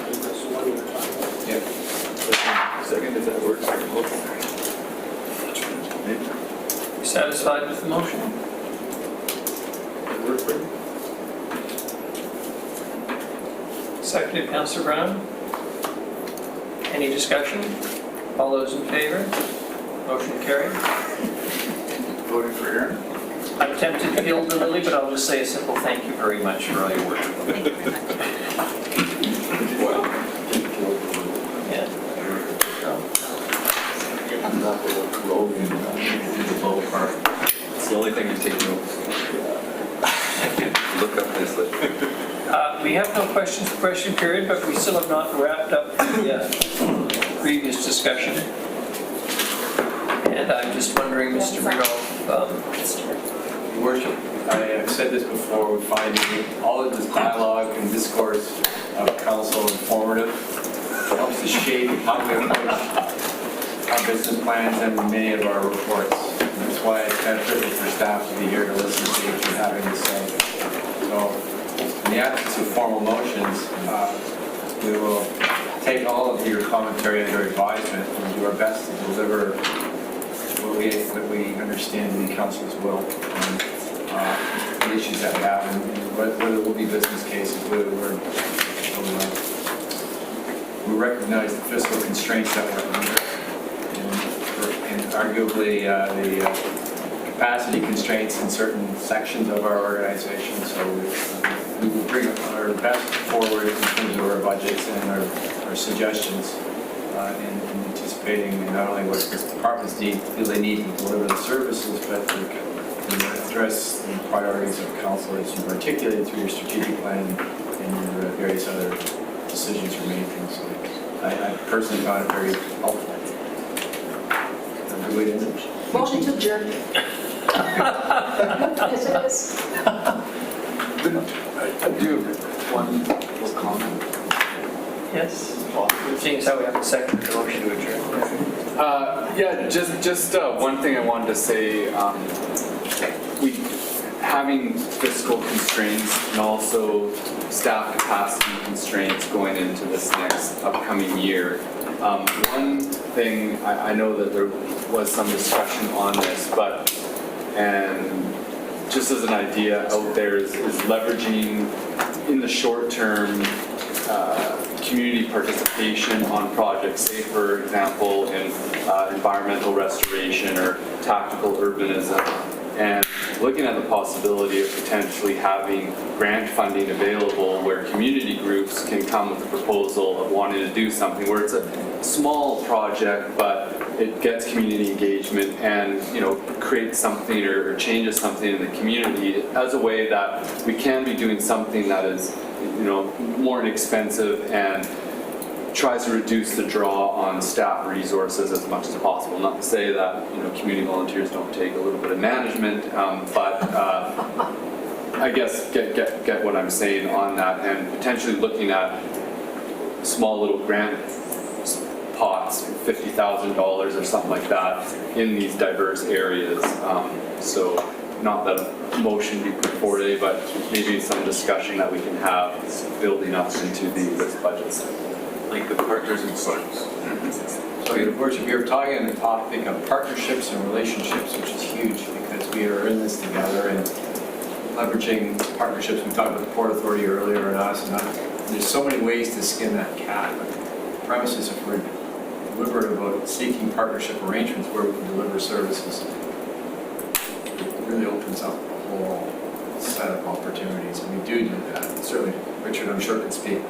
think that's the one we're talking about. Yep. Second, if that works. You satisfied with the motion? That work for you? Seconded, Councillor Brown. Any discussion? All those in favor? Motion carried. Voting for Aaron? I'm tempted to gild the lily, but I'll just say a simple thank you very much for all your work. Thank you very much. Yeah. I'm not the Logan, the low part. It's the only thing you take notes. Look up this list. We have no questions for question period, but we still have not wrapped up the previous discussion. And I'm just wondering, Mr. Rudolph, Your Worship, I have said this before, we find all of this dialogue and discourse of council informative. It helps to shape how we approach our business plans and many of our reports. And that's why it's beneficial for staff to be here to listen to what you're having to say. So, in the absence of formal motions, we will take all of your commentary under advisement and do our best to deliver what we understand to be council's will on the issues that we have, and whether it will be business cases, whether we recognize the fiscal constraints that we're under, and arguably the capacity constraints in certain sections of our organization. So we will bring our best forward in terms of our budgets and our suggestions in anticipating not only what the departments feel they need to deliver the services, but to address the priorities of council as you've articulated through your strategic plan and your various other decisions you're making. So I personally found it very helpful. A good way to end it. Motion to adjourn. Yes, it is. I do have one little comment. yes? Seeing as how we have a second motion to adjourn. Yeah, just one thing I wanted to say. We having fiscal constraints and also staff capacity constraints going into this next upcoming year. One thing, I know that there was some discussion on this, and just as an idea out there is leveraging in the short term community participation on projects, say for example in environmental restoration or tactical urbanism, and looking at the possibility of potentially having grant funding available where community groups can come with a proposal of wanting to do something where it's a small project but it gets community engagement and creates something or changes something in the community as a way that we can be doing something that is more inexpensive and tries to reduce the draw on staff resources as much as possible. Not to say that community volunteers don't take a little bit of management, but I guess get what I'm saying on that, and potentially looking at small little grant pots, $50,000 or something like that, in these diverse areas. So not that a motion be put forward today, but maybe some discussion that we can have building up into this budget cycle. Like the partners and funds. So, Your Worship, you're talking on the topic of partnerships and relationships, which is huge because we are in this together and leveraging partnerships. We talked about the Port Authority earlier and us, and there's so many ways to skin that cat. But the premise is if we're deliberate about seeking partnership arrangements where we can deliver services, it really opens up a whole set of opportunities, and we do that. Certainly, Richard, I'm sure, could speak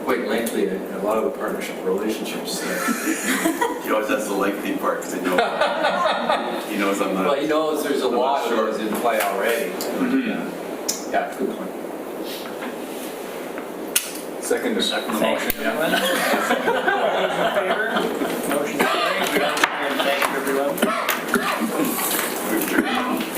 quite lengthily at a lot of the partnership relationships. He always has the lengthy part because he knows I'm not. Well, he knows there's a lot of sure. those in play already. Yeah, good point. Second Thanks, motion, yeah. everyone. All those in favor? Motion carried. We are adjourned. Thank you, everyone.